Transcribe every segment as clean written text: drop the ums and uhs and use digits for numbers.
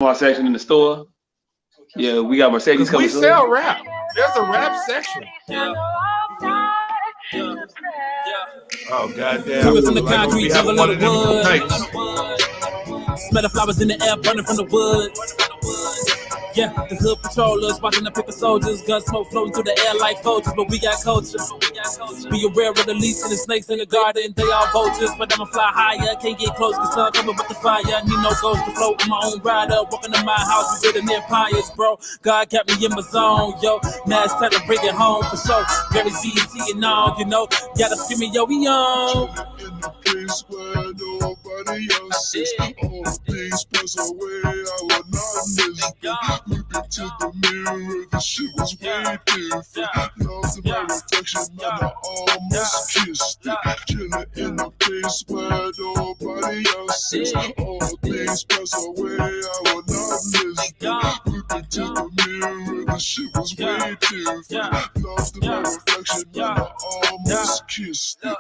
Our section in the store. Yeah, we got Mercedes coming We soon. sell rap. There's a rap section. Yeah. Yeah. Oh goddamn! Coming from the Like concrete we having jungle one of of the them wood. nights. Smell the flowers in the air, burning from the wood. Yeah, the hood patrollers watching the paper soldiers, gun smoke floating through the air like vultures, but we got culture. Be aware of the leaves and the snakes in the garden, they all vultures, but I'ma fly higher. Can't get close, cause sun coming with the fire. Need no ghost to float on my own rider. Walking to my house, we building empires, bro. God kept me in my zone, yo. Now it's time to bring it home for sure. Very BT and all, you know. Gotta scream it, yo, we on. In the place where nobody else is. All things pass away, I will not miss you. Look into the mirror, the shit was way different. Lost in my reflection, man, I almost kissed it. Chilling in a place where nobody else is. All things pass away, I will not miss you. Look into the mirror, the shit was way different. Lost in my reflection, man, I almost kissed it.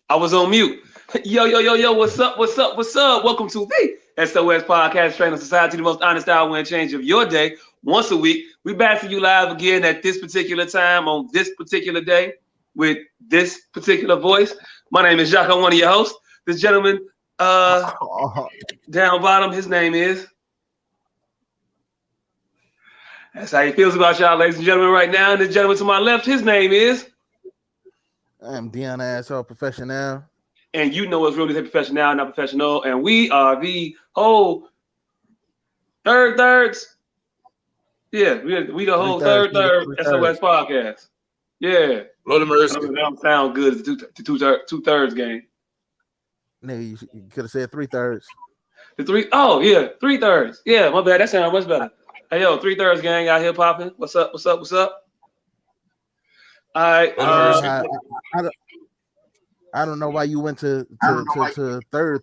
I was on mute. Yo, what's up? Welcome to the S.O.S Podcast, Training Society, the most honest hour and change of your day. Once a week, we back for you live again at this particular time on this particular day with this particular voice. My name is Jacques. I'm one of your hosts. This gentleman down bottom, his name is. That's how he feels about y'all, ladies and gentlemen, right now. And the gentleman to my left, his name is. I'm Dion Asshole Professional. And you know it's really professional, not professional. And we are the whole thirds. Yeah, we the whole third SOS podcast. Yeah. Lord of mercy. That don't sound good as the two-thirds game. Nigga, you could have said 3/3. The 3/3. Yeah, my bad. That sounds much better. Hey, yo, 3/3 gang out here popping. What's up? All right. I don't know why you went to third.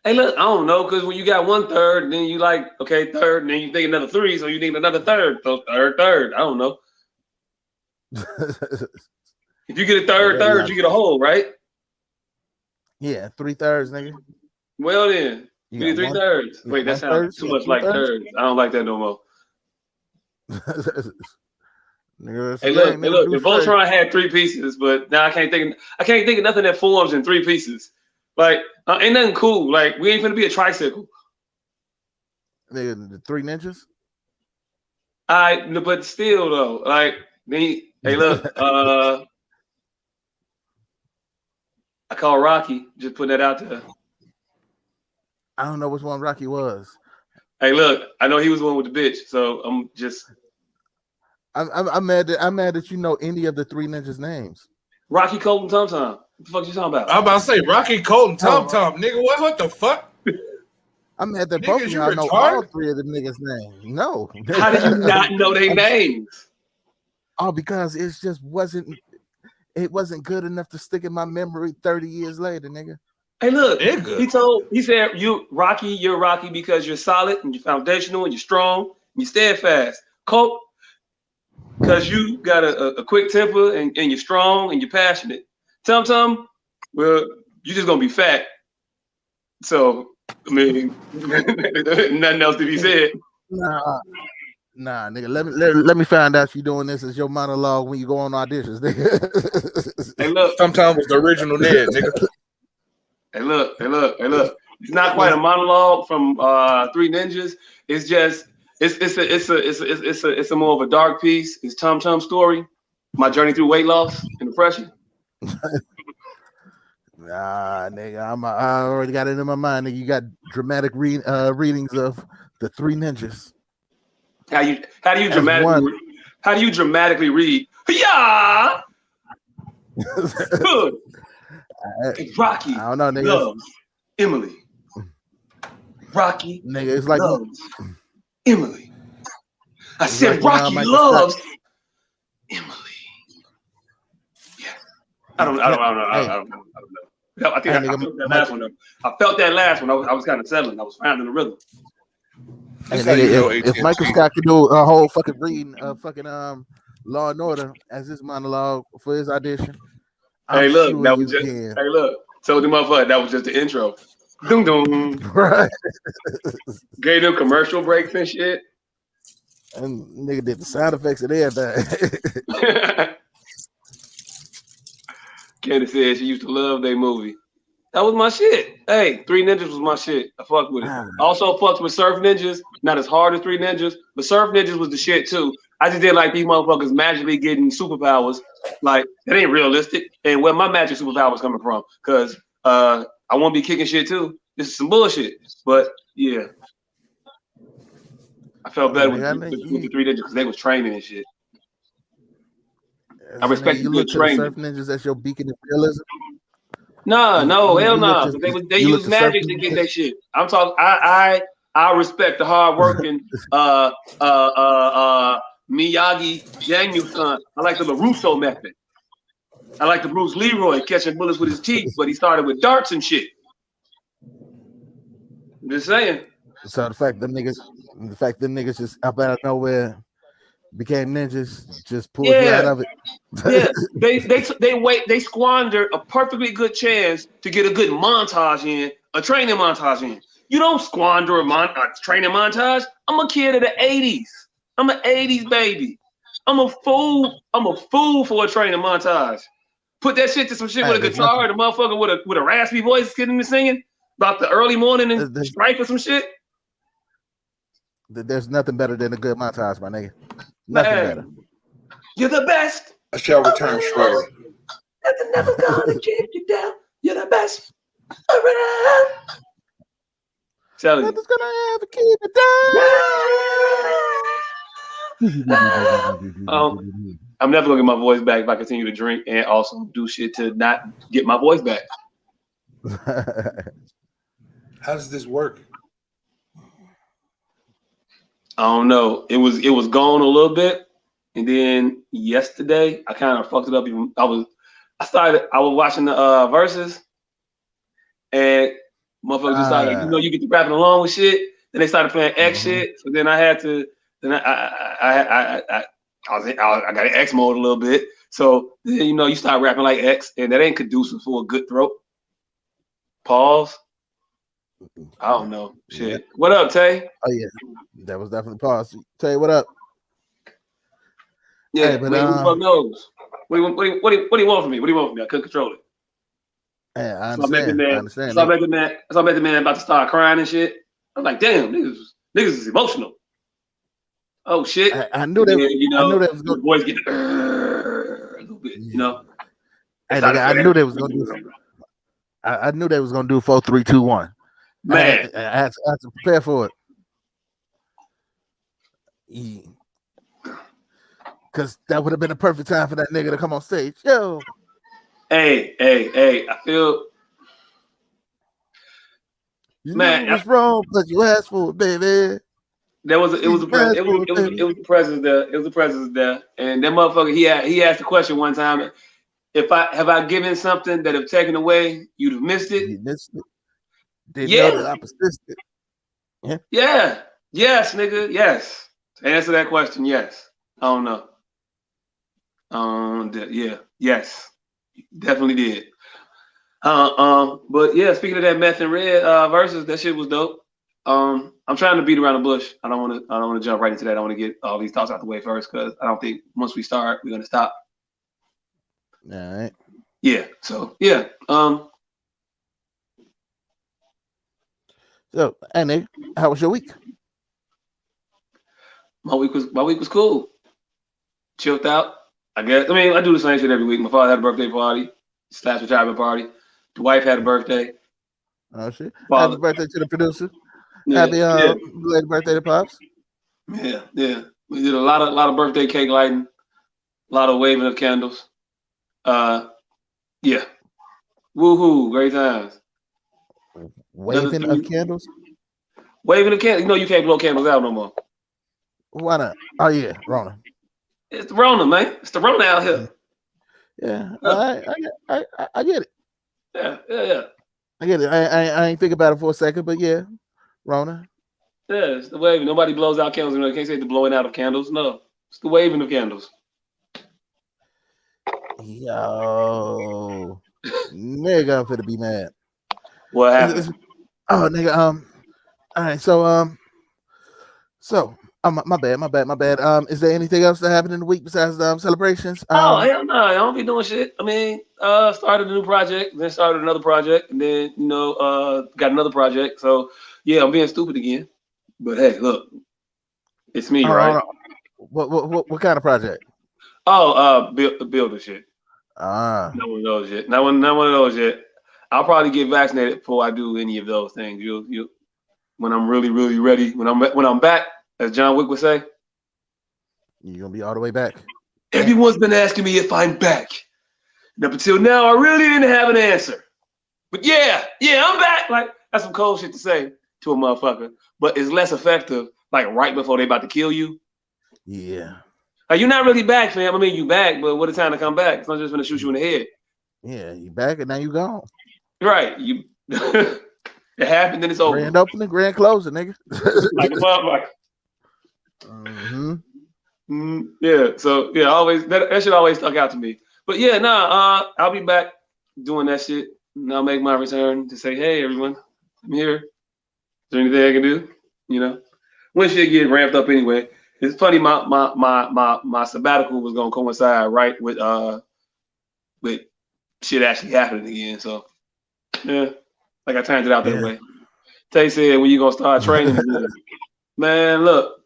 Hey, look, I don't know, because when you got 1/3, then you like, okay, third, and then you think another 3, so you need another third. So third. I don't know. If you get a third, you get a whole, right? Yeah, 3/3, nigga. Well then, you get 3/3. Wait, that sounds too much like thirds. I don't like that no more. Nigga, hey, look. The Voltron had 3 pieces, but now I can't think of nothing that forms in 3 pieces. Like, ain't nothing cool. Like, we ain't gonna be a tricycle. Nigga, the 3 ninjas. But still though, like, hey, look, I call Rocky. Just putting that out there. I don't know which one Rocky was. Hey, look, I know he was the one with the bitch, so I'm just. I'm mad that you know any of the 3 ninjas' names. Rocky, Colt, and Tom Tom. What the fuck you talking about? I'm about to say Rocky, Colt, and Tom Tom. Nigga, what the fuck? I'm mad that both of y'all know all 3 of the niggas' names. No. How did you not know their names? Oh, because it just wasn't good enough to stick in my memory 30 years later, nigga. Hey, look, he said you're Rocky because you're solid and you're foundational and you're strong and you're steadfast. Colt, because you got a quick temper and you're strong and you're passionate. Tom, well, you're just gonna be fat. So, I mean, nothing else to be said. Nah, nigga. Let me find out you doing this as your monologue when you go on auditions, nigga. Hey, look. Sometimes it's the original Ned, nigga. Hey, look. It's not quite a monologue from 3 Ninjas. It's just it's a more of a dark piece. It's Tom's story, my journey through weight loss and depression. Nah, nigga, I already got it in my mind. Nigga, you got dramatic readings of the 3 Ninjas. How do you dramatically read? Yeah. Good. Rocky. I don't know, nigga. Loves Emily. Rocky. Nigga, it's like loves Emily. I said Rocky loves Emily. Yeah. I don't know. I think I felt that last one. I felt that last one. I was kind of settling. I was finding the rhythm. Hey, nigga, if Michael Scott could do a whole fucking reading of fucking Law and Order as his monologue for his audition, Hey, look, that was just. Hey, look, So the motherfucker, that was just the intro. Doom doom. Right. Gave them commercial breaks and shit. And nigga did the sound effects and everything. Candace said she used to love their movie. That was my shit. Hey, Three Ninjas was my shit. I fucked with it. Also fucked with Surf Ninjas. Not as hard as Three Ninjas, but Surf Ninjas was the shit too. I just didn't like these motherfuckers magically getting superpowers. Like, that ain't realistic. And where my magic superpowers coming from? Because I want to be kicking shit too. This is some bullshit. But yeah. I felt better with the Three Ninjas because they was training and shit. I respect you good look to training. the Surf Ninjas as your beacon of realism. No, hell no. They use magic to get that shit. I'm talking. I respect the hard working Miyagi Daniel-san. I like the LaRusso method. I like the Bruce Leroy catching bullets with his teeth, but he started with darts and shit. I'm just saying. So the fact them niggas just up out of nowhere became ninjas, just pulled you out of it. Yeah, they squandered a perfectly good chance to get a good montage in, a training montage in. You don't squander a training montage. I'm a kid of the 80s. I'm an 80s baby. I'm a fool for a training montage. Put that shit to some shit with a guitar and a motherfucker with a raspy voice getting me singing about the early morning and strike or some shit. There's nothing better than a good montage, my nigga. Nothing better. You're the best. I shall return shortly. Nothing never gonna keep you down. You're the best around. Tell you. Nothing's gonna ever keep it down. I'm never gonna get my voice back if I continue to drink and also do shit to not get my voice back. How does this work? I don't know. It was gone a little bit, and then yesterday I kind of fucked it up. I was watching the verses, and motherfuckers decided, you get to rapping along with shit. Then they started playing X shit, so then I had to. Then I got an X mode a little bit. So then, you start rapping like X, and that ain't conducive for a good throat. Pause. I don't know. Shit. Yeah. What up, Tay? Oh yeah, that was definitely pause. Tay, what up? Yeah, hey, but who the fuck knows? What do you want from me? What do you want from me? I couldn't control it. Hey, I understand. I understand. So I met the man about to start crying and shit. I was like, damn, niggas is emotional. Oh shit! I knew that. I knew that was good. Voice getting a little bit, Hey, I knew they was gonna do. I knew they was gonna do 4, 3, 2, 1. Man, I had to prepare for it. Because that would have been a perfect time for that nigga to come on stage. Yo. Hey! I feel. Man, what's wrong? But you asked for it, baby. It was the president there. It was the president there, and that motherfucker. He asked the question one time. Have I given something that have taken away, you'd have missed it. You missed it. Didn't know that I persisted. Yeah. Yeah. Yes, nigga. Yes. To answer that question, yes. I don't know. Yeah. Yes. Definitely did. But yeah, speaking of that Meth and Red verses, that shit was dope. I'm trying to beat around the bush. I don't want to jump right into that. I want to get all these thoughts out the way first because I don't think once we start, we're gonna stop. All right. Yeah. So yeah. So, Nick, how was your week? My week was cool. Chilled out. I guess. I mean, I do the same shit every week. My father had a birthday party, / retirement party. The wife had a birthday. Oh shit! Happy birthday to the producer. Yeah, Happy belated birthday to Pops. Yeah. We did a lot of birthday cake lighting, a lot of waving of candles. Yeah. Woohoo! Great times. Waving of candles. Waving of candles. You can't blow candles out no more. Why not? Oh yeah, Rona. It's the Rona, man. It's the Rona out here. Yeah, I get it. Yeah. I get it. I ain't think about it for a second, but yeah, Rona. Yeah, it's the waving. Nobody blows out candles. You can't say the blowing out of candles. No, it's the waving of candles. Yo, Nigga, I'm finna be mad. What happened? Oh, nigga. All right. So, my bad. Is there anything else that happened in the week besides celebrations? Oh hell no, I don't be doing shit. I mean, started a new project, then started another project, and then got another project. So yeah, I'm being stupid again. But hey, look, it's me, right? What kind of project? Oh, builder shit. Ah, Not one of those yet. Not one of those yet. I'll probably get vaccinated before I do any of those things. You when I'm really, really ready. When I'm back, as John Wick would say. you gonna be all the way back? Everyone's been asking me if I'm back. And up until now, I really didn't have an answer. But yeah, I'm back. Like, that's some cold shit to say to a motherfucker. But it's less effective, like, right before they about to kill you. Yeah. Like, you're not really back, fam. I mean, you back, but what a time to come back. It's not just going to shoot you in the head. Yeah, you back and now you gone. Right. You. It happened, then it's over. Grand opening, grand closing, nigga. Like a motherfucker. Yeah. So, yeah, always that shit always stuck out to me. But yeah, I'll be back doing that shit. And I'll make my return to say, hey, everyone, I'm here. Is there anything I can do? You know, when shit get ramped up anyway. It's funny, my sabbatical was gonna coincide right with shit actually happening again. So yeah, like I turned it out that way. Tay said, when you gonna start training again? Man, look,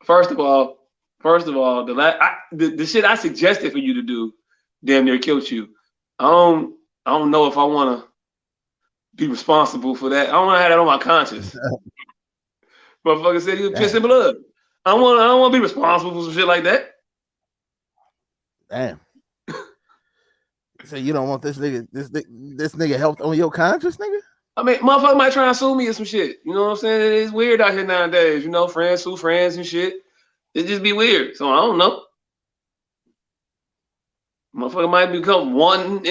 first of all, the shit I suggested for you to do damn near killed you. I don't know if I want to be responsible for that. I don't want to have that on my conscience. Motherfucker said he was pissing blood. I don't want to be responsible for some shit like that. Damn. So you don't want this nigga helped on your conscience, nigga? I mean, motherfucker might try and sue me or some shit. You know what I'm saying? It's weird out here nowadays. You know, friends sue friends and shit. It just be weird. So I don't know. Motherfucker might become one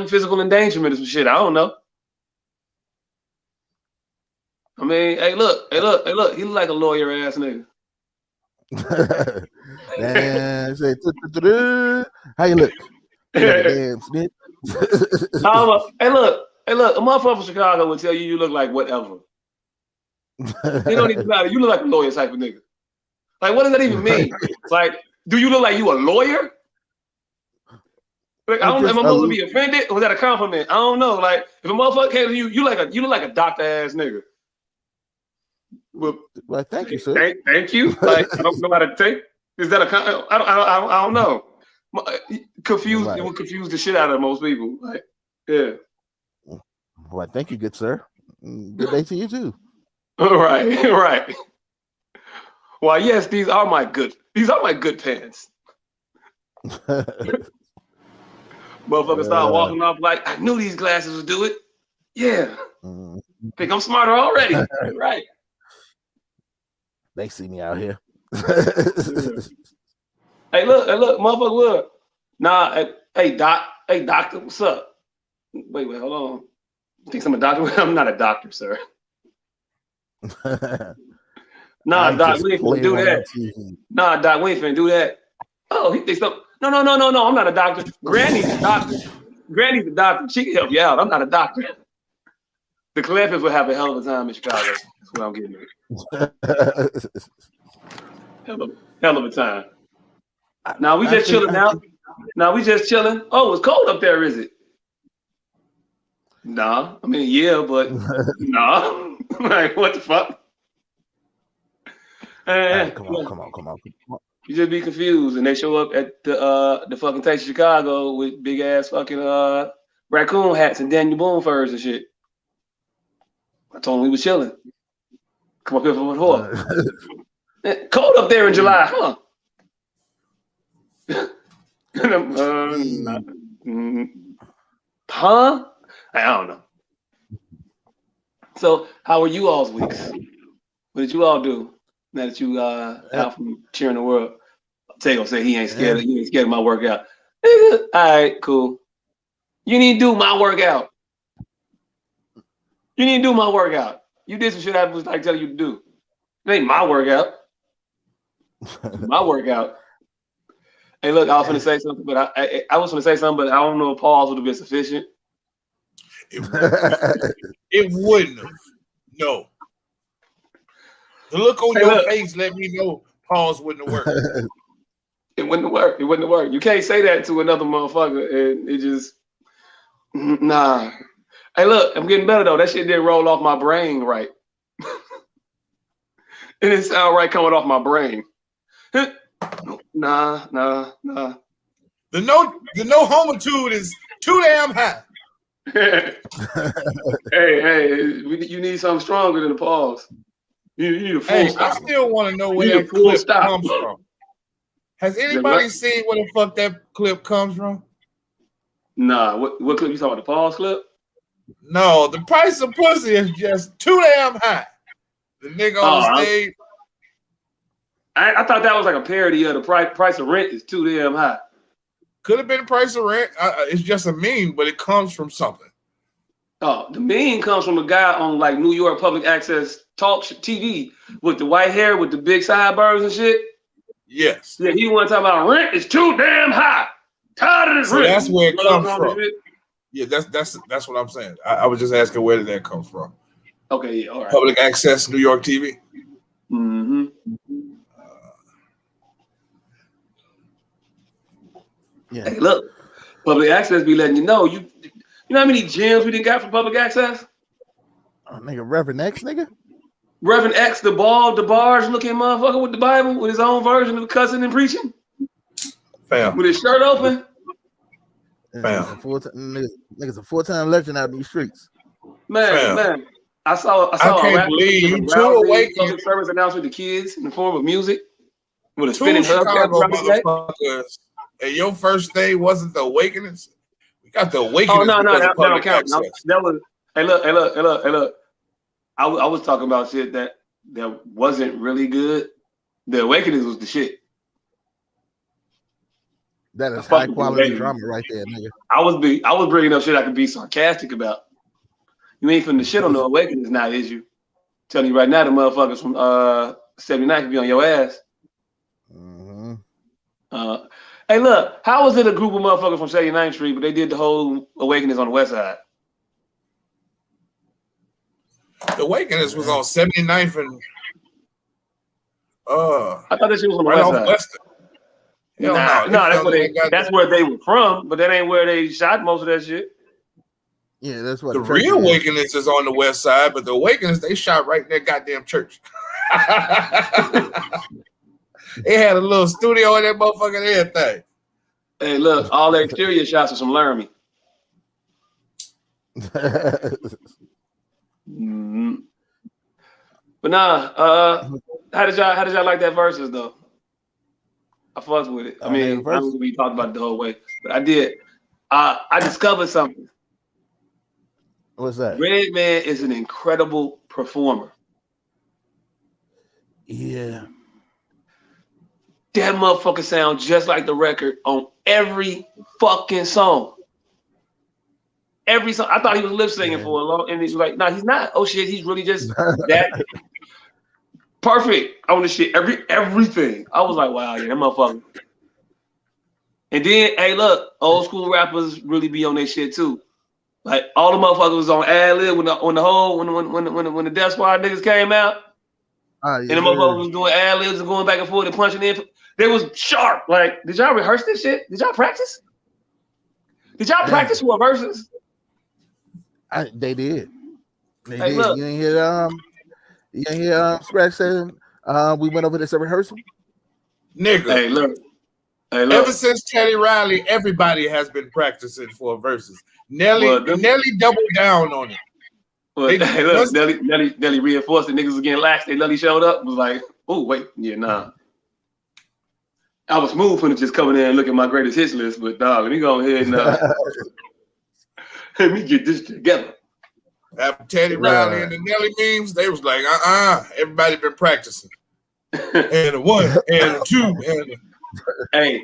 physical endangerment or some shit. I don't know. I mean, hey, look. He look like a lawyer ass nigga. Damn, say, how you look? You like a damn snitch. Hey, look. A motherfucker from Chicago would tell you look like whatever. It don't even matter. You look like a lawyer type of nigga. Like, what does that even mean? Like, do you look like you a lawyer? Like, am I supposed to be offended? Or was that a compliment? I don't know. Like, if a motherfucker came to you, you look like a doctor ass nigga. Well, thank you, sir. Thank you. Like, I don't know how to take. Is that a? I don't know. Confused. Right. It would confuse the shit out of most people. Like, yeah. Well, thank you, good sir. Good day to you too. Right. Well, yes, these are my good pants. Motherfucker start walking off like, I knew these glasses would do it. Yeah. Think I'm smarter already. Right. They see me out here. Hey, look, motherfucker, look. Nah, hey, doctor, what's up? Wait, hold on. You think I'm a doctor? I'm not a doctor, sir. Nah, Doc, we ain't finna do that. Nah, Doc, we ain't finna do that. Oh, he thinks so. No, I'm not a doctor. Granny's a doctor. Granny's a doctor. She can help you out. I'm not a doctor. The Clampets will have a hell of a time in Chicago. That's what I'm getting at. Hell of a time. Now we just chilling now. Now we just chilling. Oh, it's cold up there, is it? Nah. I mean, yeah, but nah. Like, what the fuck? Come on. You just be confused, and they show up at the fucking Taste of Chicago with big ass fucking raccoon hats and Daniel Boone furs and shit. I told him we was chilling. Come up here for what? Cold up there in July, huh? Huh? I don't know. So, how were you all's weeks? What did you all do now that you out from cheering the world? Tego say he ain't scared. He ain't scared of my workout. All right, cool. You need to do my workout. You need to do my workout. You did some shit I was like telling you to do. It ain't my workout. My workout. Hey, look, I was going to say something, but I was going to say something, but I don't know if pause would have been sufficient. It wouldn't have. No. The look on your face let me know pause wouldn't have worked. It wouldn't work. It wouldn't work. You can't say that to another motherfucker, and it just nah. Hey, look, I'm getting better though. That shit didn't roll off my brain right. It didn't sound right coming off my brain. Nah. The no homitude is too damn high. hey, you need something stronger than a pause. You need a full stop. I still want to know where that clip comes from. Has anybody seen where the fuck that clip comes from? Nah, what clip you talking about? The pause clip? No, the price of pussy is just too damn high. The nigga on the stage. I thought that was like a parody of the price of rent is too damn high. Could have been the price of rent. It's just a meme, but it comes from something. Oh, the meme comes from a guy on like New York public access talk TV with the white hair with the big sideburns and shit. Yes. Yeah, he want to talk about rent is too damn high. Tired of this rent. That's where it comes from. Yeah, that's what I'm saying. I was just asking where did that come from? Okay, yeah, all right. Public access New York TV. Mm-hmm. Yeah. Hey, look, public access be letting you know. You know how many gyms we didn't got from public access? Oh, nigga, Reverend X, nigga. Reverend X, the bars looking motherfucker with the Bible, with his own version of cussing and preaching. Fam. With his shirt open. Fam. Nigga's a full-time legend out in these streets. Man. I saw I can't believe you too awake public service announcement to kids in the form of music. With a Two spinning Chicago motherfuckers. And your first day wasn't the Awakenings? We got the Awakenings. Oh, no, that don't count. No, that was, hey, look. I was talking about shit that wasn't really good. The Awakenings was the shit. That is high quality drama right there, nigga. I was bringing up shit I could be sarcastic about. You ain't finna shit on the Awakenings now, is you? Telling you right now, the motherfuckers from 79 could be on your ass. Mm-hmm. Hey, look, how was it a group of motherfuckers from 79th Street, but they did the whole Awakenings on the west side? The Awakenings was on 79th and I thought that shit was on the west side. No, that's where they were from, but that ain't where they shot most of that shit. Yeah, that's what the real Awakenings is on the west side, but the Awakenings they shot right in their goddamn church. They had a little studio in that motherfucking everything. Hey, look, all the exterior shots are some Laramie. Mm-hmm. But nah, how did y'all like that verses though? I fucked with it. I mean, I don't think we talked about it the whole way, but I did. I discovered something. What's that? Redman is an incredible performer. Yeah. That motherfucker sounds just like the record on every fucking song. Every song. I thought he was lip singing for a long, and he's like, no, he's not. Oh shit, he's really just that perfect on the shit. Everything. I was like, wow, yeah, that motherfucker. And then, hey, look, old school rappers really be on their shit too. Like all the motherfuckers was on ad-lib when the Death Squad niggas came out. And the motherfuckers was doing ad-libs and going back and forth and punching in. They was sharp. Like, did y'all rehearse this shit? Did y'all practice? Did y'all practice for verses? They did. They hey, did. Look. You ain't hear Scratch saying we went over this at rehearsal? Nigga. Hey, look. Ever since Teddy Riley, everybody has been practicing for verses. Nelly doubled down on it. Well, hey, look, Nelly reinforced the niggas was getting lax. Nelly showed up, was like, oh, wait, yeah, nah. I was smooth when it just coming in and look at my greatest hits list, but dog, let me go ahead and let me get this together. After Teddy Riley and the Nelly memes, they was like, everybody been practicing. And a one, and a two, and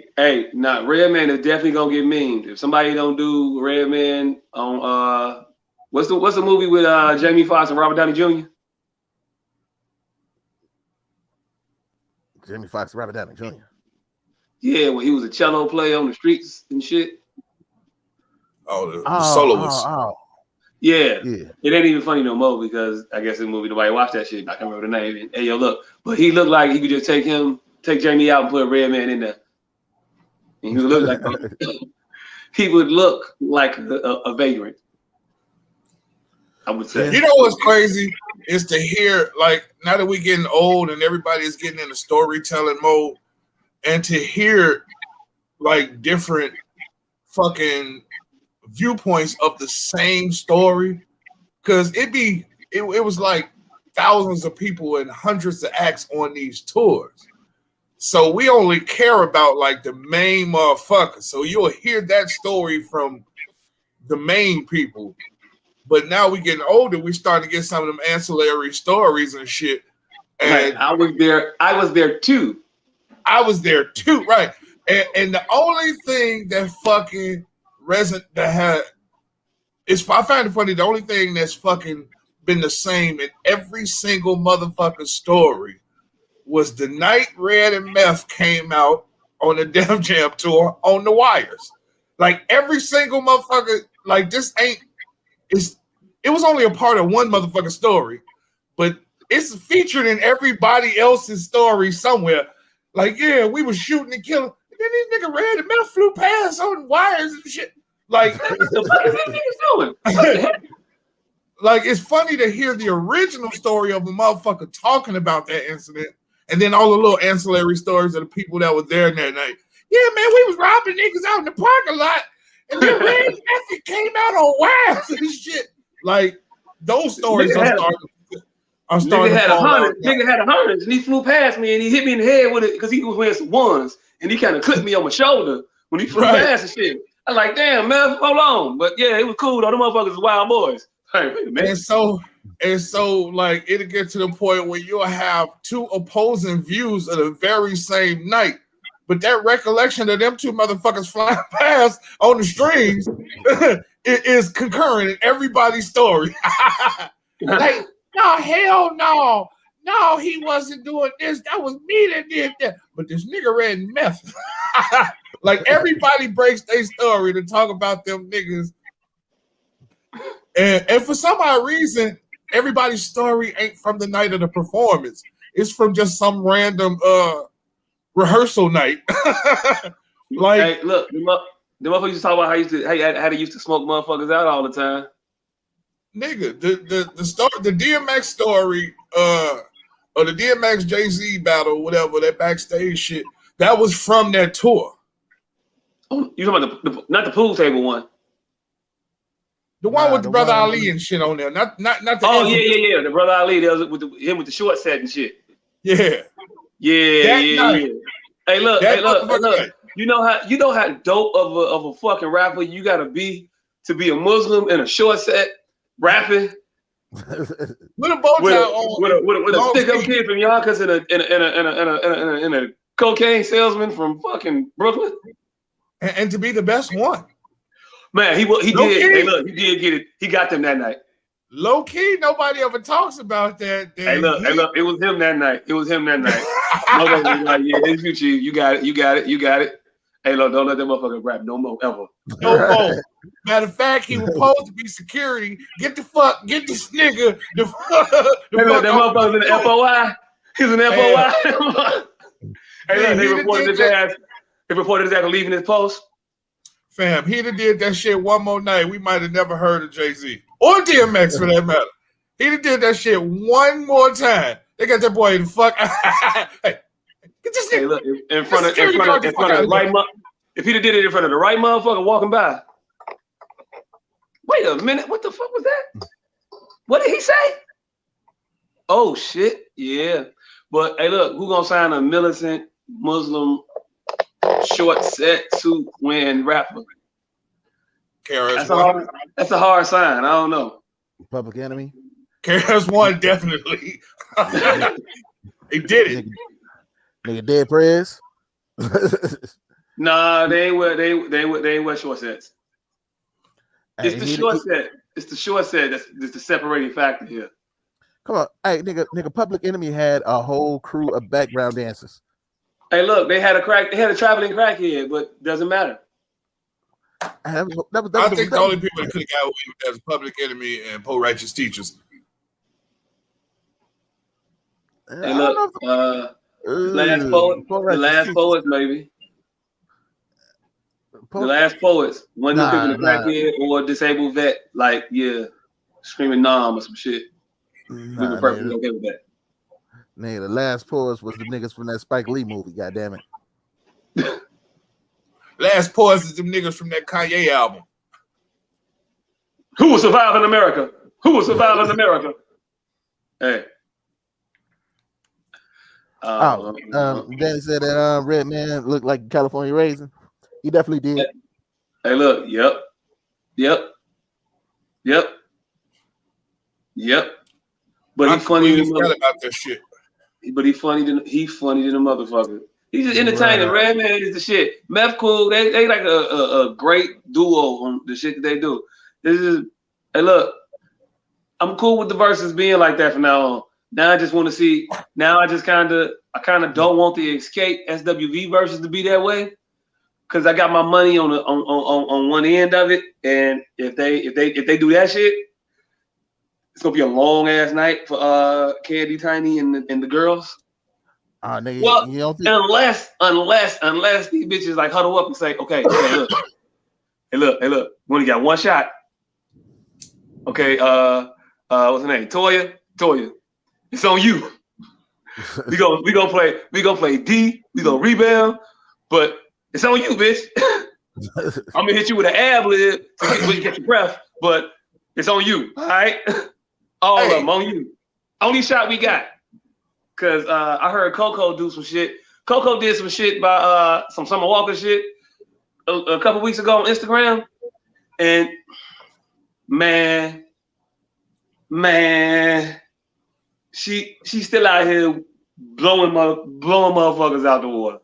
Redman is definitely gonna get memed. If somebody don't do Redman on what's the movie with Jamie Foxx and Robert Downey Jr.? Jamie Foxx, Robert Downey Jr. Yeah, when he was a cello player on the streets and shit. Oh, the soloist. Yeah. It ain't even funny no more because I guess in the movie nobody watched that shit. I can't remember the name. And, hey, yo, look, but he looked like he could just take Jamie out and put a red man in there. And he would look like he would look like a vagrant. I would say. You know what's crazy is to hear, like, now that we're getting old and everybody's getting in the storytelling mode, and to hear like different fucking viewpoints of the same story, because it was like thousands of people and hundreds of acts on these tours. So we only care about like the main motherfucker. So you'll hear that story from the main people. But now we getting older, we starting to get some of them ancillary stories and shit. And right. I was there too. Right. And the only thing that fucking I find it funny, the only thing that's fucking been the same in every single motherfucking story was the night Red and Meth came out on the Def Jam tour on the Wires. Like every single motherfucker, like it was only a part of one motherfucking story, but it's featured in everybody else's story somewhere. Like, yeah, we were shooting and killing, and then these nigga Red and Meth flew past on wires and shit. Like, what the fuck is these niggas doing? Like, it's funny to hear the original story of a motherfucker talking about that incident, and then all the little ancillary stories of the people that were there that night. Yeah, man, we was robbing niggas out in the parking lot, and then Red and Meth came out on wires and shit. Like, those stories are starting to fall out. Nigga had a harness, and he flew past me, and he hit me in the head with it because he was wearing some ones, and he kind of clipped me on my shoulder when he flew past and shit. I was like, damn, man, hold on. But yeah, it was cool, though. The motherfuckers are wild boys. Hey, man. And so, like, it'll get to the point where you'll have two opposing views of the very same night. But that recollection of them two motherfuckers flying past on the strings it is concurrent in everybody's story. Like, no, hell no. No, he wasn't doing this. That was me that did that. But this nigga Red and Meth. Like, everybody breaks their story to talk about them niggas. And for some odd reason, everybody's story ain't from the night of the performance. It's from just some random rehearsal night. Like, hey, look, the motherfuckers used to talk about how they used to smoke motherfuckers out all the time. Nigga, the DMX story, or the DMX Jay-Z battle, whatever, that backstage shit, that was from that tour. Oh, you talking about not the pool table one? The one with the Brother Ali and shit on there. Not the yeah. The Brother Ali, that was with him with the short set and shit. Yeah. Hey, look. You know how dope of a fucking rapper you gotta be to be a Muslim in a short set rapping with a bow tie on, with a stick-up kid from Yonkers and a cocaine salesman from fucking Brooklyn, and to be the best one. Man, he did. Hey, look, he did get it. He got them that night. Low key, nobody ever talks about that. Hey, look, it was him that night. Nobody was like, yeah, it's you, Chief. You got it. Hey, look, don't let that motherfucker rap no more, ever. No more. Matter of fact, he was supposed to be security. Get this nigga the fuck. That motherfucker's in the FOI. He's in the FOI. Hey, look, they reported his ass. They reported his ass leaving his post. Fam, he'd have did that shit one more night. We might have never heard of Jay-Z or DMX for that matter. He'd have did that shit one more time. They got that boy in the fuck. Hey, get this nigga. Hey, look, in front of the right. If he'd have did it in front of the right motherfucker walking by. Wait a minute, what the fuck was that? What did he say? Oh shit, yeah. But hey, look, who gonna sign a militant Muslim short set suit wearing rapper? That's a hard sign. I don't know. Public Enemy. KRS-One definitely. He did it. Nigga Dead Prez. Nah, they ain't wear short sets. It's the short set. It's the short set that's the separating factor here. Come on, hey nigga, Public Enemy had a whole crew of background dancers. Hey, look, they had a traveling crackhead, but doesn't matter. I think the only people that could have got away with that is Public Enemy and Poor Righteous Teachers. Hey, look, the last poets, maybe. The last poets, one who picking a crackhead or a disabled vet, like screaming nom or some shit. We were perfectly okay with that. Nigga, the last poets was the niggas from that Spike Lee movie. Goddamn it. Last poets is them niggas from that Kanye album. Who will survive in America? Who will survive in America? Hey. Danny said that Red Man looked like a California raisin. He definitely did. Hey, look, yep. But he's funny than about that shit. But he funny than a motherfucker. He's just entertaining. Right. Red Man is the shit. Meth Cool, they like a great duo on the shit that they do. Hey, look, I'm cool with the verses being like that from now on. Now I just want to see. Now I kind of don't want the Escape SWV verses to be that way, because I got my money on one end of it, and if they do that shit, it's gonna be a long ass night for Candy, Tiny, and the girls. Nigga, well, unless these bitches like huddle up and say, okay, look, hey look, we only got one shot. Okay, what's her name? Toya, it's on you. we gonna play D. We gonna rebound, but it's on you, bitch. I'm gonna hit you with an ab lib so you get your breath, but it's on you. All right, all of them on you. Only shot we got. Cause I heard Coco do some shit. Coco did some shit by some Summer Walker shit a couple weeks ago on Instagram, and man, she's still out here blowing motherfuckers out the water.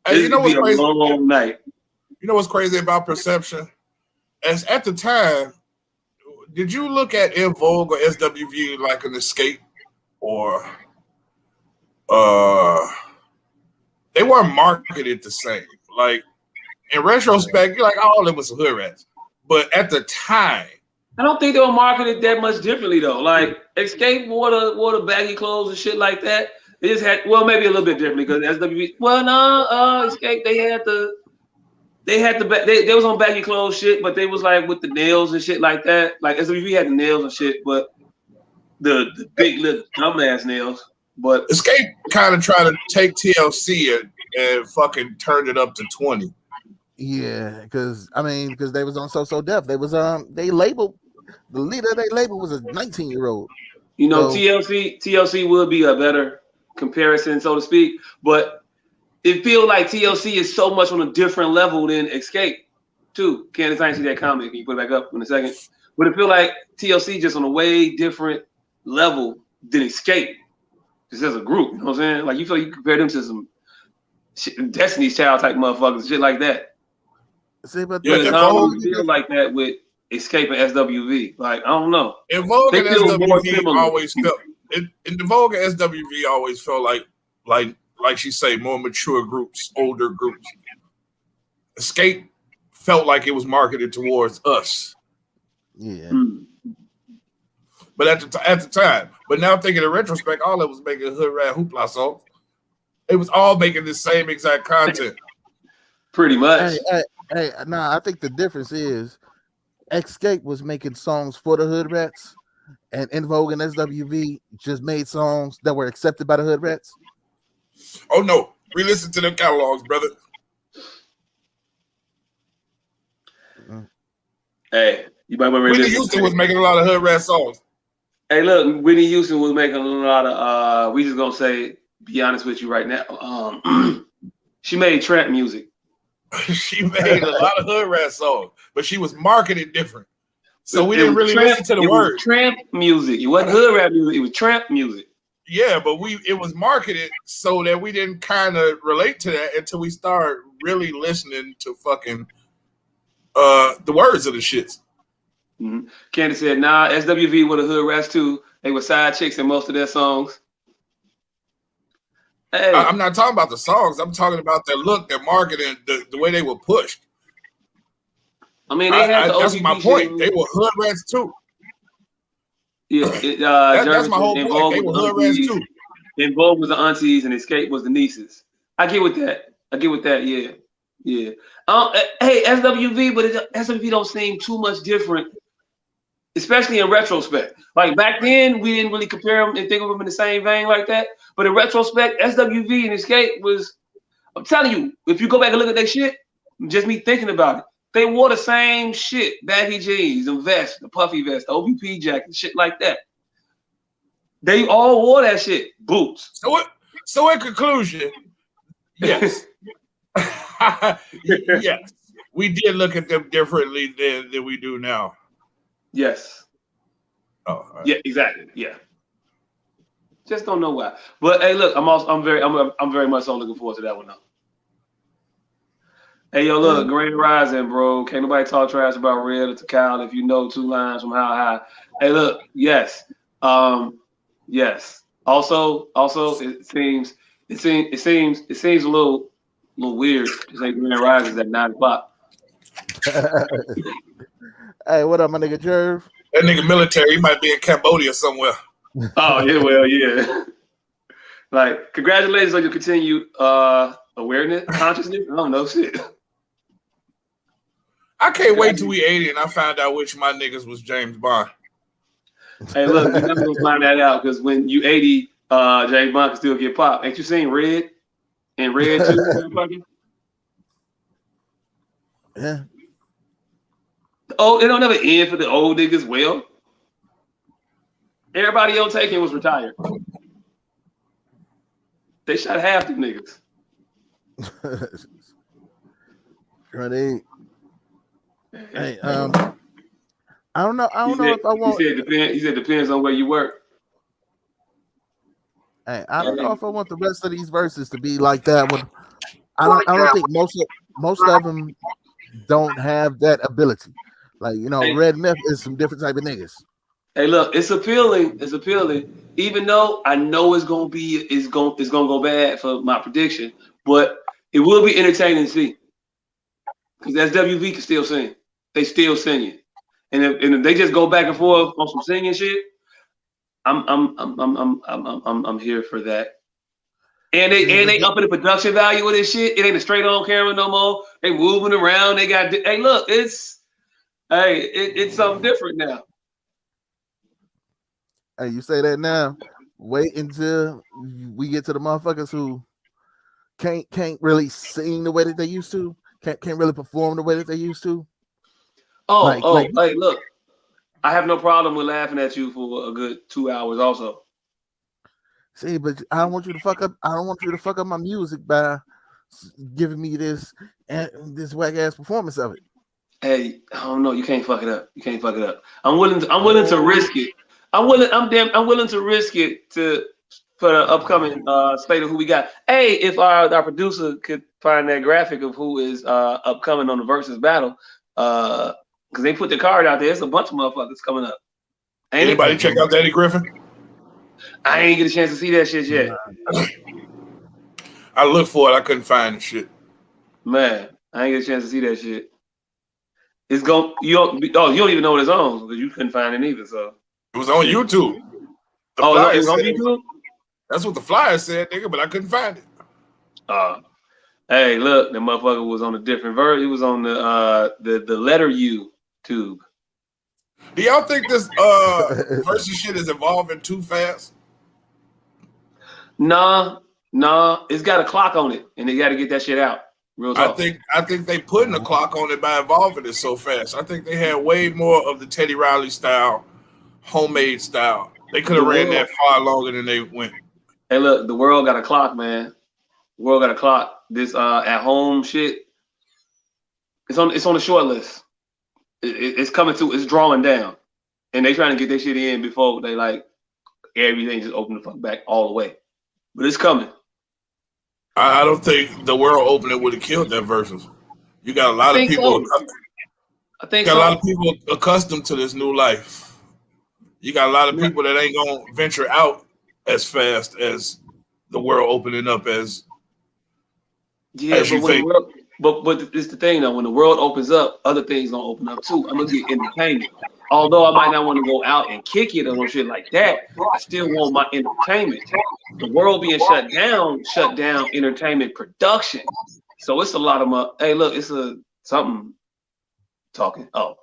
Hey, you know what's crazy? A long night. You know what's crazy about Perception? As at the time, did you look at En Vogue or SWV like an Escape, or they weren't marketed the same? Like in retrospect, you're like, oh, them was some hood rats. But at the time, I don't think they were marketed that much differently though. Like Escape wore the baggy clothes and shit like that. They just had, well, maybe a little bit differently because SWV. Well, no, Escape they was on baggy clothes shit, but they was like with the nails and shit like that. Like SWV had the nails and shit, but the big little dumbass nails. But Escape kind of tried to take TLC and fucking turned it up to 20. Yeah, because they was on So Def. They was they labeled the leader of their label was a 19-year-old. You know, so, TLC would be a better comparison, so to speak, but it feels like TLC is so much on a different level than Escape, too. Candace, I didn't see that comment. Can you put it back up in a second? But it feels like TLC just on a way different level than Escape, just as a group. You know what I'm saying? Like, you feel like you compare them to some shit, Destiny's Child type motherfuckers, shit like that. See, but I don't feel like that with Escape and SWV. Like, I don't know. En Vogue and SWV always felt. In the Vogue and SWV always felt like she say, more mature groups, older groups. Escape felt like it was marketed towards us. Yeah. But at the time, but now thinking in retrospect, all it was making hood rat hoopla songs. It was all making the same exact content. Pretty much. I think the difference is Escape was making songs for the hood rats, and En Vogue and SWV just made songs that were accepted by the hood rats. Oh no, re-listen to them catalogs, brother. Hey, you might want to Whitney Houston was making a lot of hood rat songs. Hey, look, Whitney Houston was making a lot of. We just gonna say, be honest with you right now. She made trap music. She made a lot of hood rat songs, but she was marketed different. So we didn't really listen to the words. Tramp music. It wasn't hood rap music. It was tramp music. Yeah, but it was marketed so that we didn't kind of relate to that until we started really listening to fucking the words of the shits. Mm-hmm. Candy said, nah, SWV were the hood rats too. They were side chicks in most of their songs. Hey, I'm not talking about the songs. I'm talking about their look, their marketing, the way they were pushed. I mean, they had the that's OPP my shit. point. They were hood rats too. Yeah, That's my whole point. They were hood rats too. And Vogue was the aunties, and Escape was the nieces. I get with that. Yeah, yeah. Hey, SWV, but SWV don't seem too much different, especially in retrospect. Like back then, we didn't really compare them and think of them in the same vein like that. But in retrospect, SWV and Escape was. I'm telling you, if you go back and look at that shit, just me thinking about it, they wore the same shit: baggy jeans, the vest, the puffy vest, the OPP jacket, shit like that. They all wore that shit. Boots. So in conclusion, yes. Yes. We did look at them differently than we do now. Yes. Oh, right. Yeah, exactly. Yeah. Just don't know why. But hey, look, I'm very much so looking forward to that one though. Hey, yo, look, Grand Rising, bro. Can't nobody talk trash about Red or Takal if you know 2 lines from How High. Hey, look, yes. Yes. Also, it seems a little weird to say Grand Rising at 9 o'clock. Hey, what up, my nigga Jerv? That nigga military, he might be in Cambodia somewhere. Oh yeah, well, yeah. Like, congratulations on your continued awareness, consciousness. I don't know shit. I can't wait till we 80 and I found out which of my niggas was James Bond. Hey, look, you're never gonna find that out because when you 80, James Bond can still get popped. Ain't you seen Red? And Red too, Yeah. Oh, it don't never end for the old niggas. Well, everybody else taking was retired. They shot half the niggas. Ready? Hey, I don't know if I want. He said depends on where you work. Hey, I don't know if I want the rest of these verses to be like that one. I don't think most of them don't have that ability. Like, you know, hey, Red Myth is some different type of niggas. Hey, look, it's appealing. It's appealing. Even though I know it's gonna go bad for my prediction, but it will be entertaining to see. Because SWV can still sing. They still singing. And if they just go back and forth on some singing shit, I'm here for that. And they upping the production value of this shit. It ain't a straight on camera no more. They moving around. They got look, it's something different now. Hey, you say that now. Wait until we get to the motherfuckers who can't really sing the way that they used to. Can't really perform the way that they used to. Hey, look, I have no problem with laughing at you for a good 2 hours also. See, but I don't want you to fuck up. I don't want you to fuck up my music by giving me this whack ass performance of it. Hey, I don't know. You can't fuck it up. I'm willing to risk it. I'm willing to risk it for the upcoming slate of who we got. Hey, if our producer could find that graphic of who is upcoming on the versus battle, because they put the card out there. There's a bunch of motherfuckers coming up. Anybody check out Eddie Griffin? I ain't get a chance to see that shit yet. I looked for it. I couldn't find the shit. Man, I ain't get a chance to see that shit. It's going. You don't even know what it's on because you couldn't find it either. So it was on YouTube. It's on YouTube. That's what the flyer said, nigga, but I couldn't find it. Hey, look, the motherfucker was on a different version. He was on the letter U tube. Do y'all think this versus shit is evolving too fast? Nah, it's got a clock on it, and they got to get that shit out. Real talk. I think they putting a clock on it by evolving it so fast. I think they had way more of the Teddy Riley style, homemade style. They could have ran that far longer than they went. Hey, look, the world got a clock, man. The world got a clock. This at home shit. It's on the short list. It's coming to. It's drawing down, and they trying to get their shit in before they like everything just open the fuck back all the way. But it's coming. I don't think the world opening would have killed that versus. You got a lot of people. I think a lot of people accustomed to this new life. You got a lot of people that ain't gonna venture out as fast as the world opening up as Yeah, you think. but it's the thing though. When the world opens up, other things gonna open up too. I'm gonna get entertainment. Although I might not want to go out and kick it or no shit like that, I still want my entertainment. The world being shut down entertainment production. So it's a lot of my. Hey, look, it's a something talking. Oh,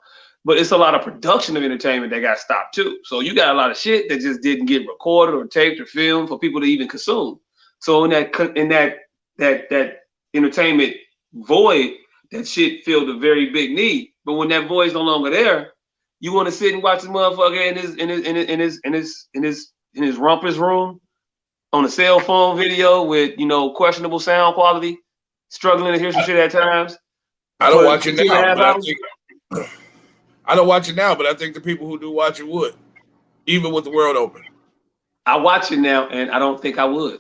but it's a lot of production of entertainment that got stopped too. So you got a lot of shit that just didn't get recorded or taped or filmed for people to even consume. So in that entertainment void, that shit filled a very big need. But when that void's no longer there, you want to sit and watch this motherfucker in his rumpus room on a cell phone video with questionable sound quality, struggling to hear some shit at times. I don't watch it now, but I don't watch it now, but I think the people who do watch it would, even with the world open. I watch it now, and I don't think I would.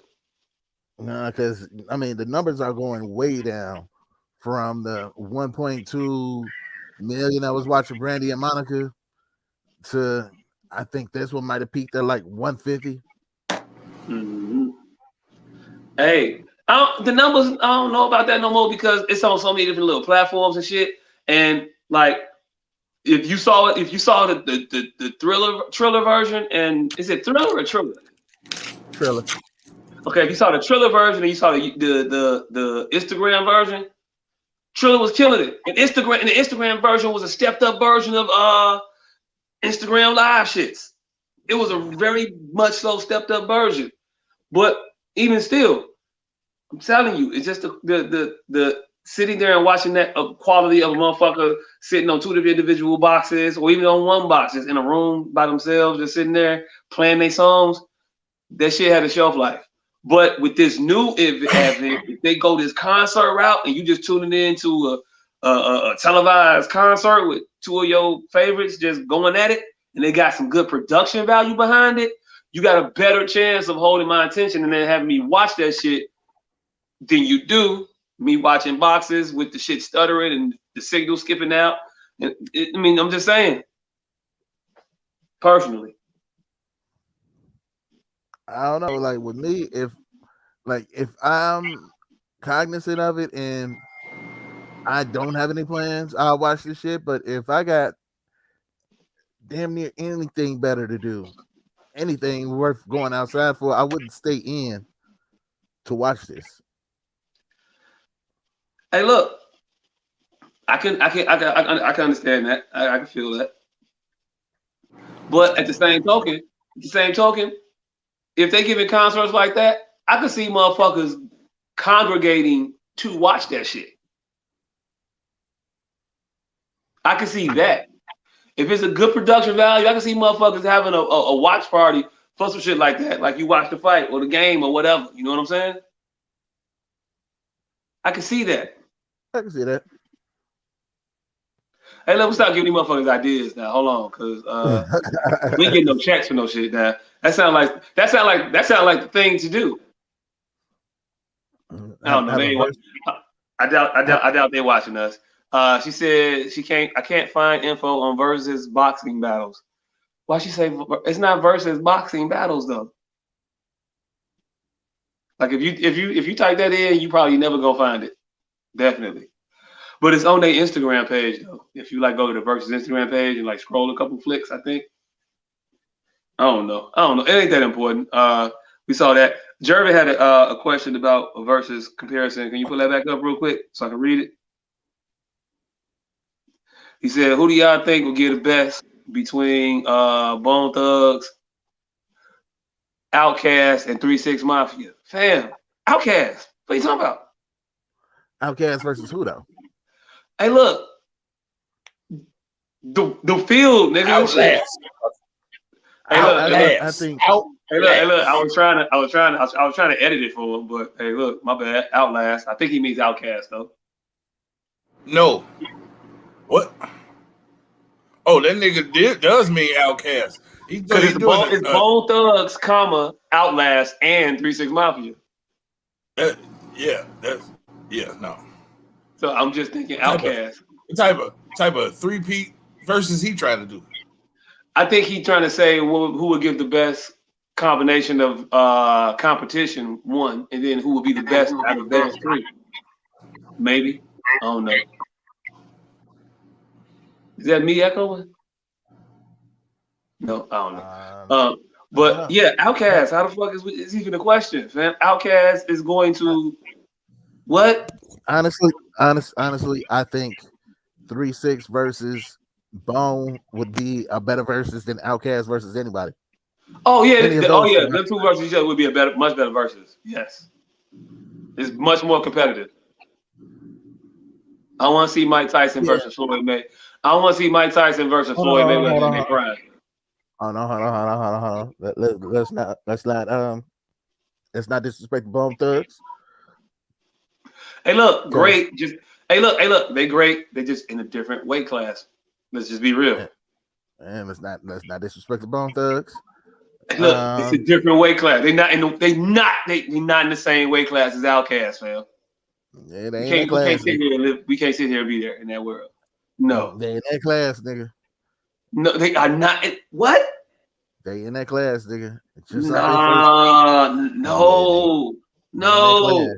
No, because I mean the numbers are going way down from the 1.2 million I was watching Brandy and Monica to I think this one might have peaked at like 150. Mm-hmm. Hey, the numbers I don't know about that no more because it's on so many different little platforms and shit. And like, if you saw the Thriller version, and is it Thriller or Triller? Triller. Okay, if you saw the Triller version and you saw the Instagram version, Triller was killing it. And the Instagram version was a stepped up version of Instagram live shits. It was a very much so stepped up version. But even still, I'm telling you, it's just the sitting there and watching that quality of a motherfucker sitting on two different individual boxes or even on one box, just in a room by themselves, just sitting there playing their songs. That shit had a shelf life. But with this new event, if they go this concert route and you just tuning in to a televised concert with two of your favorites just going at it, and they got some good production value behind it, you got a better chance of holding my attention and then having me watch that shit than you do me watching boxes with the shit stuttering and the signal skipping out. I mean, I'm just saying, personally. I don't know, like with me, if I'm cognizant of it and I don't have any plans, I'll watch this shit. But if I got damn near anything better to do, anything worth going outside for, I wouldn't stay in to watch this. Hey, look, I can understand that. I can feel that. But at the same token, if they giving concerts like that, I could see motherfuckers congregating to watch that shit. I can see that. If it's a good production value, I can see motherfuckers having a watch party for some shit like that, like you watch the fight or the game or whatever. You know what I'm saying? I can see that. I can see that. Hey, let me stop giving these motherfuckers ideas now. Hold on, cause we ain't getting no checks for no shit now. That sound like the thing to do. I don't know. I doubt they're watching us. She said I can't find info on versus boxing battles. Why she say it's not versus boxing battles though? Like if you type that in, you probably never gonna find it. Definitely. But it's on their Instagram page though. If you like go to the versus Instagram page and like scroll a couple flicks, I think. I don't know. It ain't that important. We saw that. Jervin had a question about a versus comparison. Can you pull that back up real quick so I can read it? He said, who do y'all think will get the best between Bone Thugs, Outkast, and 3 6 Mafia? Fam, Outkast. What are you talking about? Outkast versus who though? Hey, look. The field, nigga. Outlast. I think. Hey, look. I was trying to edit it for him, but hey, look, my bad. Outlast. I think he means Outkast though. No. What? Oh, that nigga does mean Outkast. Because it's Bone Thugs, Outlast, and 3 6 Mafia. No. So I'm just thinking Outkast. What type of three-peat versus he trying to do? I think he's trying to say who would give the best combination of competition, one, and then who would be the best out of those three. Maybe. I don't know. Is that me echoing? No, I don't know. But yeah, Outkast. How the fuck is even a question, man? Outkast is going to what? Honestly, I think 3-6 versus Bone would be a better versus than Outkast versus anybody. Oh yeah, Any of those two. them two versus each other would be much better versus. Yes, it's much more competitive. I want to see Mike Tyson versus Floyd May. I want to see Mike Tyson versus Floyd Mayweather in their prime. Hold on. Let's not disrespect the Bone Thugs. Hey, look, great. Hey, look, they great. They just in a different weight class. Let's just be real. And let's not disrespect the Bone Thugs. Hey, look, it's a different weight class. They're not in the same weight class as Outkast, fam. Yeah, we can't sit here and live. We can't sit here and be there in that world. No, they in that class, nigga. No, they are not. What? They in that class, nigga. No.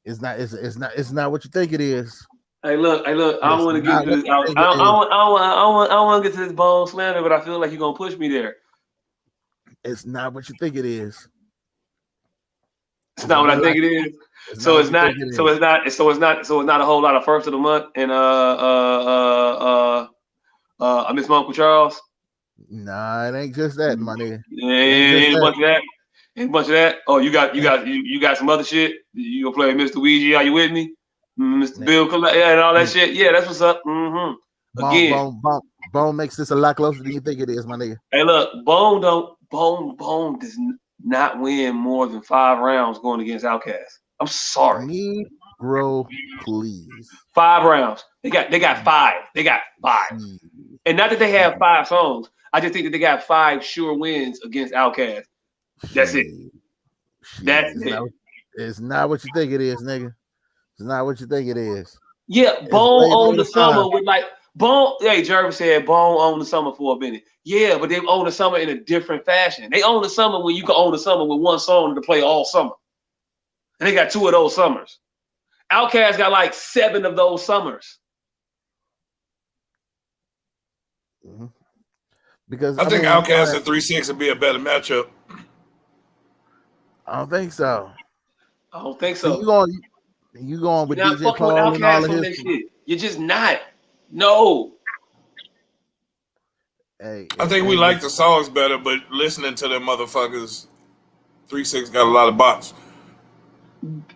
It's not what you think it is. Hey, look. I don't want to get to this. I don't want to get to this Bone slander, but I feel like you're gonna push me there. It's not what you think it is. It's not what I think it is. So it's not a whole lot of first of the month and I miss my Uncle Charles. Nah, it ain't just that, my nigga. Ain't a bunch of that. Ain't a bunch of that. Oh, you got some other shit. You gonna play Mr. Ouija? Are you with me? Mr. Bill, and all that shit. Yeah, that's what's up. Mm-hmm. Again, Bone makes this a lot closer than you think it is, my nigga. Hey, look, Bone does not win more than 5 rounds going against Outkast. I'm sorry. Negro, please. 5 rounds. They got 5. They got 5. And not that they have 5 songs. I just think that they got 5 sure wins against Outkast. That's it. That's it. It's not what you think it is, nigga. It's not what you think it is. Yeah, Bone owned the summer with like Bone. Hey, Jervis said Bone owned the summer for a minute. Yeah, but they own the summer in a different fashion. They own the summer when you can own the summer with one song to play all summer. And they got 2 of those summers. Outkast got like 7 of those summers. Mm-hmm. Because I think Outkast and 3-6 would be a better matchup. I don't think so. So you going with DJ Paul and all of his shit. You're just not. No. Hey, I think we like the songs better, but listening to them motherfuckers, 3-6 got a lot of bots.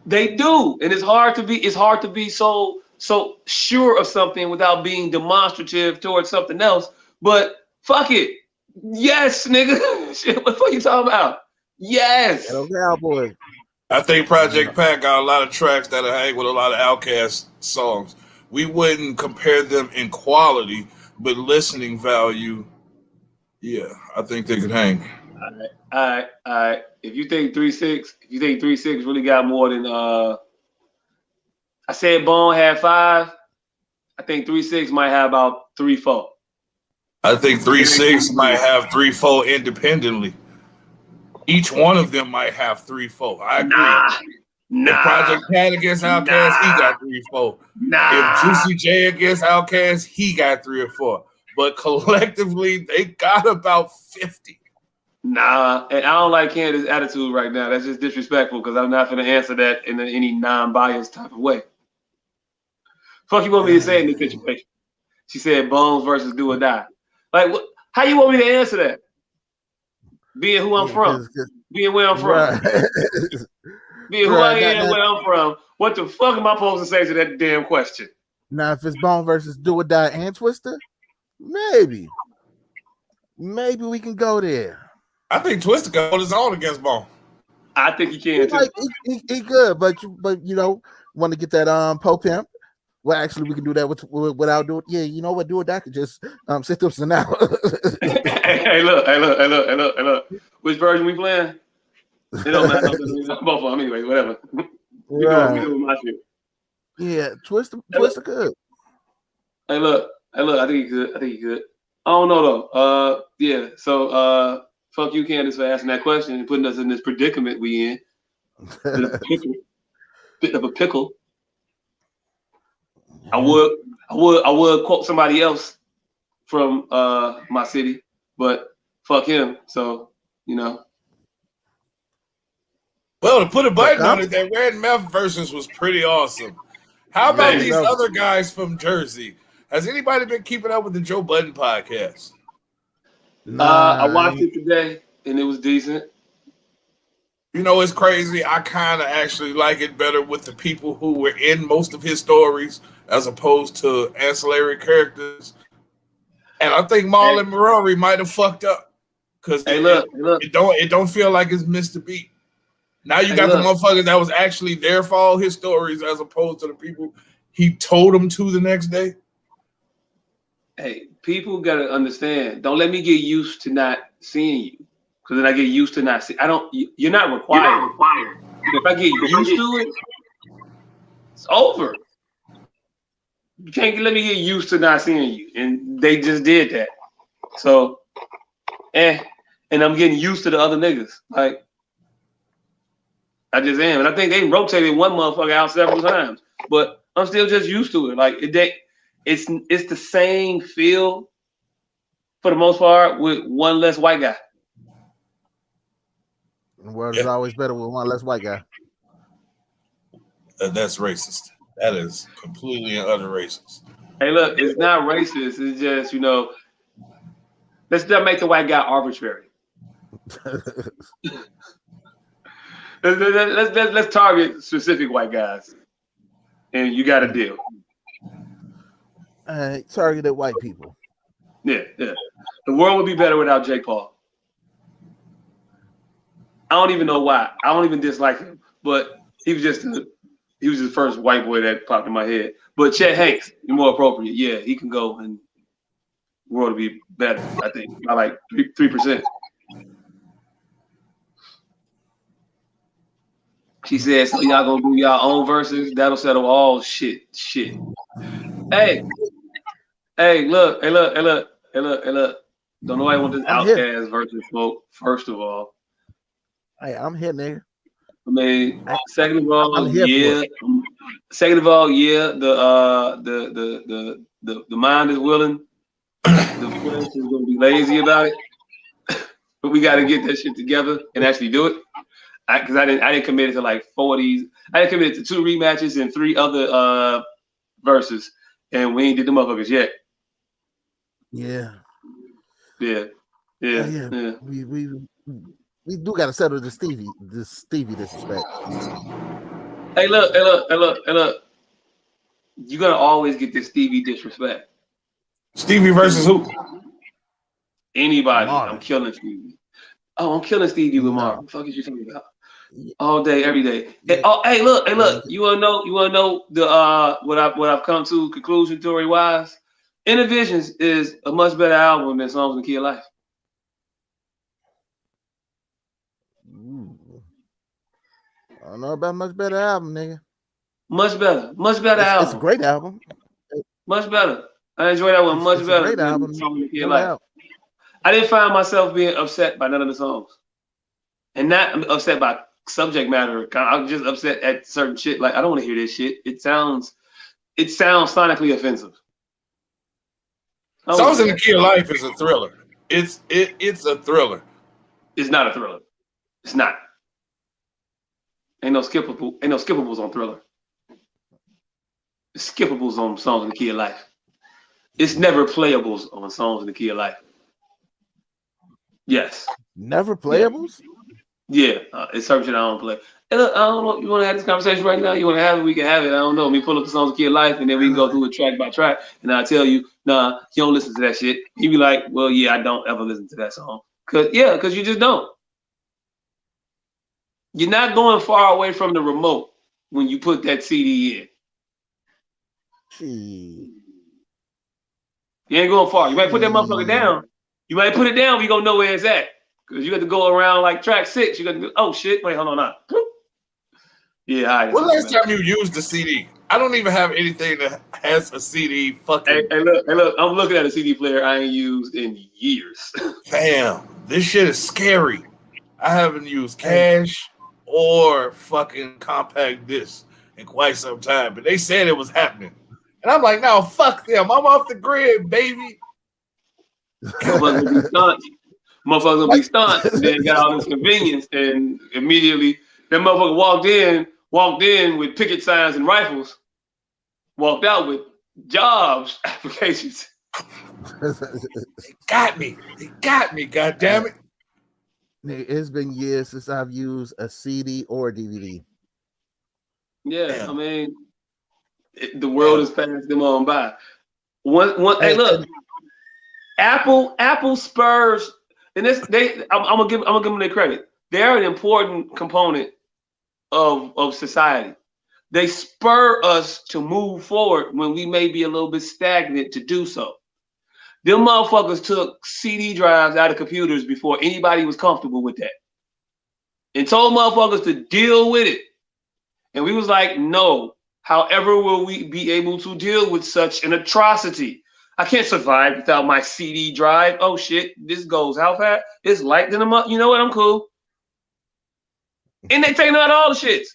They do, and it's hard to be so sure of something without being demonstrative towards something else. But fuck it, yes, nigga. Shit, what the fuck you talking about? Yes. Hello, Cowboy. I think Project Pat got a lot of tracks that hang with a lot of Outkast songs. We wouldn't compare them in quality, but listening value, yeah, I think they could hang. All right. If you think 3-6 really got more than I said Bone had 5, I think 3-6 might have about 3-4. I think 3-6 might have 3-4 independently. Each one of them might have 3-4. I agree. If Project Pat against Outkast, he got 3-4. If Juicy J against Outkast, he got 3 or 4. But collectively, they got about 50. Nah, and I don't like Candace's attitude right now. That's just disrespectful because I'm not going to answer that in any non-biased type of way. Fuck you want me to say in this situation? She said Bones versus Do or Die. Like, what? How you want me to answer that? Being who I'm from, being where I'm from, right. being who I am, where I'm from. What the fuck am I supposed to say to that damn question? Now, if it's Bone versus Do or Die and Twister, maybe we can go there. I think Twister can hold his own against Bone. I think he can too. He good, but you know, want to get that Po Pimp. Well, actually, we can do that without doing. Yeah, you know what? Do or Die could just sit through some now. Hey, look. Which version we playing? It don't matter. Both of them anyway. Whatever. We doing my shit. Yeah, Twister good. Hey, look. I think he good. I don't know though. Yeah. So fuck you, Candace, for asking that question and putting us in this predicament we in. Bit of a pickle. I would quote somebody else from my city, but fuck him. So, you know. Well, to put a button on it, that Red Meth versus was pretty awesome. How about these other guys from Jersey? Has anybody been keeping up with the Joe Budden podcast? I watched it today, and it was decent. You know, it's crazy. I kind of actually like it better with the people who were in most of his stories as opposed to ancillary characters. And I think Marlon Marori might have fucked up because it don't feel like it's missed a beat. Now you got the motherfuckers that was actually there for all his stories as opposed to the people he told them to the next day. Hey, people got to understand. Don't let me get used to not seeing you, because then I get used to not seeing. You're not required. If I get used to it, it's over. You can't let me get used to not seeing you, and they just did that. So, and I'm getting used to the other niggas. Like, I just am, and I think they rotated one motherfucker out several times, but I'm still just used to it. Like it's the same feel for the most part with one less white guy. The world is always better with one less white guy. That's racist. That is completely and utter racist. Hey, look, it's not racist. It's just, you know, let's not make the white guy arbitrary. Let's target specific white guys, and you got a deal. Targeted white people. Yeah. The world would be better without Jake Paul. I don't even know why. I don't even dislike him, but he was the first white boy that popped in my head. But Chet Hanks, you're more appropriate. Yeah, he can go, and the world would be better. I think by like 3%. She said, so y'all gonna do y'all own verses? That'll settle all shit. Hey, look. Don't nobody want this Outkast versus Smoke, first of all. Hey, I'm here, nigga. I mean, second of all, yeah. Second of all, yeah, the mind is willing. The flesh is gonna be lazy about it. But we gotta get that shit together and actually do it. Because I didn't commit it to like 40s. I didn't commit it to 2 rematches and 3 other verses, and we ain't did the motherfuckers yet. Yeah. We do gotta settle the Stevie disrespect. Hey, look. You're gonna always get this Stevie disrespect. Stevie versus who? Anybody. I'm killing Stevie. Oh, I'm killing Stevie Lamar. What the fuck is you talking about? All day, every day. Hey, look. You wanna know the what I've come to conclusion theory wise? Innovisions is a much better album than Songs in the Key of Life. I don't know about much better album, nigga. Much better album. It's a great album. Much better. I enjoy that one much better. Great album. Songs in the Key of Life. I didn't find myself being upset by none of the songs, and not upset by subject matter. I was just upset at certain shit. Like, I don't want to hear this shit. It sounds sonically offensive. Songs in the Key of Life is a thriller. It's a thriller. It's not a thriller. It's not. Ain't no skippables on Thriller. It's skippables on Songs in the Key of Life. It's never playables on Songs in the Key of Life. Yes. Never playables? Yeah. It's certain shit I don't play. Hey, look, I don't know. You want to have this conversation right now? You want to have it? We can have it. I don't know. Let me pull up the Songs in the Key of Life, and then we can go through it track by track. And I'll tell you, nah, you don't listen to that shit. You be like, well, yeah, I don't ever listen to that song. Because you just don't. You're not going far away from the remote when you put that CD in. You ain't going far. You might put that motherfucker down. You might put it down, but you gonna know where it's at. Because you got to go around like track 6. You got to go, oh shit, wait, hold on now. Yeah, all right. When last time you used the CD? I don't even have anything that has a CD fucking. Hey, look, I'm looking at a CD player I ain't used in years. Damn. This shit is scary. I haven't used cash or fucking compact disc in quite some time, but they said it was happening. And I'm like, no, fuck them. I'm off the grid, baby. Motherfuckers will be stunned. Motherfuckers will be stunned. Then got all this convenience, and immediately that motherfucker walked in with picket signs and rifles, walked out with jobs applications. They got me. They got me. God damn it. It's been years since I've used a CD or a DVD. Yeah, Damn. I mean, the world has passed them on by. Hey, look, Apple spurs, and this I'm gonna give them their credit. They're an important component of society. They spur us to move forward when we may be a little bit stagnant to do so. Them motherfuckers took CD drives out of computers before anybody was comfortable with that, and told motherfuckers to deal with it. And we was like, no. However, will we be able to deal with such an atrocity? I can't survive without my CD drive. Oh shit, this goes how fast? It's light in a month. You know what? I'm cool. And they taking out all the shits.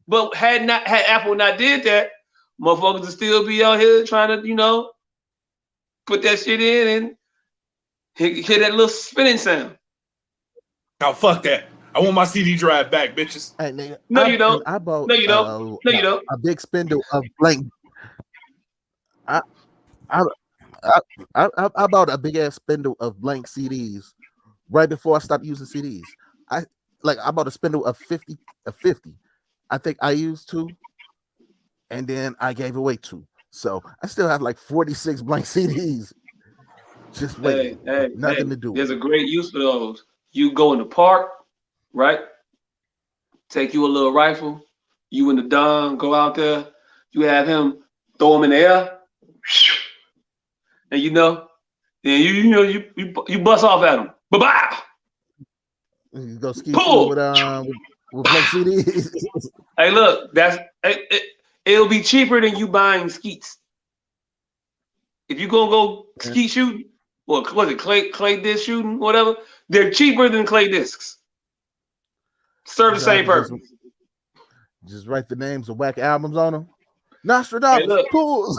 But had Apple not did that, motherfuckers would still be out here trying to, put that shit in and hear that little spinning sound. Now fuck that. I want my CD drive back, bitches. Hey, nigga, No, you don't. I bought, No, you don't. No, you don't. a big spindle of blank. I bought a big ass spindle of blank CDs right before I stopped using CDs. I bought a spindle of 50. I think I used 2, and then I gave away 2. So I still have like 46 blank CDs. Just waiting. Nothing to do. There's a great use for those. You go in the park, right? Take you a little rifle. You and the Don go out there. You have him throw them in the air, and then you bust off at him. Bye bye. You go ski with blank CDs. Hey, look, it'll be cheaper than you buying skeets. If you gonna go skeet shooting, or was it clay disc shooting, whatever, they're cheaper than clay discs. Serve the same purpose. Just write the names of whack albums on them. Nostradamus. Hey, look. Cool.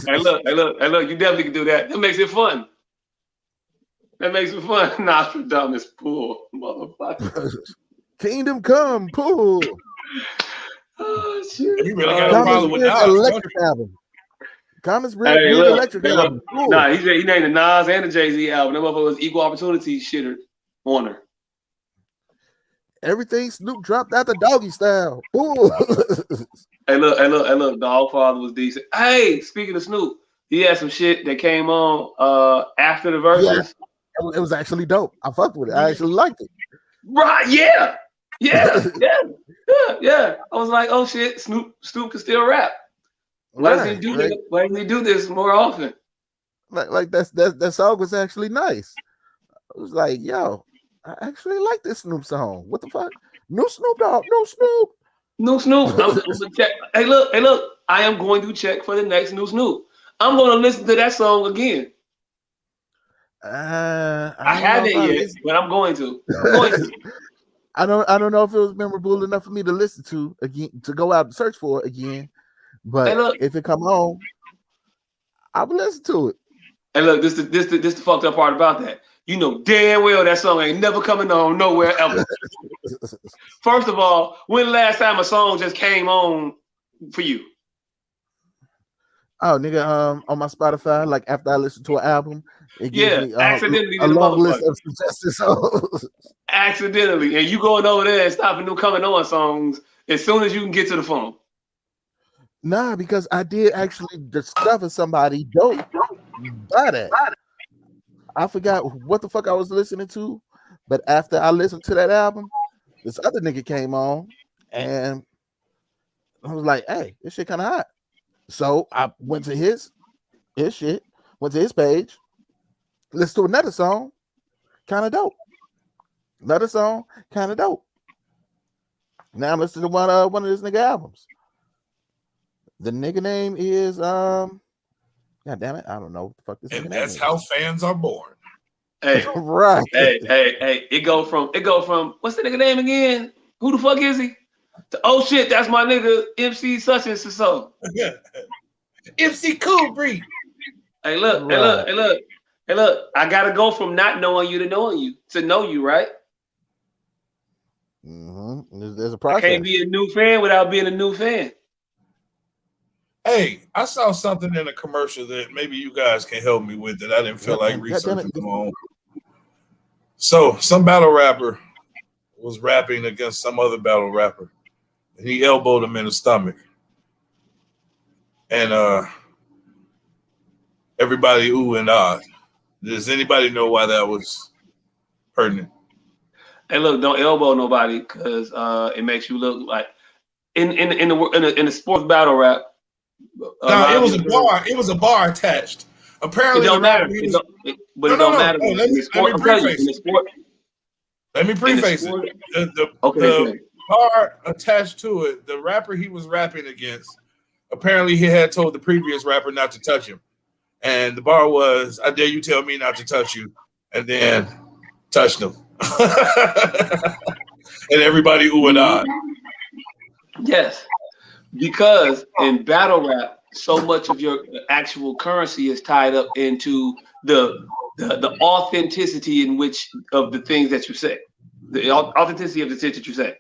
Hey, look. You definitely can do that. That makes it fun. Nostradamus pool, motherfucker. Kingdom Come, pool. Oh shit! You really got a problem with Nas, electric album. Commons electric album. Cool. Nah, he named the Nas and the Jay-Z album. That motherfucker was equal opportunity shitter on her. Everything Snoop dropped out the Doggy Style. Cool. Hey, look. Dogfather was decent. Hey, speaking of Snoop, he had some shit that came on after the verses. Yeah, it was actually dope. I fucked with it. I actually liked it. Right? Yeah. I was like, oh shit, Snoop can still rap. Why doesn't he do this more often? Like that song was actually nice. I was like, yo, I actually like this Snoop song. What the fuck? No Snoop Dogg, no Snoop. No Snoop. I'm gonna check. Hey, look. I am going to check for the next new Snoop. I'm going to listen to that song again. I haven't yet, but I'm going to. I don't know if it was memorable enough for me to listen to again, to go out and search for it again. But if it come on, I will listen to it. And look, this the fucked up part about that. You know damn well that song ain't never coming on nowhere ever. First of all, when the last time a song just came on for you? Oh, nigga, on my Spotify, like after I listen to an album, it gives me accidentally a long list of suggested songs. Accidentally, and you going over there and stopping them coming on songs as soon as you can get to the phone. Nah, because I did actually discover somebody dope by that. I forgot what the fuck I was listening to, but after I listened to that album, this other nigga came on, and I was like, "Hey, this shit kind of hot." So I went to his shit, went to his page, listened to another song, kind of dope. Another song, kind of dope. Now I'm listening to one of this nigga albums. The nigga name is God damn it, I don't know what the fuck this nigga name is. And that's how fans are born. Hey, Right. hey. It go from what's the nigga name again? Who the fuck is he? Oh shit, that's my nigga MC such and so. MC Cool Breed. Hey, look, Right. Hey, look. I gotta go from not knowing you to knowing you to know you, right? There's a I process. can't be a new fan without being a new fan. Hey, I saw something in a commercial that maybe you guys can help me with that I didn't feel like researching on my own. So, some battle rapper was rapping against some other battle rapper, and he elbowed him in the stomach. And everybody ooh and ah. Does anybody know why that was pertinent? Hey, look, don't elbow nobody because it makes you look like in the sports battle rap. No, it was a bar. It was a bar attached. Apparently, it don't the rapper. matter. It don't matter. Let me preface it. The bar attached to it, the rapper he was rapping against, apparently he had told the previous rapper not to touch him. And the bar was, I dare you tell me not to touch you. And then touched him. And everybody ooh and ah. Yes. Because in battle rap, so much of your actual currency is tied up into the authenticity in which of the things that you say, the authenticity of the shit that you say.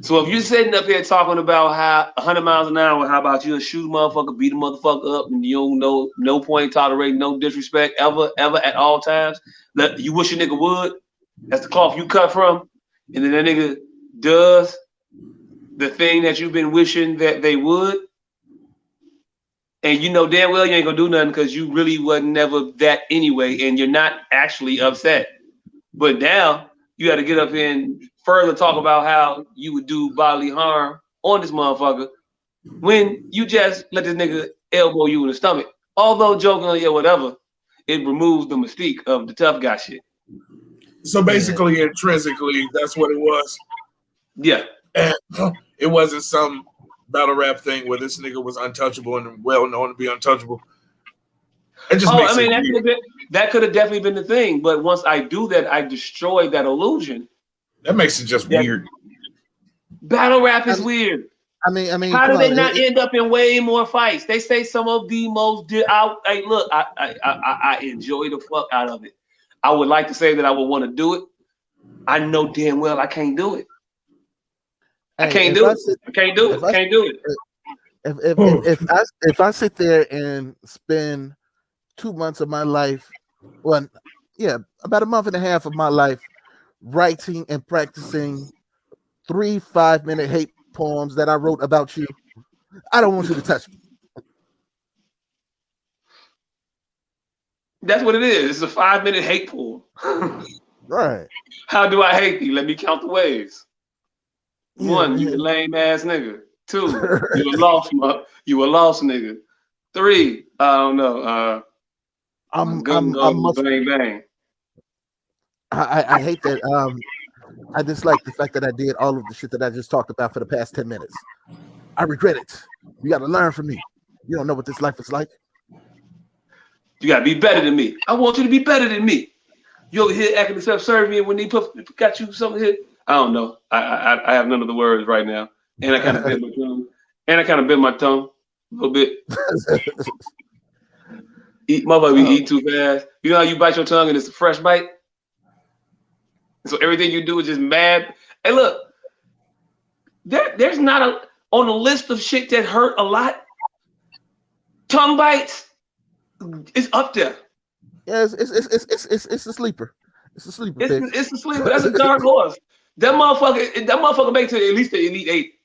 So if you're sitting up here talking about how 100 miles an hour, how about you shoot a motherfucker, beat a motherfucker up, and you don't know no point tolerating no disrespect ever at all times. You wish a nigga would. That's the cloth you cut from, and then that nigga does the thing that you've been wishing that they would, and you know damn well you ain't gonna do nothing because you really wasn't never that anyway, and you're not actually upset. But now you got to get up here and further talk about how you would do bodily harm on this motherfucker when you just let this nigga elbow you in the stomach. Although jokingly or whatever, it removes the mystique of the tough guy shit. So basically, intrinsically, that's what it was. Yeah. And it wasn't some battle rap thing where this nigga was untouchable and well known to be untouchable. It just makes that could have definitely been the thing. But once I do that, I destroy that illusion. That makes it just weird. Battle rap is weird. I mean, how do they not end up in way more fights? They say some of the most. I enjoy the fuck out of it. I would like to say that I would want to do it. I know damn well I can't do it. I can't do it. If I sit there and spend 2 months of my life, about a month and a half of my life, writing and practicing 3 5-minute hate poems that I wrote about you, I don't want you to touch me. That's what it is. It's a 5-minute hate poem. Right. How do I hate thee? Let me count the ways. 1, you a lame ass nigga. 2, you a lost nigga. 3, I don't know. I'm bang bang. I hate that. I dislike the fact that I did all of the shit that I just talked about for the past 10 minutes. I regret it. You got to learn from me. You don't know what this life is like. You got to be better than me. I want you to be better than me. You over here acting self-serving when he got you something here. I don't know. I have none of the words right now. And I kind of bit my tongue. A little bit. Motherfucker, we eat too fast. You know how you bite your tongue and it's a fresh bite? So everything you do is just mad. Hey, look, there's not on the list of shit that hurt a lot. Tongue bites is up there. Yeah, it's a sleeper. It's a sleeper. It's a sleeper. That's a dark horse. That motherfucker make it to at least the Elite 8.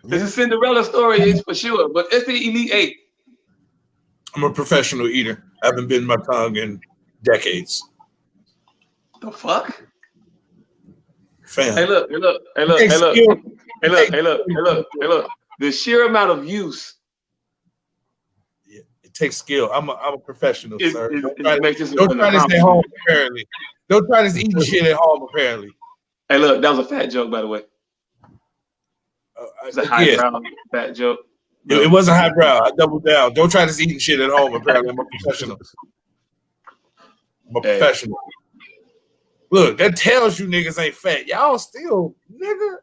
It's a Cinderella story, it's for sure, but it's the Elite 8. I'm a professional eater. I haven't bitten my tongue in decades. The fuck? Fam. Hey look. The sheer amount of use. Yeah, it takes skill. I'm a professional, sir. Don't try this at home, apparently. Don't try this eating shit at home, apparently. Hey, look, that was a fat joke, by the way. It's a highbrow fat joke. It wasn't highbrow. I doubled down. Don't try this eating shit at home, apparently. I'm a professional. I'm a professional. Look, that tells you niggas ain't fat. Y'all still, nigga.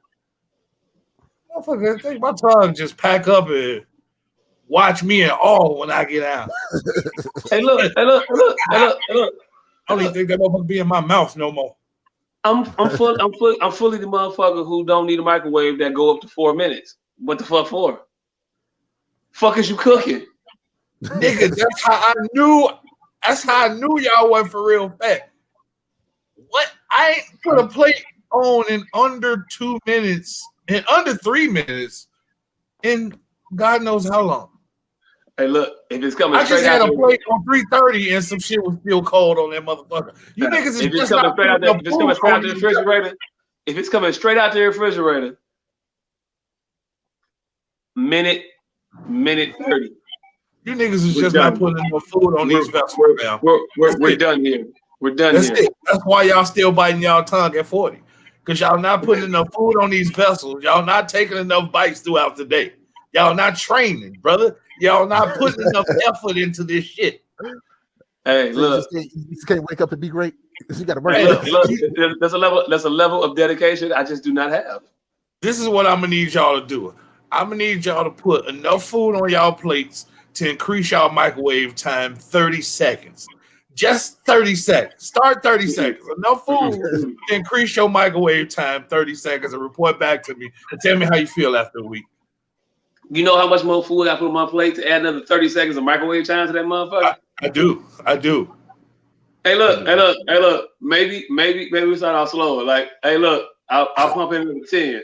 Motherfucker, think my tongue just pack up and watch me in awe when I get out. Hey, look. I don't even think that motherfucker be in my mouth no more. I'm fully the motherfucker who don't need a microwave that go up to 4 minutes. What the fuck for? Fuck is you cooking? Nigga, that's how I knew y'all wasn't for real fat. What? I ain't put a plate on in under 2 minutes, in under 3 minutes, in God knows how long. Hey, look, if it's coming I straight just had out a plate on 3:30 and some shit was still cold on that motherfucker. You niggas is if it's just coming not straight out putting if it's coming food straight out on the these- refrigerator, if it's coming straight out the refrigerator, minute 30. You niggas is We're just done. not putting enough food on these vessels now. We're done here. We're done That's here. it. That's why y'all still biting y'all tongue at 40. Because y'all not putting enough food on these vessels. Y'all not taking enough bites throughout the day. Y'all not training, brother. Y'all not putting enough effort into this shit. Hey, So look. you just can't wake up and be great. You got to work. Hey, look. There's a level of dedication I just do not have. This is what I'm gonna need y'all to do. I'm gonna need y'all to put enough food on y'all plates to increase y'all microwave time 30 seconds. Just 30 seconds. Start 30 seconds. Enough food to increase your microwave time 30 seconds and report back to me and tell me how you feel after a week. You know how much more food I put on my plate to add another 30 seconds of microwave time to that motherfucker? I do. Hey, look. Maybe we start off slower. Like, hey, look, I'll pump in the 10.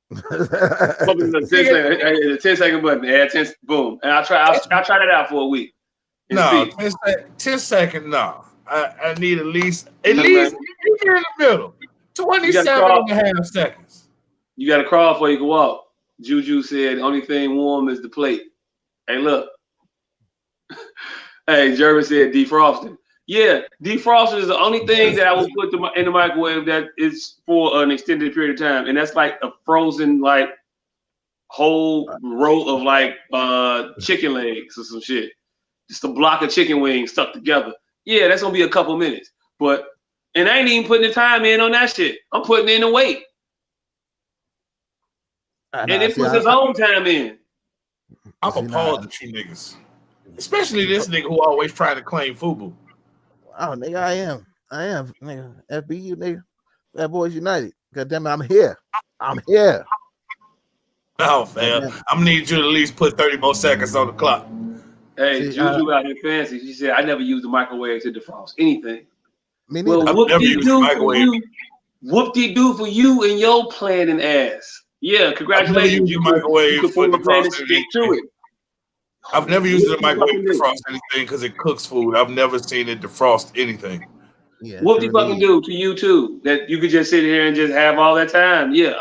Pump in the 10 second, hey, the 10-second button. Add 10, boom. And I'll try that out for a week. No, 10 seconds, no. I need at least you're in the middle. 27 and a half seconds. You got to crawl before you can walk. Juju said, the only thing warm is the plate. Hey, look. Hey, Jervis said defrosting. Yeah, defroster is the only thing that I will put in the microwave that is for an extended period of time. And that's like a frozen, like, whole row of, like, chicken legs or some shit. Just a block of chicken wings stuck together. Yeah, that's going to be a couple minutes. And I ain't even putting the time in on that shit. I'm putting in the weight. And it puts his own time in. I'm appalled at you niggas. Especially this nigga who always trying to claim FUBU. Oh, nigga, I am, nigga. FBU, nigga. Fat Boys United. God damn it, I'm here. No, fam. I'm gonna need you to at least put 30 more seconds on the clock. Hey, Juju out here fancy. She said, I never use the microwave to defrost anything. Well, whoop-de-doo for you and your planning ass. Yeah, congratulations. You can pull the plan and stick to it. I've never used the microwave to defrost anything because it cooks food. I've never seen it defrost anything. Yeah, what do you fucking do to you too? That you could just sit here and just have all that time? Yeah,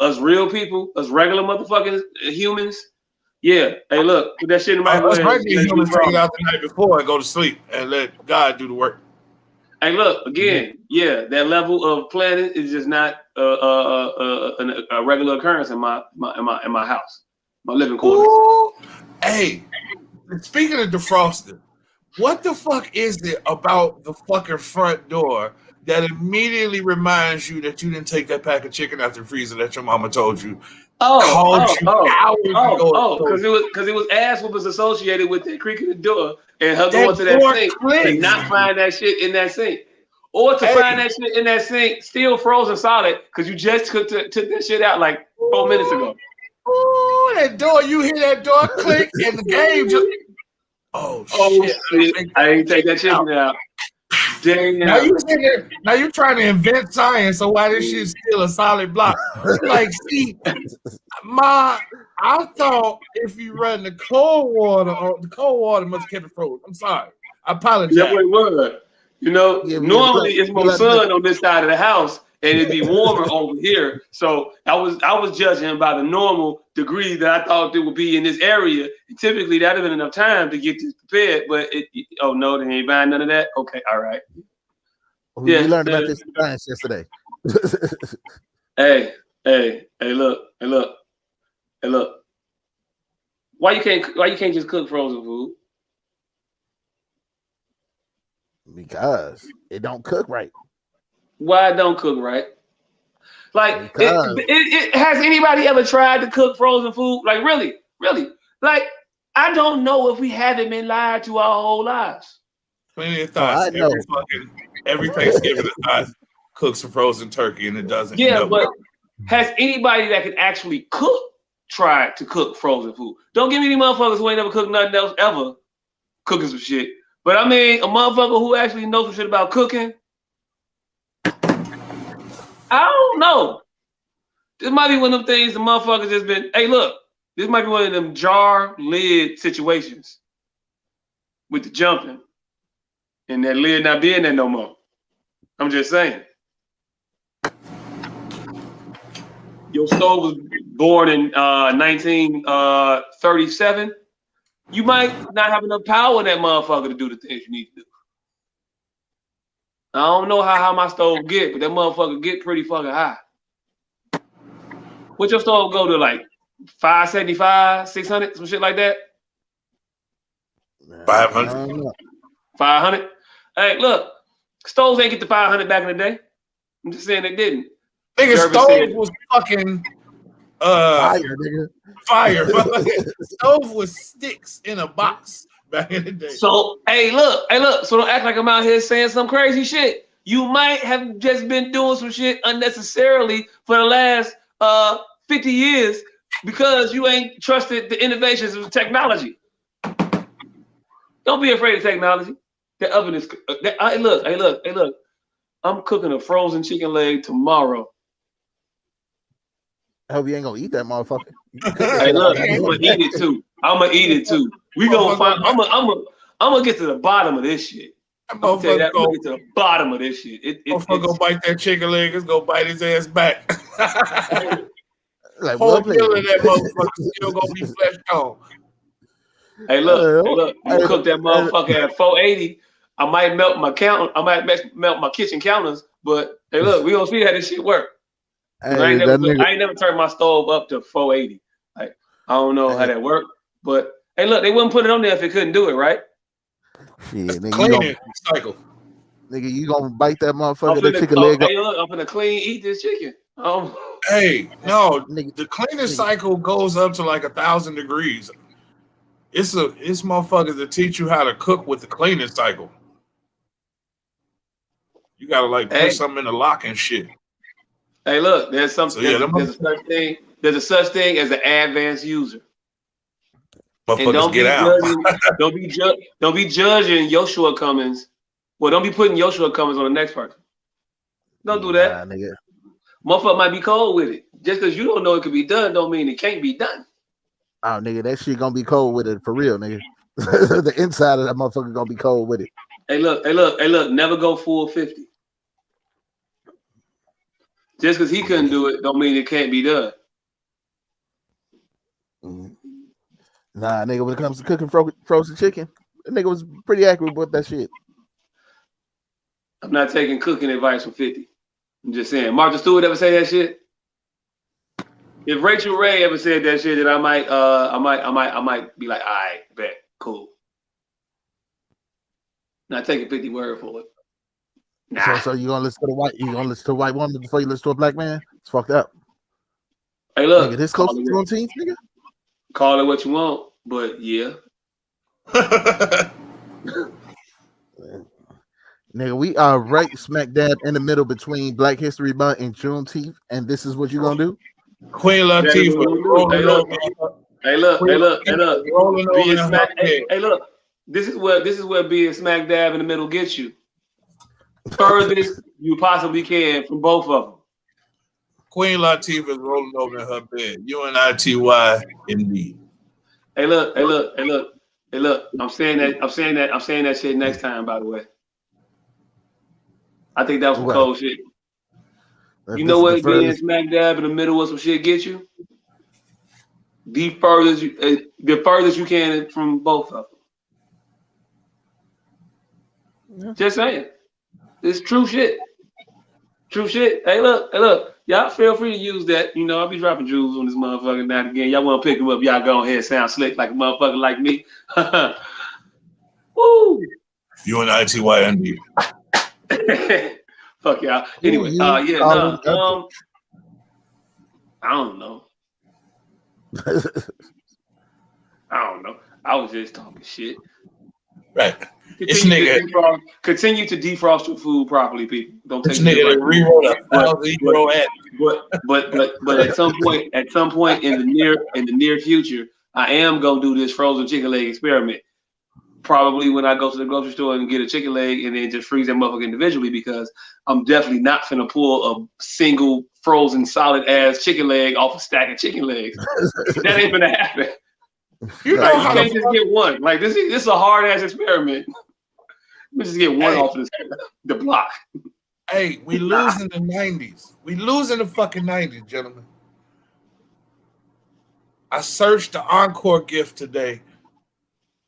Us real people, us regular motherfucking humans. Yeah. Hey, look, put that shit in the microwave. Us regular humans take it out the night before and go to sleep and let God do the work. Hey, look again. Yeah, that level of planning is just not a regular occurrence in my house, my living quarters. Ooh. Hey, speaking of defrosting, what the fuck is it about the fucking front door that immediately reminds you that you didn't take that pack of chicken out the freezer that your mama told you? Because it was ass whoopers associated with that creaking the door and her going to that sink to not find that shit in that sink, or to find that shit in that sink still frozen solid because you just took that shit out like 4 minutes ago. Oh, that door! You hear that door click and the game just. Oh shit! I ain't take that chicken out. Damn. Now you trying to invent science, so why this shit's still a solid block? Like, see, I thought if you run the cold water must have kept it frozen. I'm sorry. I apologize. That's what it was. Normally it's more sun on this side of the house and it'd be warmer over here. So I was judging by the normal degree that I thought it would be in this area. And typically that'd have been enough time to get this prepared, but oh no, they ain't buying none of that. Okay, all right. We learned about this science yesterday. Hey, look. Why you can't just cook frozen food? Because it don't cook right. Why it don't cook right? Like, Because has anybody ever tried to cook frozen food? Like, really? Like, I don't know if we haven't been lied to our whole lives. Plenty of thoughts. I know. Every Thanksgiving the thoughts cook some frozen turkey and it doesn't end Yeah, up but well. has anybody that can actually cook tried to cook frozen food? Don't give me any motherfuckers who ain't never cooked nothing else ever cooking some shit. But I mean, a motherfucker who actually knows some shit about cooking, I don't know. This might be one of them things the motherfuckers just been, hey, look, this might be one of them jar lid situations with the jumping and that lid not being there no more. I'm just saying. Your stove was born in 1937. You might not have enough power in that motherfucker to do the things you need to do. I don't know how my stove get, but that motherfucker get pretty fucking high. What your stove go to, like 575, 600, some shit like that? 500. 500? Hey, look, stoves ain't get to 500 back in the day. I'm just saying they didn't. Nigga, stove was fucking fire, nigga. Fire. Stove was sticks in a box back in the day. So, hey, look. So don't act like I'm out here saying some crazy shit. You might have just been doing some shit unnecessarily for the last 50 years because you ain't trusted the innovations of technology. Don't be afraid of technology. The oven is. Hey, look. I'm cooking a frozen chicken leg tomorrow. I hope you ain't gonna eat that motherfucker. Hey, look, I'm gonna eat it too. We gonna find. I'm gonna get to the bottom of this shit. I'm gonna get to the bottom of this shit. Motherfucker gonna bite that chicken leg. It's gonna bite his ass back. Like, whole kill of that motherfucker still gonna be flesh on. Hey, look. I'm gonna cook that motherfucker at 480. I might melt my melt my kitchen counters, but hey, look, we gonna see how this shit work. Hey, I ain't never turned my stove up to 480. Like, I don't know how that worked, but hey, look, they wouldn't put it on there if it couldn't do it, right? Shit, nigga, cleaning cycle. Nigga, you gonna bite that motherfucker, that chicken leg? Hey, look, I'm gonna eat this chicken. Hey, no, the cleaning cycle goes up to like 1,000 degrees. It's motherfuckers that teach you how to cook with the cleaning cycle. You gotta put something in the lock and shit. Hey, look, there's something. There's a such thing as an advanced user. And don't be judging your shortcomings. Well, don't be putting your shortcomings on the next person. Don't do that. Nah, nigga. Motherfucker might be cold with it. Just because you don't know it can be done, don't mean it can't be done. Oh, nigga, that shit gonna be cold with it for real, nigga. The inside of that motherfucker gonna be cold with it. Hey, look. Never go full 50. Just because he couldn't do it, don't mean it can't be done. Nah, nigga, when it comes to cooking frozen chicken, that nigga was pretty accurate with that shit. I'm not taking cooking advice from 50. I'm just saying. Martha Stewart ever say that shit? If Rachel Ray ever said that shit, then I might be like, all right, bet, cool. Not taking 50 word for it. Nah. So you gonna listen to a white woman before you listen to a black man? It's fucked up. Hey, look, nigga, this close to 17, nigga. Call it what you want, but yeah. Nigga, we are right smack dab in the middle between Black History Month and Juneteenth, and this is what you gonna do? Queen Latifah. Hey, look. This is where being smack dab in the middle gets you. Furthest you possibly can from both of them. Queen Latifah is rolling over in her bed. UNITY indeed. Hey, look. I'm saying that shit next time, by the way. I think that was some cold shit. You know what being smack dab in the middle of some shit gets you? The furthest you can from both of them. Just saying. It's true shit. True shit. Hey, look. Y'all feel free to use that. You know, I'll be dropping jewels on this motherfucker now and again. Y'all want to pick them up, y'all go ahead and sound slick like a motherfucker like me. Woo! UNITYND. Fuck y'all. Anyway, I don't know. I don't know. I was just talking shit. Right. Continue to defrost your food properly, people. Don't take it. But at some point in the near future, I am gonna do this frozen chicken leg experiment. Probably when I go to the grocery store and get a chicken leg and then just freeze that motherfucker individually, because I'm definitely not finna pull a single frozen solid ass chicken leg off a stack of chicken legs. That ain't gonna happen. You can't just get one. Like this is a hard ass experiment. We just get one off the block. Hey, we lose in the 90s. We lose in the fucking 90s, gentlemen. I searched the Encore gift today,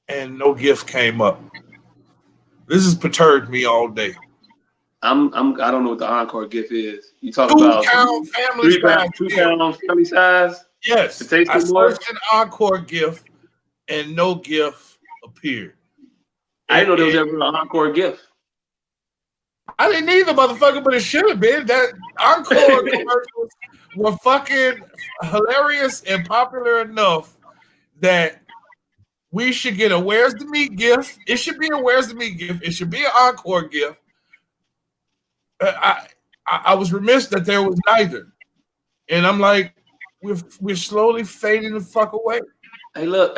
and no gift came up. This has perturbed me all day. I don't know what the Encore gift is. You talk about 2-pound family size. 2-pound family size. Yes, I searched an Encore gift, and no gift appeared. I didn't know there was ever an Encore gift. I didn't either, motherfucker, but it should have been. That Encore commercials were fucking hilarious and popular enough that we should get a Where's the Meat gift. It should be a Where's the Meat gift. It should be an Encore gift. I was remiss that there was neither. And I'm like, we're slowly fading the fuck away. Hey, look.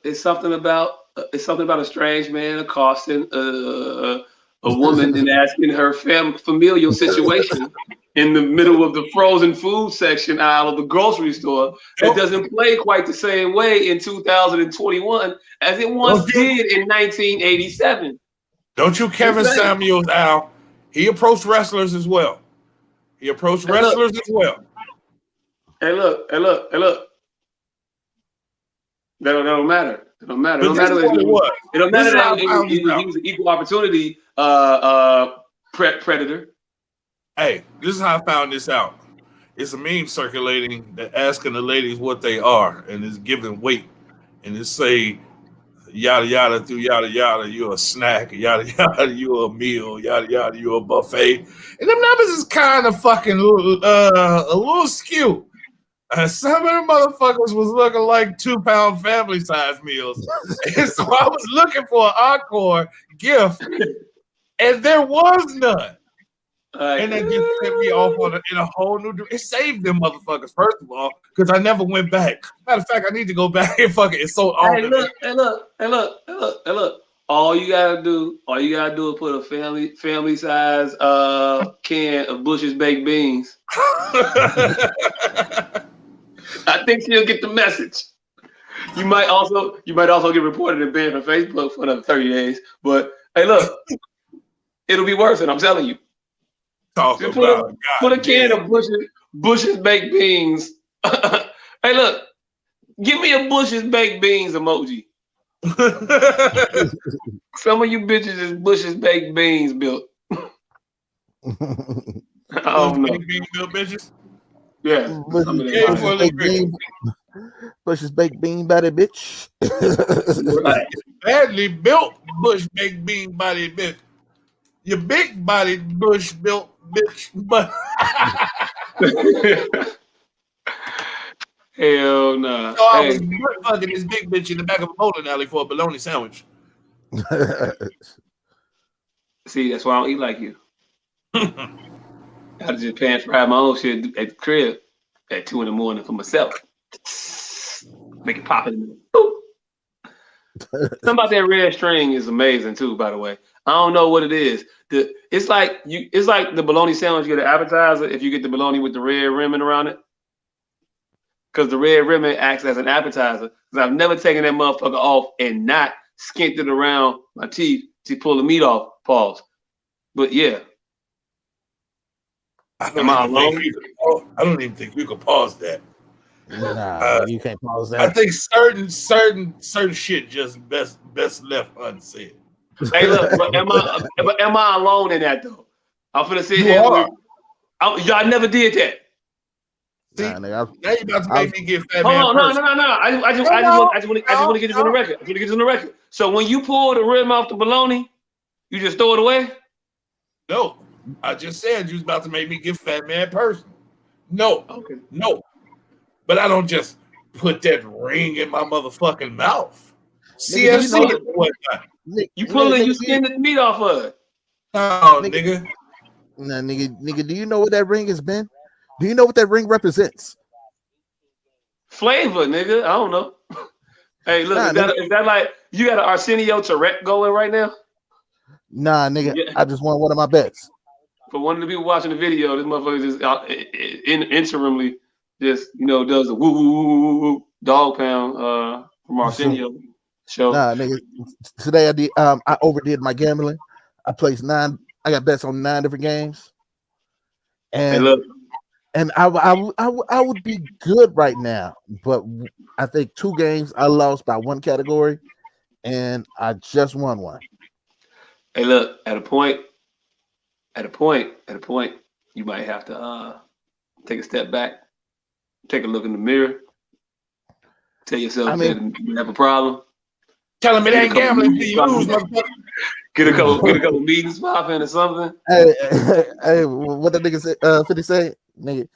It's something about a strange man accosting a woman and asking her familial situation in the middle of the frozen food section aisle of the grocery store. It doesn't play quite the same way in 2021 as it once did in 1987. Don't you, Kevin Samuels, Al? He approached wrestlers as well. Hey, look. That don't matter. It don't matter. It don't matter that he was an equal opportunity predator. Hey, this is how I found this out. It's a meme circulating that asking the ladies what they are, and it's giving weight, and it say yada yada through yada yada, you're a snack, yada yada, you're a meal, yada yada, you're a buffet, and them numbers is kind of fucking a little skewed. Some of the motherfuckers was looking like 2-pound family size meals. And so I was looking for an Encore gift, and there was none. And that just sent me off in a whole new direction. It saved them motherfuckers, first of all, because I never went back. Matter of fact, I need to go back and fuck it. It's so awesome. Hey, look. All you gotta do is put a family size can of Bush's baked beans. I think she'll get the message. You might also get reported and banned from Facebook for another 30 days. But hey, look, it'll be worth it. I'm telling you. Put a can of Bush's baked beans. Hey, look, give me a Bush's baked beans emoji. Some of you bitches is Bush's baked beans built. I don't know. Baked bean built bitches. Yeah. Bush's baked bean body bitch. Badly built Bush baked bean body bitch. Your big body Bush built bitch. But hell no. So I was fucking this big bitch in the back of a bowling alley for a bologna sandwich. See, that's why I don't eat like you. I just pan fry my own shit at the crib at 2 a.m. for myself. Make it pop in. Something about that red string is amazing too, by the way. I don't know what it is. It's like the bologna sandwich, you get an appetizer if you get the bologna with the red rimming around it. Because the red rimming acts as an appetizer. Because I've never taken that motherfucker off and not skinned it around my teeth to pull the meat off. Pause. But yeah. I don't even think you could pause that. Nah, you can't pause that. I think certain shit just best left unsaid. Hey, look, but am I alone in that though? I'm finna sit here. Y'all never did that. See, now you about to make me get fat. Hold on, no. I just want to get this on the record. So when you pull the rim off the bologna, You just throw it away? No. I just said you was about to make me get fat man person. No. Okay. No. But I don't just put that ring in my motherfucking mouth. Nigga, CFC and whatnot. You pulling, you Nigga, skin the meat off of it. No, nigga. Nah, nigga, do you know what that ring has been? Do you know what that ring represents? Flavor, nigga. I don't know. Hey, look, Nah, is that like you got an Arsenio Tourette going right now? Nah, nigga, Yeah. I just won one of my bets. For one of the people watching the video, this motherfucker just interimly just does a woo woo woo woo woo dog pound from Arsenio show. Nah, nigga, today I overdid my gambling. I placed 9. I got bets on 9 different games, Hey, and look, I would be good right now, but I think 2 games I lost by 1 category, and I just won one. hey, look. At a point, you might have to take a step back, take a look in the mirror, tell yourself that you have a problem. Tell him it Get a ain't couple gambling till meetings you lose, popping. motherfucker. Get a couple meetings popping or something. Hey, what that nigga say? 50 say, nigga,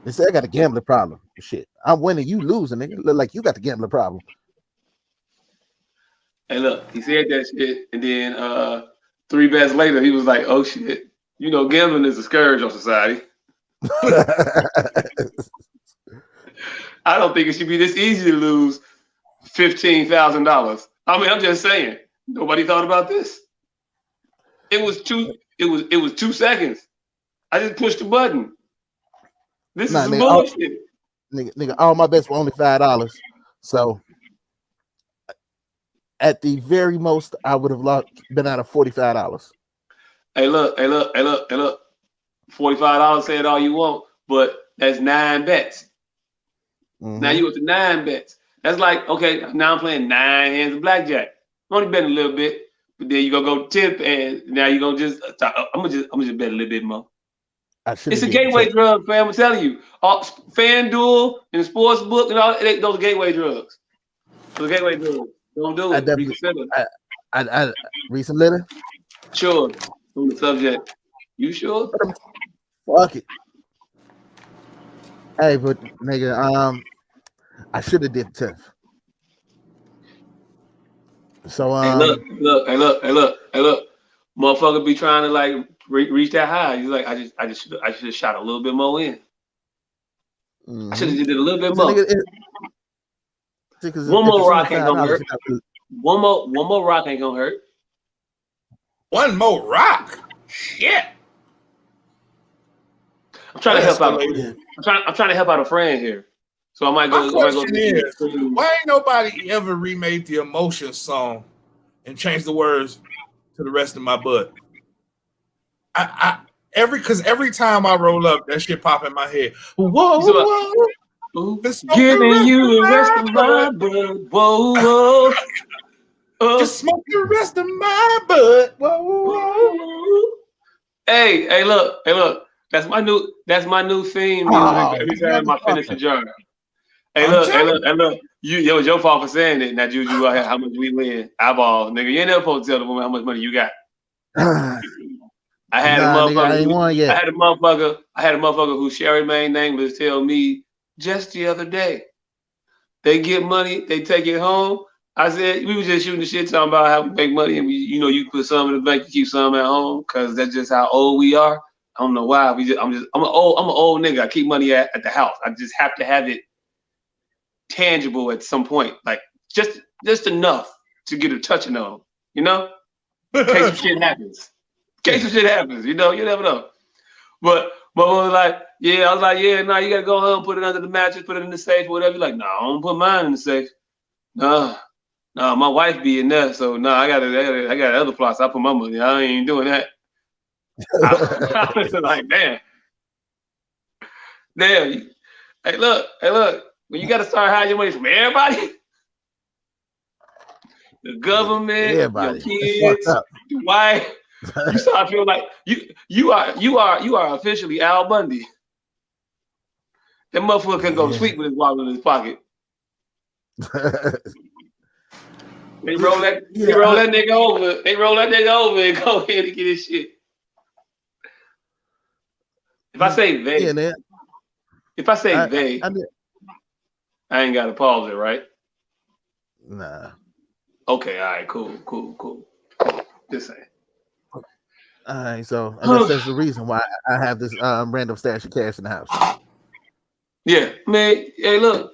they say I got a gambling problem. Shit, I'm winning, you losing, nigga. Look like you got the gambling problem. Hey, look, he said that shit, and then 3 bets later, he was like, "Oh shit, gambling is a scourge on society. I don't think it should be this easy to lose $15,000. I mean, I'm just saying, nobody thought about this. It was 2 seconds. I just pushed the button. This is some bullshit. Nigga, all my bets were only $5. So at the very most, I would have been out of $45. Hey, look. $45, say it all you want, but that's 9 bets. Mm-hmm. Now you up to 9 bets. That's like, okay, now I'm playing 9 hands of blackjack. I'm only betting a little bit, but then you gonna go 10 and now you gonna just I'm gonna just bet a little bit more. It's a gateway drug, fam. I'm telling you. FanDuel and the sports book and all those are gateway drugs. Those are gateway drugs. Don't do it. Reconsider. I read some letter. Sure. On the subject. You sure? Fuck it. Hey, but nigga, I should have did 10th. So hey, look. Motherfucker be trying to like reach that high. He's like, I should have shot a little bit more in. Mm-hmm. I should have did a little bit more. One more rock ain't gonna hurt. One more rock ain't gonna hurt. One more rock? Shit. I'm trying to help out. I'm trying to help out a friend here. So I might go. My question is, why ain't nobody ever remade the Emotion song and changed the words to the rest of my butt? Every time I roll up, that shit pop in my head. Whoa. Giving you the rest of my butt. Whoa. Just smoke the rest of my butt. Whoa. Hey, look. That's my new theme music every time I finish a journey. Hey, look. It was your fault for saying it. Now, Juju, how much we win? Eyeball, nigga. You ain't never supposed to tell the woman how much money you got. I had a motherfucker whose Sherry main name was tell me just the other day. They get money, they take it home. I said we were just shooting the shit talking about how we make money and you put some in the bank, you keep some at home because that's just how old we are. I don't know why. I'm an old nigga. I keep money at the house. I just have to have it tangible at some point, like just enough to get a touching on, in case some shit happens. You never know. But I was like, yeah, nah, you gotta go home, put it under the mattress, put it in the safe, whatever. You're like, no, I don't put mine in the safe. No, my wife be in there, so no, I got other plots. I put my money. I ain't doing that. I was like, damn. Hey, look. When you gotta start hiding your money from everybody, the government, your kids, your wife, you start feeling like you are officially Al Bundy. That motherfucker can go to sleep with his wallet in his pocket. They roll that. Yeah, They roll that nigga over. They roll that nigga over and go ahead and get his shit. If I say they, yeah, man. if I say I, they, I mean, I ain't got to pause it, right? nah. Okay, all right, cool. Just saying. All right, so I guess that's the reason why I have this random stash of cash in the house. Yeah, man. Hey, look.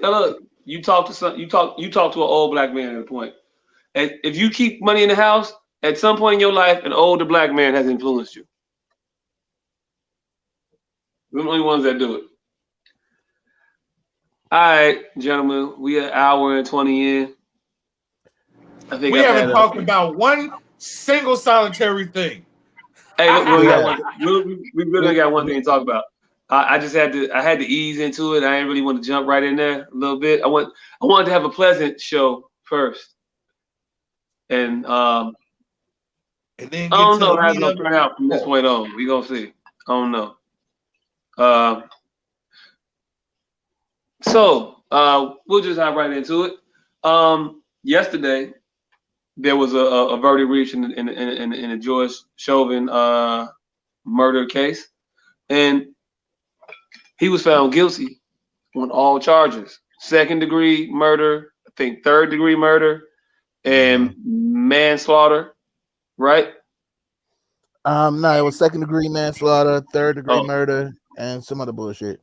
You talk to an old black man at a point. And if you keep money in the house, at some point in your life, an older black man has influenced you. We're the only ones that do it. All right, gentlemen, we an hour and 20 in. I think We I've haven't had talked about one single solitary thing. Hey, look, we only got Yeah. one. We really only got one thing to talk about. I just had to ease into it. I didn't really want to jump right in there a little bit. I wanted to have a pleasant show first, and And then I get don't to know the how it's meat gonna of turn out from this it. point on. We gonna see. I don't know. So we'll just hop right into it. Yesterday there was a verdict reached in a George Chauvin murder case, and he was found guilty on all charges: second degree murder, I think third degree murder, and manslaughter. Right? No, it was second degree manslaughter, third degree Oh, murder, and some other bullshit.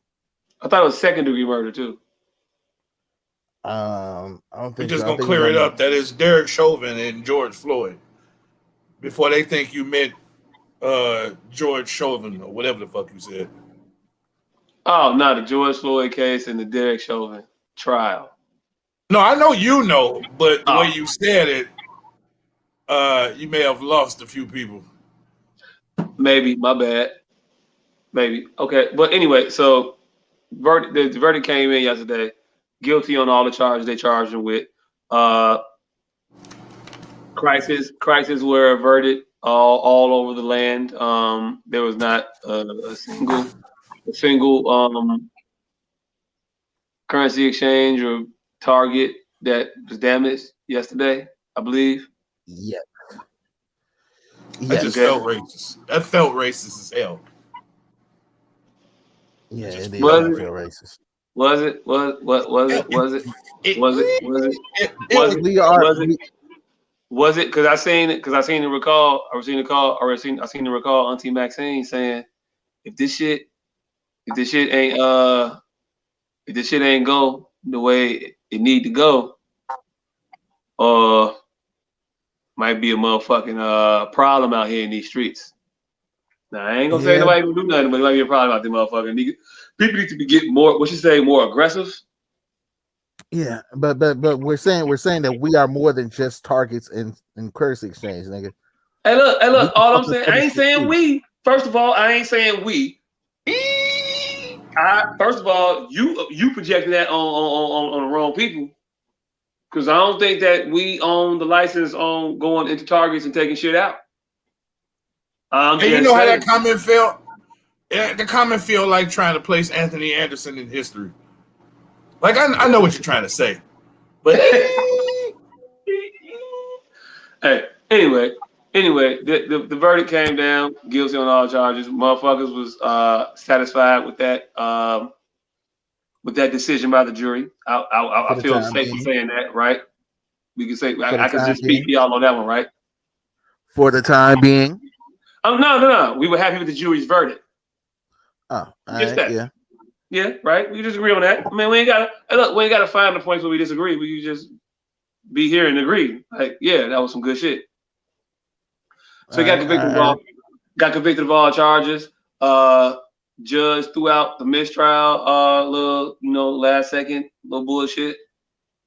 I thought it was second degree murder too. I don't We're think just so. I gonna think it was clear it up. That is Derek Chauvin and George Floyd. Before they think you meant George Chauvin or whatever the fuck you said. Oh, no, the George Floyd case and the Derek Chauvin trial. No, I know you know, but the way Oh, you said it, you may have lost a few people. maybe my bad. Maybe okay, but anyway, so the verdict came in yesterday. Guilty on all the charges they charged him with. Uh, crisis were averted all over the land. There was not a single currency exchange or target that was damaged yesterday, I believe. Yeah. That just Yes. Okay. felt racist. That felt racist as hell. Yeah, Just it did Was kind of it? feel racist. Was it? Was it? Was it? It, Was it? Was it? it Was was it? We are. Was it? Was it? Because I seen it. Because I seen the recall. I seen the call. Or I seen the recall. Auntie Maxine saying, if this shit, if this shit ain't if this shit ain't go the way it need to go, uh, might be a motherfucking problem out here in these streets. Now I ain't gonna say Yeah, nobody gonna do nothing, but it might be a problem out there, motherfucking nigga. People need to be getting more. What you say? More aggressive. yeah, but we're saying that we are more than just targets in currency exchange, nigga. Hey, We look. can All I'm fucking saying, I finish ain't this saying too. we. First of all, I ain't saying we. First of all, you projecting that on the wrong people, because I don't think that we own the license on going into targets and taking shit out. I'm And you just know how that saying. comment felt? Yeah, the comment feel like trying to place Anthony Anderson in history. Like I know what you're trying to say, but Hey, anyway, the verdict came down guilty on all charges. Motherfuckers was satisfied with that decision by the jury. For I the feel time safe in being. saying that, right? We can say For the I can time just speak being. for y'all on that one, right? For the time being. Oh no. We were happy with the jury's verdict. Oh, all Just right, that. yeah. Yeah, right. We just agree on that. I mean, we ain't gotta find the points where we disagree. We can just be here and agree. Like, yeah, that was some good shit. So he got convicted of All right. all charges. Judge threw out the mistrial, little, last second little bullshit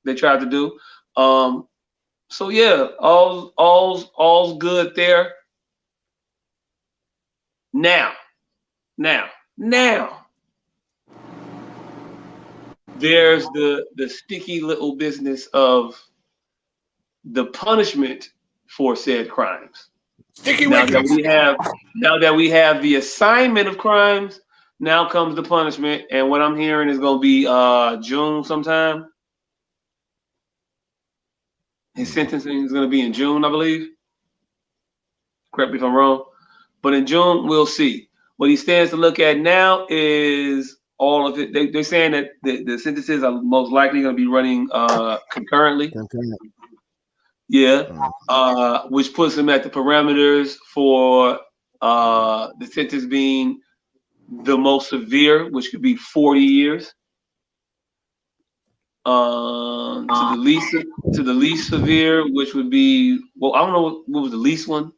they tried to do. So yeah, all's good there. Now, there's the sticky little business of the punishment for said crimes. sticky Now that wickets. we have now that we have the assignment of crimes, now comes the punishment. And what I'm hearing is gonna be June sometime. His sentencing is going to be in June, I believe. Correct me if I'm wrong. But in June, we'll see. What he stands to look at now is all of it. They're saying that the sentences are most likely going to be running concurrently. Yeah. Which puts him at the parameters for the sentence being the most severe, which could be 40 years. To the least severe, which would be, well, I don't know what was the least one.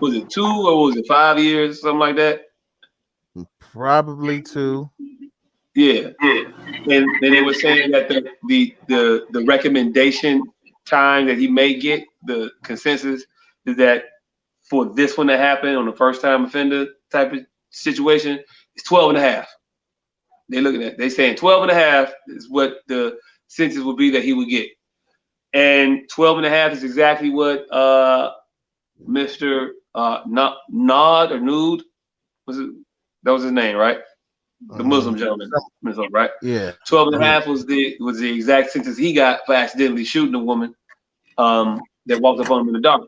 Was it 2 or was it 5 years, something like that? Probably 2. Yeah. And they were saying that the recommendation time that he may get, the consensus is that for this one to happen on the first time offender type of situation, it's 12 and a half. They're looking at, they saying 12 and a half is what the sentence would be that he would get. And 12 and a half is exactly what Mr. Nod or Nude was it? That was his name, right? The Muslim gentleman, right? Yeah. 12 and a half was the exact sentence he got for accidentally shooting a woman that walked up on him in the dark.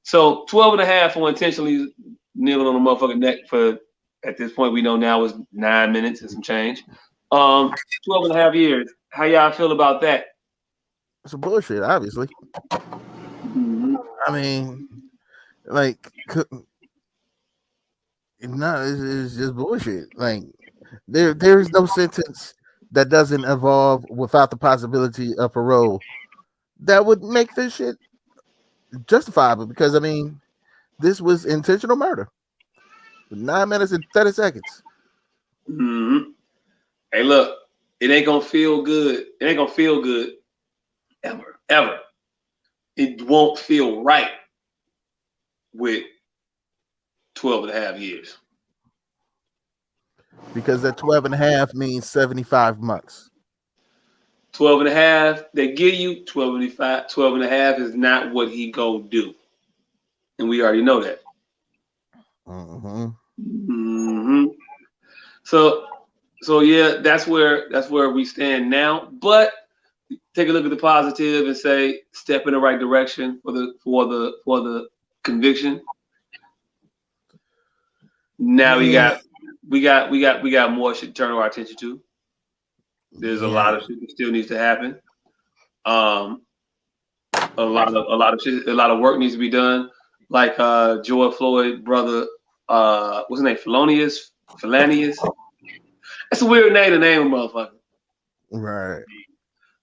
So 12 and a half for intentionally kneeling on a motherfucking neck for, at this point we know now, is 9 minutes and some change. 12 and a half years. How y'all feel about that? It's bullshit, obviously. Mm-hmm. I mean, like, no, it's just bullshit. Like, there is no sentence that doesn't evolve without the possibility of parole that would make this shit justifiable. Because I mean, this was intentional murder. 9 minutes and 30 seconds. Mm-hmm. Hey, look, it ain't gonna feel good. It ain't gonna feel good ever. It won't feel right with 12 and a half years. Because that 12 and a half means 75 months. 12 and a half, they give you 12 and a half is not what he go do. And we already know that. Mm-hmm. Mm-hmm. So yeah, that's where we stand now. But take a look at the positive and say step in the right direction for the conviction. Now Yeah. we got more shit to turn our attention to. There's a lot of shit that still needs to happen. A lot of work needs to be done. Like George Floyd brother, what's his name? Felonious. That's a weird name to name a motherfucker. Right.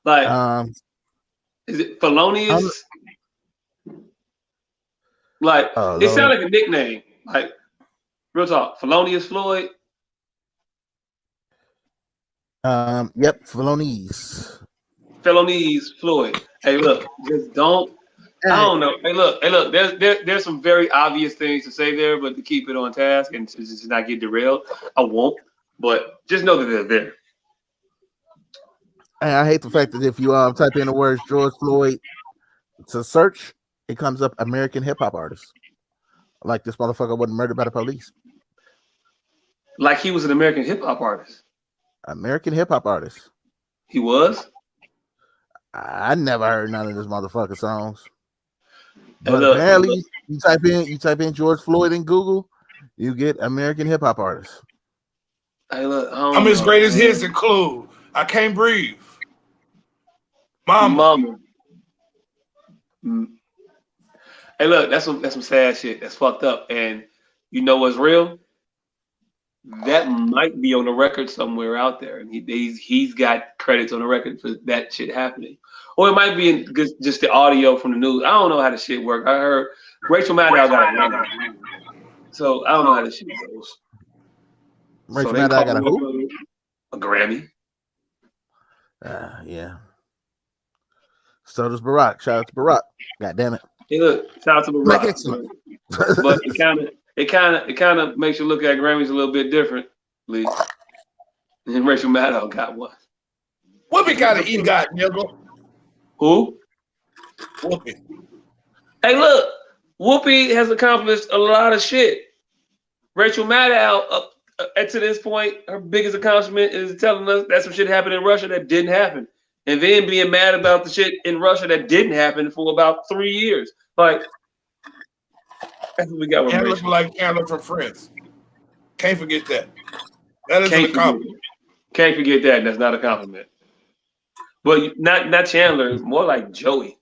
Like, is it Felonious? Like, it sounds like a nickname. Like, real talk, Felonious Floyd. Yep, Felonious Floyd. Hey, look, just don't. I don't know. Hey, look. There's some very obvious things to say there, but to keep it on task and to just not get derailed, I won't. But just know that they're there. And I hate the fact that if you type in the words George Floyd to search, it comes up American hip hop artist. Like this motherfucker wasn't murdered by the police. Like he was an American hip hop artist. American hip hop artist. He was? I never heard none of this motherfucker songs. But apparently, you type in George Floyd in Google, you get American hip hop artist. Hey, look, I'm his greatest hits include I Can't Breathe, Mama. Hey, look, that's some sad shit. That's fucked up. And you know what's real? That might be on the record somewhere out there, and he's got credits on the record for that shit happening. Or it might be in just the audio from the news. I don't know how the shit works. I heard Rachel Maddow got a Grammy, so I don't know how this shit goes. Rachel Maddow got a Grammy. Yeah. So does Barack. Shout out to Barack. God damn it. Hey, look, shout out to Barack. But it kind of makes you look at Grammys a little bit differently. And Rachel Maddow got one. Whoopi got an EGOT, nigga. Who? Whoopi. Hey, look, Whoopi has accomplished a lot of shit. Rachel Maddow, up to this point, her biggest accomplishment is telling us that some shit happened in Russia that didn't happen. and then being mad about the shit in Russia that didn't happen for about 3 years. Like, that's what we got with And Rachel. looking like Chandler from Friends. Can't forget that. That is Can't a compliment. Can't forget that. That's not a compliment. But not Chandler, more like Joey.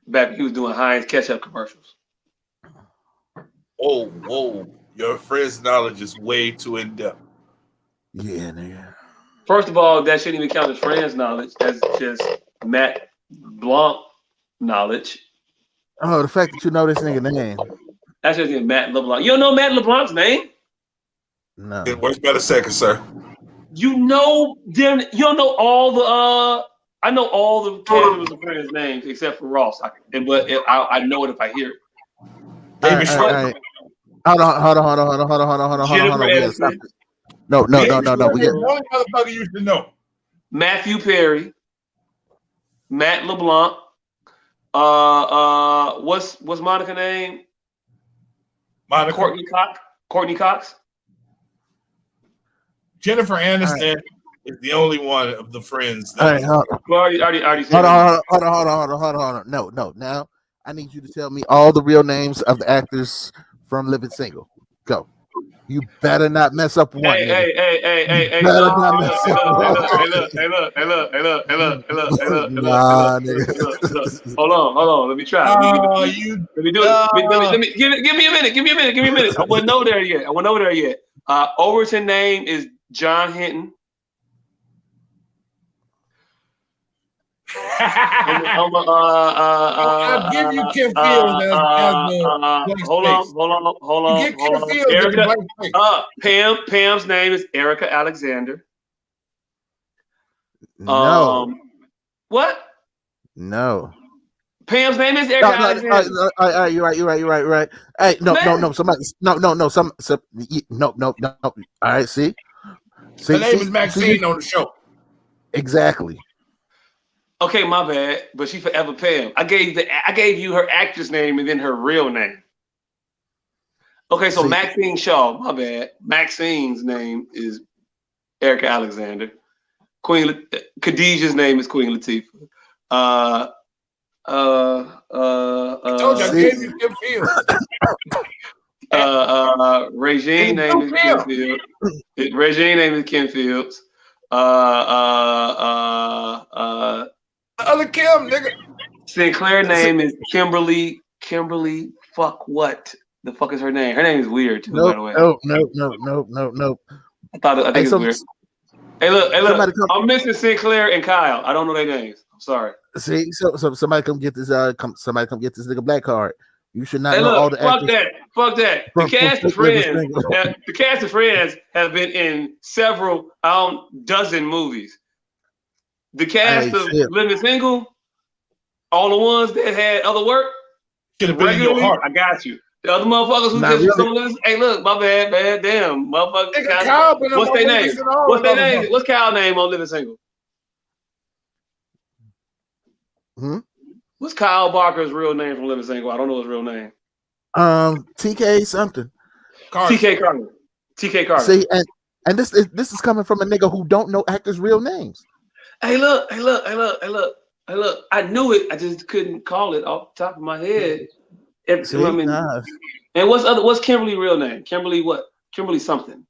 Back when he was doing Heinz ketchup commercials. Whoa. Your Friends knowledge is way too in-depth. Yeah, nigga. First of all, that shouldn't even count as Friends knowledge. That's just Matt Blanc knowledge. Oh, the fact that you know this nigga name. That's just Matt LeBlanc. You don't know Matt LeBlanc's name? No. It works better second, sir. You know them. You don't know all the. I know all the cast members of Friends names except for Ross. I know it if I hear it. David All right. Hold on. Jennifer We gotta stop Aniston. this. No. We The get only motherfucker you should know. Matthew Perry. Matt LeBlanc. What's Monica's name? Monica. Courtney Cox. Jennifer Aniston is the only one of the Friends. That all right, hold on. Hold on. No. Now I need you to tell me all the real names of the actors from Living Single. Go. You better not mess up one. Hey, Look. Hold on. Let me try. Let me do it. Give me a minute. I wasn't over there yet. Overton name is John Hinton. I'll give you Kim Fields as hold on. You get Kim Fields as blank. Pam's name is Erica Alexander. No. What? No. Pam's name is Erica Alexander. You're right. Hey, no. Somebody, no. Some. No. All right, see. Her name is Maxine on the show. Exactly. Okay, my bad, but she forever Pam. I gave you her actress name and then her real name. Okay, so Maxine Shaw, my bad. Maxine's name is Erica Alexander. Khadijah's name is Queen Latifah. I told you I gave you Kim Fields. Regine name is Kim Fields. Regine name is Kim Fields. Other Kim, nigga. Sinclair name is Kimberly. Fuck what? The fuck is her name? Her name is weird too, by the way. No. I think it's weird. Hey, look. I'm missing Sinclair and Kyle. I don't know their names. I'm sorry. See, so somebody come get this. Somebody come get this nigga black card. You should not know all the actors. Fuck that. The cast of Friends have been in several dozen movies. The cast of Living Single, all the ones that had other work, should have been in your heart. I got you. The other motherfuckers who just really. Hey, look, my bad, damn, motherfucker. What's their name? What's Kyle's name on Living Single? What's Kyle Barker's real name from Living Single? I don't know his real name. TK something. TK Carter. See, and this is coming from a nigga who don't know actors' real names. Hey, look. I knew it. I just couldn't call it off the top of my head. And what's Kimberly's real name? Kimberly what? Kimberly something.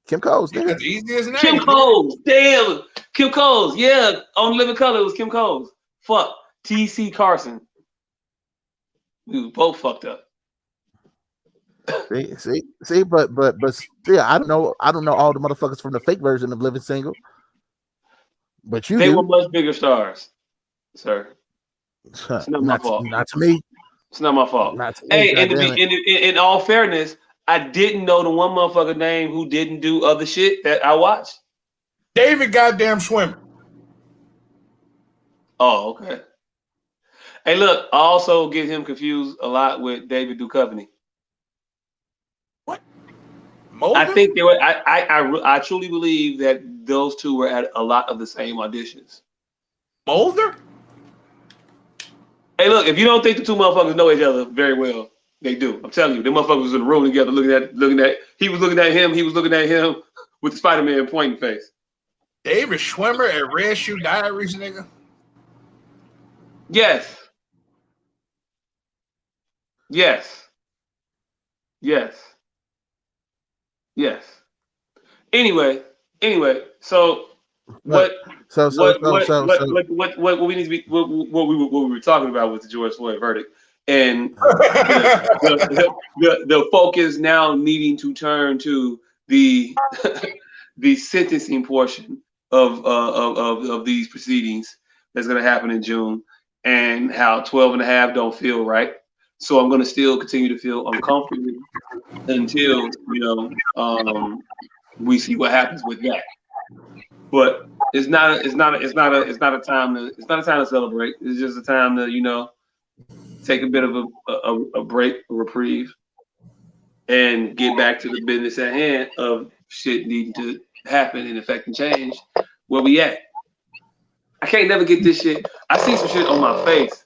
Kim Coles. That's easy as an Kim Coles. Damn. Kim Coles. Yeah. On Living Color, it was Kim Coles. Fuck. T.C. Carson. We were both fucked up. See, but still, I don't know all the motherfuckers from the fake version of Living Single. But they were much bigger stars, sir. It's not my fault. Not to me. It's not my fault. Hey, in all fairness, I didn't know the one motherfucker name who didn't do other shit that I watched. David goddamn Schwimmer. Oh, okay. Hey, look, I also get him confused a lot with David Duchovny. What? Mulder? I think they were. I truly believe that those two were at a lot of the same auditions. Mulder? Hey, look, if you don't think the two motherfuckers know each other very well, they do. I'm telling you, the motherfuckers was in the room together looking at. He was looking at him. He was looking at him with the Spider-Man pointing face. David Schwimmer at Red Shoe Diaries, nigga. Yes. Anyway, so what we need to be what we were talking about with the George Floyd verdict and the focus now needing to turn to the the sentencing portion of these proceedings that's going to happen in June, and how 12 and a half don't feel right. So I'm going to still continue to feel uncomfortable until we see what happens with that. But it's not a time to celebrate. It's just a time to take a bit of a break, a reprieve, and get back to the business at hand of shit needing to happen and affect change. Where we at? I can't never get this shit. I see some shit on my face,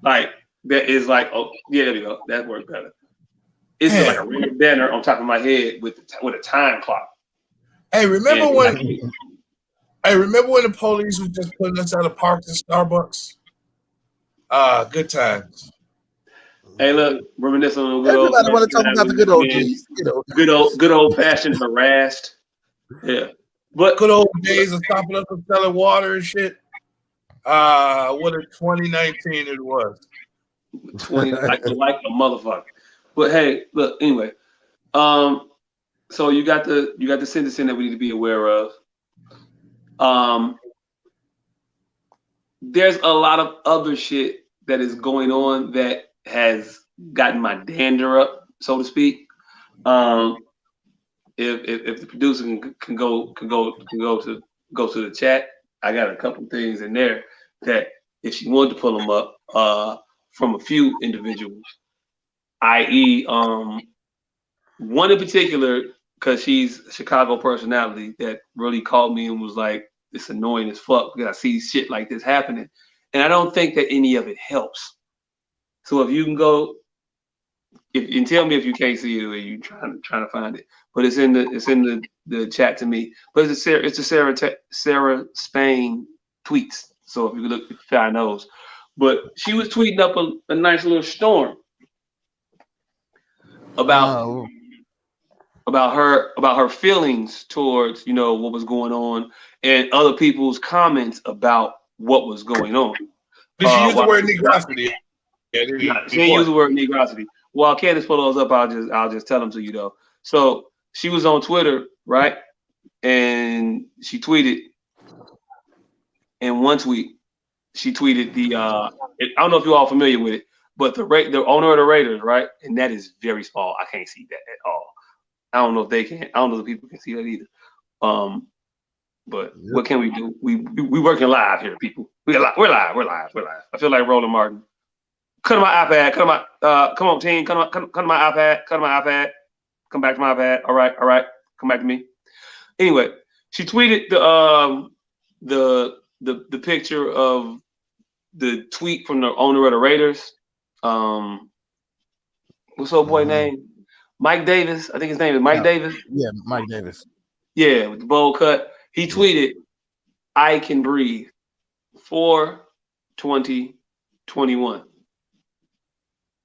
like that is like, oh yeah, there we go. That worked better. It's like a red banner on top of my head with a time clock. Hey, remember when the police was just putting us out of parks and Starbucks? Good times. Hey, look, reminiscing on good old. Everybody want to talk about the good old days. Good old fashioned harassed. Yeah, but good old days of stopping us from selling water and shit. What a 2019 it was. 20 like a motherfucker. But hey, look. Anyway, so you got the sentencing that we need to be aware of. There's a lot of other shit that is going on that has gotten my dander up, so to speak. If the producer can go to the chat, I got a couple things in there that if she wanted to pull them up from a few individuals, i.e. one in particular, because she's a Chicago personality that really called me and was like, it's annoying as fuck because I see shit like this happening. And I don't think that any of it helps. So if you can go and tell me if you can't see it or you trying to find it. But it's in the chat to me. But it's a Sarah Spain tweets. So if you look, if you find those. But she was tweeting up a nice little storm about her feelings towards what was going on and other people's comments about what was going on. Did she use the word negrosity? She didn't use the word negrosity. While Candace pull those up, I'll just tell them to you though. So she was on Twitter, right? And she tweeted in one tweet. She tweeted I don't know if you're all familiar with it, but the owner of the Raiders, right? And that is very small. I can't see that at all. I don't know if they can. I don't know if people can see that either. But what can we do? We working live here, people. We're live. I feel like Roland Martin. Cut my iPad. Come on, team. Cut my iPad. Come back to my iPad. All right. Come back to me. Anyway, she tweeted the picture of the tweet from the owner of the Raiders. What's old boy name? Mike Davis. I think his name is Mike Davis. Yeah, Mike Davis. Yeah, with the bowl cut. He tweeted, "I can breathe." 4/20/21.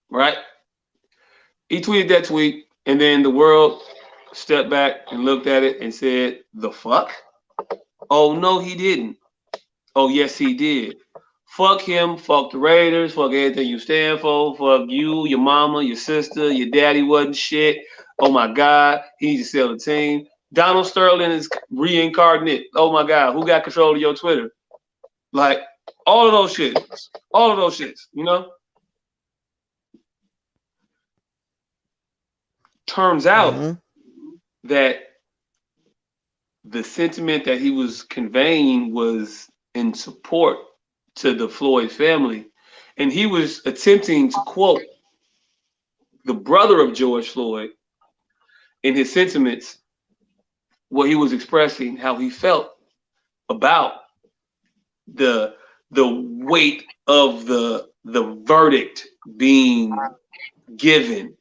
Right? He tweeted that tweet, and then the world stepped back and looked at it and said, "The fuck? Oh no, he didn't. Oh yes, he did. Fuck him. Fuck the Raiders. Fuck everything you stand for. Fuck you, your mama, your sister, your daddy wasn't shit. Oh my God, he needs to sell the team. Donald Sterling is reincarnate. Oh my God, who got control of your Twitter? Like all of those shits, Turns out that the sentiment that he was conveying was in support to the Floyd family. And he was attempting to quote the brother of George Floyd in his sentiments, where he was expressing how he felt about the weight of the verdict being given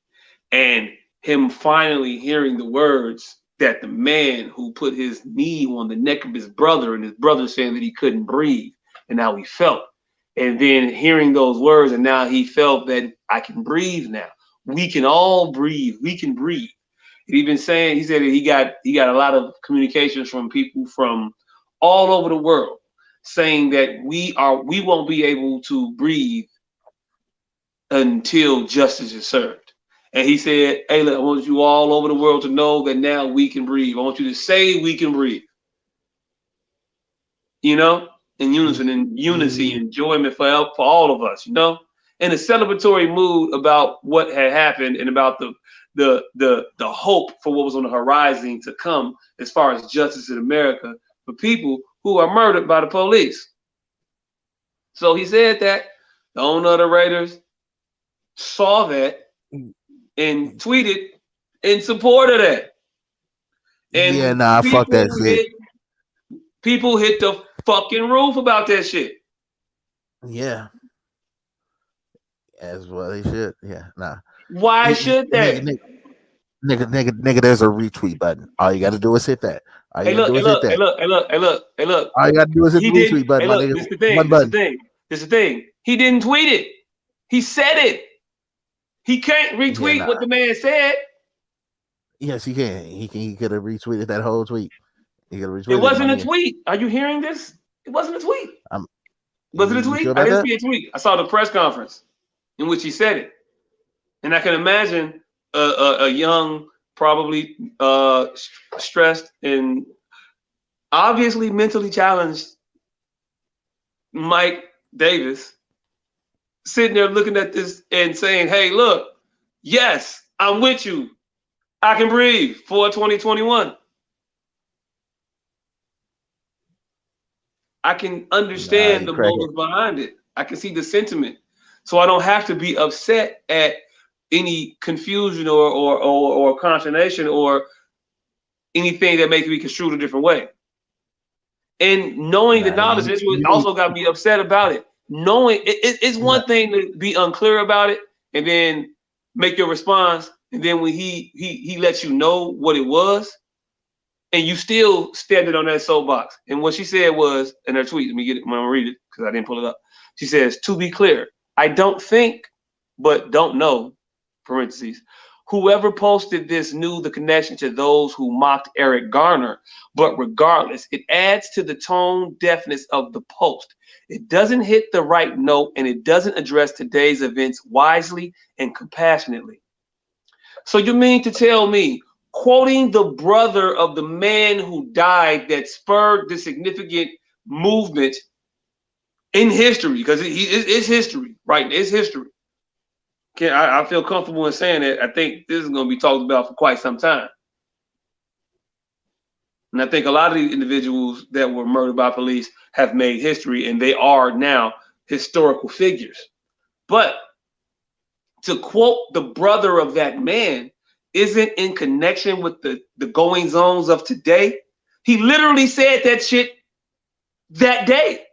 and him finally hearing the words that the man who put his knee on the neck of his brother and his brother saying that he couldn't breathe and how he felt. And then hearing those words, and now he felt that I can breathe now. We can all breathe. We can breathe. He said that he got a lot of communications from people from all over the world saying that we won't be able to breathe until justice is served. And he said, hey, look, I want you all over the world to know that now we can breathe. I want you to say we can breathe. You know, in unison, in unity, enjoyment for all of us, you know, in a celebratory mood about what had happened and about the hope for what was on the horizon to come as far as justice in America for people who are murdered by the police. So he said that the owner of the Raiders saw that and tweeted in support of that. And yeah, nah, fuck that shit. People hit the fucking roof about that shit. Yeah. As well they should. Yeah, nah. Why should they? Nigga, there's a retweet button. All you gotta do is hit that. All you gotta do is hit that. Hey, look. All you gotta do is hit the retweet button, my nigga. This is the thing. He didn't tweet it. He said it. He can't retweet what the man said. Yes, he can. He could have retweeted that whole tweet. It wasn't a tweet. Are you hearing this? It wasn't a tweet. Was it a tweet? Sure I didn't see a tweet. I saw the press conference in which he said it. And I can imagine a young, probably stressed and obviously mentally challenged Mike Davis sitting there looking at this and saying, hey, look, yes, I'm with you. I can breathe for 2021. I can understand the motive behind it. I can see the sentiment. So I don't have to be upset at any confusion or consternation or anything that makes me construed a different way. And knowing the knowledge, this would also got me upset about it. Knowing it's one thing to be unclear about it and then make your response, and then when he lets you know what it was, and you still standing on that soapbox. And what she said was in her tweet, let me get it, I'm gonna read it because I didn't pull it up. She says, to be clear, I don't think, but don't know, parentheses, whoever posted this knew the connection to those who mocked Eric Garner, but regardless, it adds to the tone deafness of the post. It doesn't hit the right note, and it doesn't address today's events wisely and compassionately. So you mean to tell me, quoting the brother of the man who died that spurred the significant movement in history, because it's history, right? It's history. I feel comfortable in saying that. I think this is going to be talked about for quite some time. And I think a lot of the individuals that were murdered by police have made history, and they are now historical figures. But to quote the brother of that man isn't in connection with the goings on of today. He literally said that shit that day.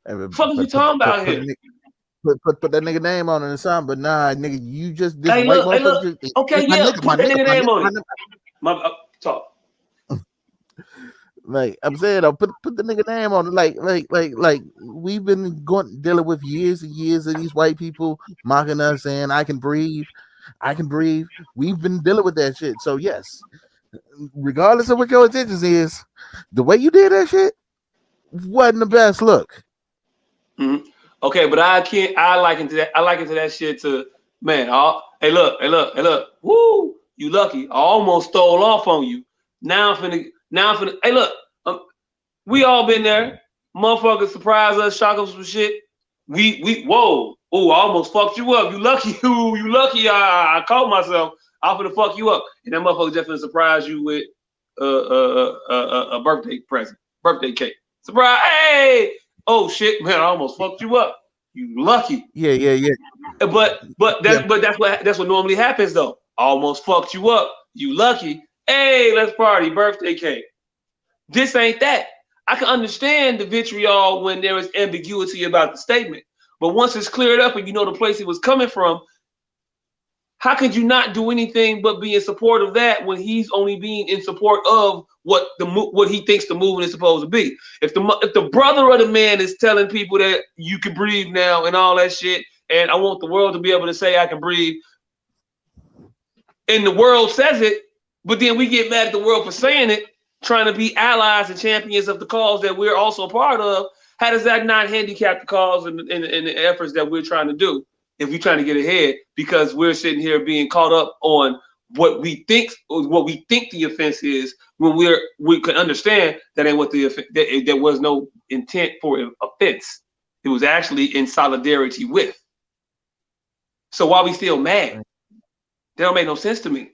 What are you talking about here? Put that nigga name on it or something, but nah, nigga, you just this white motherfucker. Okay, yeah, put that nigga name on it. Talk. Like I'm saying, put the nigga name on it. Like we've been dealing with years and years of these white people mocking us, saying I can breathe. We've been dealing with that shit. So yes, regardless of what your intentions is, the way you did that shit wasn't the best look. Mm-hmm. Okay, but I liken to that shit to, man. Hey look. Woo, you lucky. I almost stole off on you. Now I'm finna. Hey look, we all been there. Motherfuckers surprise us, shock us with shit. Whoa. Oh, I almost fucked you up. You lucky. You lucky. I caught myself. I'm gonna fuck you up, and that motherfucker just gonna surprise you with a birthday present, birthday cake. Surprise! Hey! Oh shit, man! I almost fucked you up. You lucky. Yeah. But that's what normally happens though. I almost fucked you up. You lucky. Hey, let's party. Birthday cake. This ain't that. I can understand the vitriol when there is ambiguity about the statement. But once it's cleared up and you know the place it was coming from, how could you not do anything but be in support of that when he's only being in support of what he thinks the movement is supposed to be? If the brother of the man is telling people that you can breathe now and all that shit, and I want the world to be able to say I can breathe, and the world says it, but then we get mad at the world for saying it, trying to be allies and champions of the cause that we're also a part of, how does that not handicap the cause and the efforts that we're trying to do if we're trying to get ahead? Because we're sitting here being caught up on what we think the offense is, when we can understand that ain't what there was no intent for offense. It was actually in solidarity with. So why we still mad? That don't make no sense to me.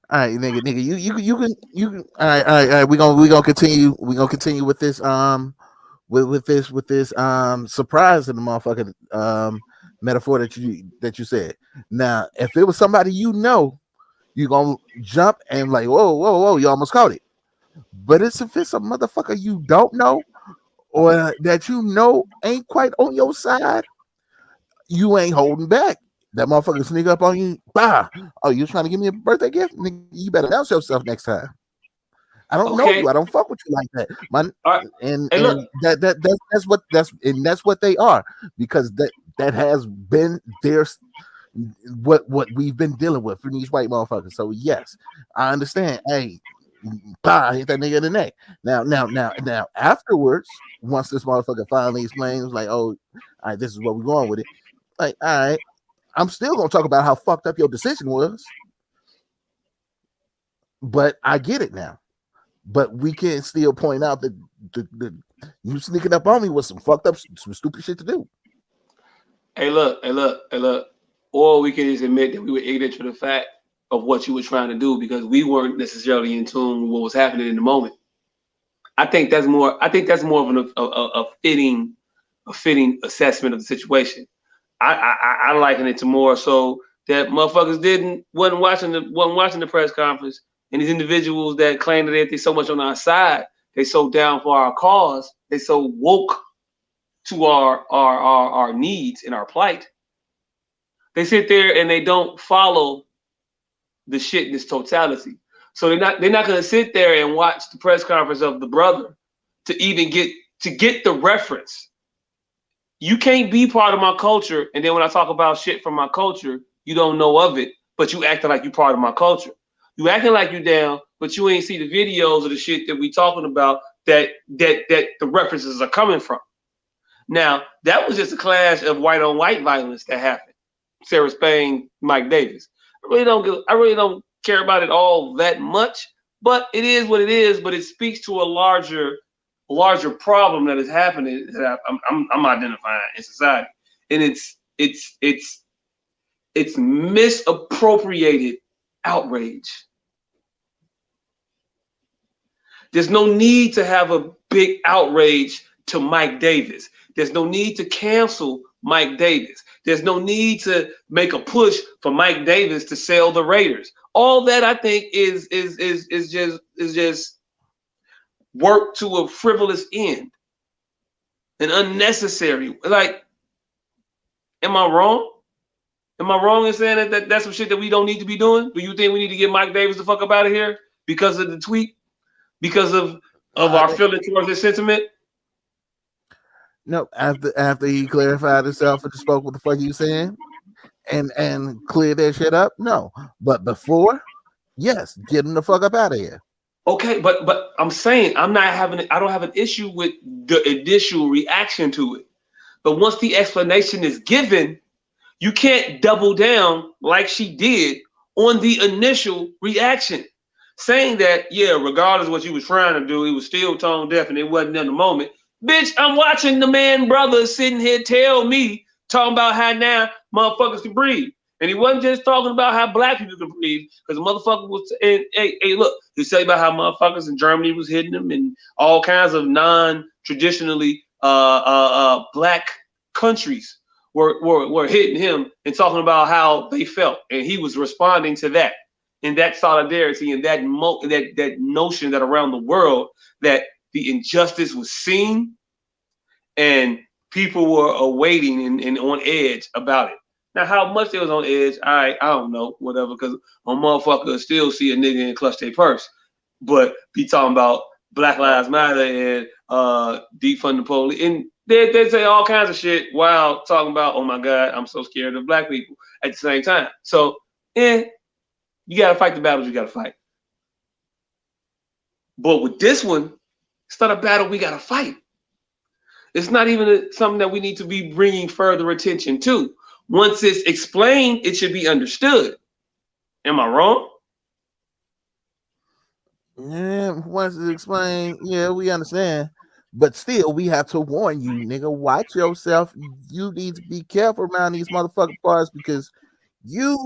All right, nigga, you can. All right. We gonna continue. We gonna continue with this. With this surprise in the motherfucking metaphor that you said. Now, if it was somebody you know, you gonna jump and like, whoa, you almost caught it. But if it's a motherfucker you don't know or that you know ain't quite on your side, you ain't holding back. That motherfucker sneak up on you. Bah! Oh, you trying to give me a birthday gift? Nigga, you better announce yourself next time. I don't know you. I don't fuck with you like that. And that's what they are, because that has been their what we've been dealing with from these white motherfuckers. So yes, I understand. Hey, I hit that nigga in the neck. Now afterwards, once this motherfucker finally explains, like, oh, all right, this is where we're going with it. Like, all right, I'm still gonna talk about how fucked up your decision was, but I get it now. But we can still point out that the you sneaking up on me was some fucked up, some stupid shit to do. Hey, look. Or we can just admit that we were ignorant to the fact of what you were trying to do because we weren't necessarily in tune with what was happening in the moment. I think that's more of a fitting assessment of the situation. I liken it to more so that motherfuckers wasn't watching the press conference, and these individuals that claim that they're so much on our side, they so down for our cause, they so woke to our needs and our plight. They sit there and they don't follow the shit in its totality. So they're not gonna sit there and watch the press conference of the brother to even get the reference. You can't be part of my culture, and then when I talk about shit from my culture, you don't know of it, but you acting like you part of my culture. You acting like you down, but you ain't see the videos of the shit that we talking about that the references are coming from. Now, that was just a clash of white on white violence that happened. Sarah Spain, Mike Davis. I really don't care about it all that much, but it is what it is. But it speaks to a larger problem that is happening that I'm identifying in society, and it's misappropriated outrage. There's no need to have a big outrage to Mike Davis. There's no need to cancel Mike Davis. There's no need to make a push for Mike Davis to sell the Raiders. All that I think is just work to a frivolous end and unnecessary. Like, am I wrong? Am I wrong in saying that that's some shit that we don't need to be doing? Do you think we need to get Mike Davis the fuck up out of here because of the tweet? Because of our feeling towards his sentiment? No, after he clarified himself and spoke what the fuck he was saying and cleared that shit up, no. But before, yes, get him the fuck up out of here. Okay, but I'm saying I don't have an issue with the initial reaction to it. But once the explanation is given, you can't double down like she did on the initial reaction. Saying that, yeah, regardless of what you was trying to do, he was still tone deaf and it wasn't in the moment. Bitch, I'm watching the man brother sitting here tell me, talking about how now motherfuckers can breathe. And he wasn't just talking about how black people can breathe, because the motherfucker was, hey, look, he said about how motherfuckers in Germany was hitting them and all kinds of non-traditionally black countries were hitting him and talking about how they felt. And he was responding to that. In that solidarity and that notion that around the world that the injustice was seen and people were awaiting and on edge about it. Now, how much they was on edge, I don't know, whatever, because a motherfucker still see a nigga and clutch their purse. But be talking about Black Lives Matter and defund the police. And they say all kinds of shit while talking about, oh my God, I'm so scared of black people at the same time. So, you got to fight the battles you got to fight. But with this one, it's not a battle we got to fight. It's not even something that we need to be bringing further attention to. Once it's explained, it should be understood. Am I wrong? Yeah, once it's explained, yeah, we understand. But still, we have to warn you, nigga. Watch yourself. You need to be careful around these motherfucking bars because you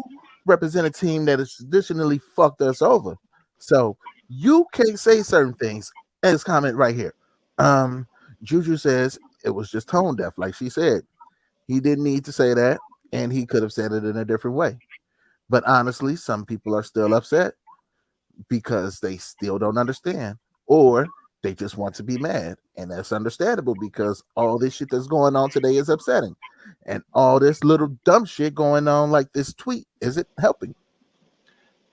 represent a team that has traditionally fucked us over. So you can't say certain things. And this comment right here. Juju says it was just tone deaf, like she said. He didn't need to say that, and he could have said it in a different way. But honestly, some people are still upset because they still don't understand, or they just want to be mad. And that's understandable because all this shit that's going on today is upsetting. And all this little dumb shit going on, like this tweet, isn't helping.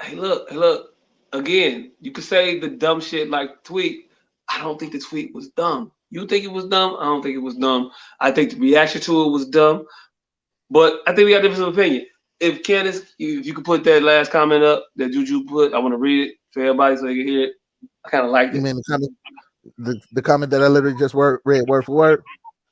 Hey, look. Again, you could say the dumb shit like tweet. I don't think the tweet was dumb. You think it was dumb? I don't think it was dumb. I think the reaction to it was dumb. But I think we got difference of opinion. If Candace, if you could put that last comment up that Juju put, I want to read it for everybody so they can hear it. I kind of liked You it. mean the comment that I literally just read word for word?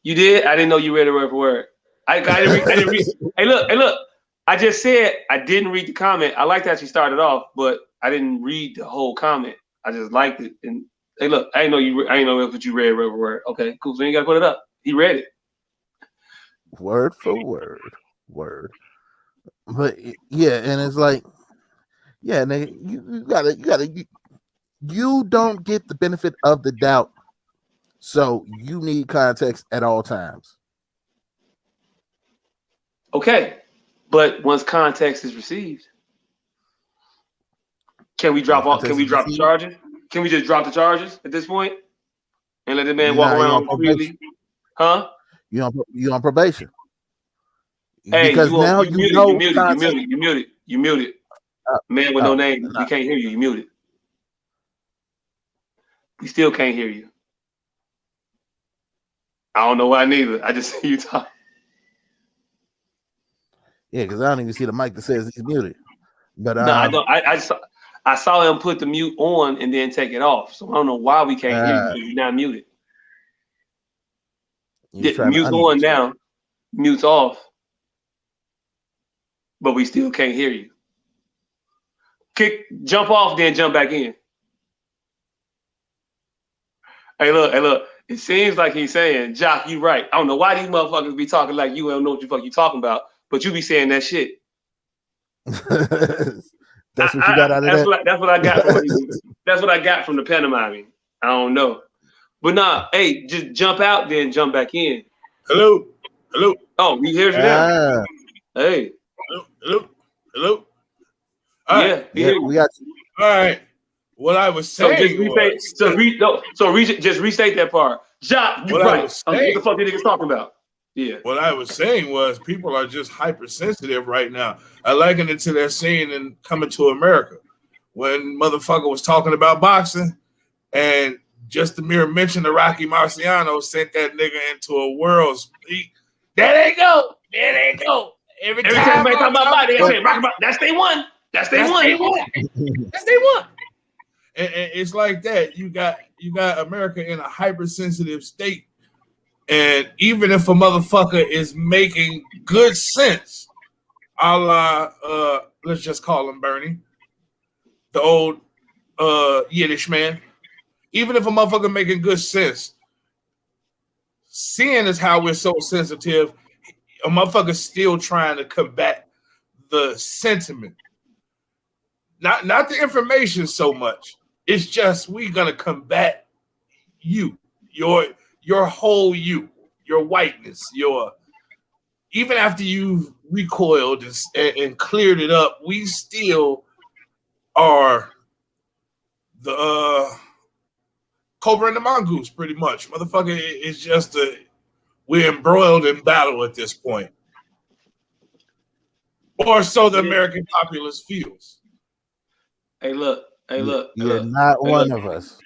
You did? I didn't know you read it word for word. I didn't read. Hey, look. I just said I didn't read the comment. I liked how she started off, but I didn't read the whole comment. I just liked it. And hey, look, I didn't know that's what you read word for word. Okay, cool. So you got to put it up. He read it. Word for word. But yeah, and it's like, yeah, nigga, you don't get the benefit of the doubt, so you need context at all times. Okay, but once context is received, can we drop the charges? Can we just drop the charges at this point and let the man walk around freely? Huh? You on probation? Hey, because now you muted. Man with no name. We can't hear you. You muted. We still can't hear you. I don't know why neither. I just see you talk. Yeah, because I don't even see the mic that says he's muted. But no, I don't. I saw him put the mute on and then take it off. So I don't know why we can't hear you because you're not muted. Mute's on now. Mute's off. But we still can't hear you. Jump off, then jump back in. Hey, look. It seems like he's saying, Jock, you right. I don't know why these motherfuckers be talking like you don't know what the fuck you talking about, but you be saying that shit. That's what you got out of that? That's what I got from that's what I got from the pantomiming. I don't know. But nah, hey, just jump out, then jump back in. Hello. Oh, he hears you now. Hey. Hello. All right. Yeah, we got you. All right. What I was saying just restate that part. Jock, you right. What the fuck you niggas talking about? Yeah. What I was saying was people are just hypersensitive right now. I liken it to that scene in Coming to America when motherfucker was talking about boxing and just the mere mention of Rocky Marciano sent that nigga into a world speak. There they go. Every time they talk about body, they say Rocky, that's they one. That's they one. And it's like that. You got America in a hypersensitive state. And even if a motherfucker is making good sense, a la, let's just call him Bernie, the old Yiddish man, even if a motherfucker making good sense, seeing as how we're so sensitive, a motherfucker's still trying to combat the sentiment. Not the information so much. It's just we gonna combat you, your whole you, your whiteness, even after you've recoiled and cleared it up, we still are the cobra and the mongoose, pretty much. Motherfucker, it's just we're embroiled in battle at this point. Or so the American populace feels. Hey, look. You're not one of us.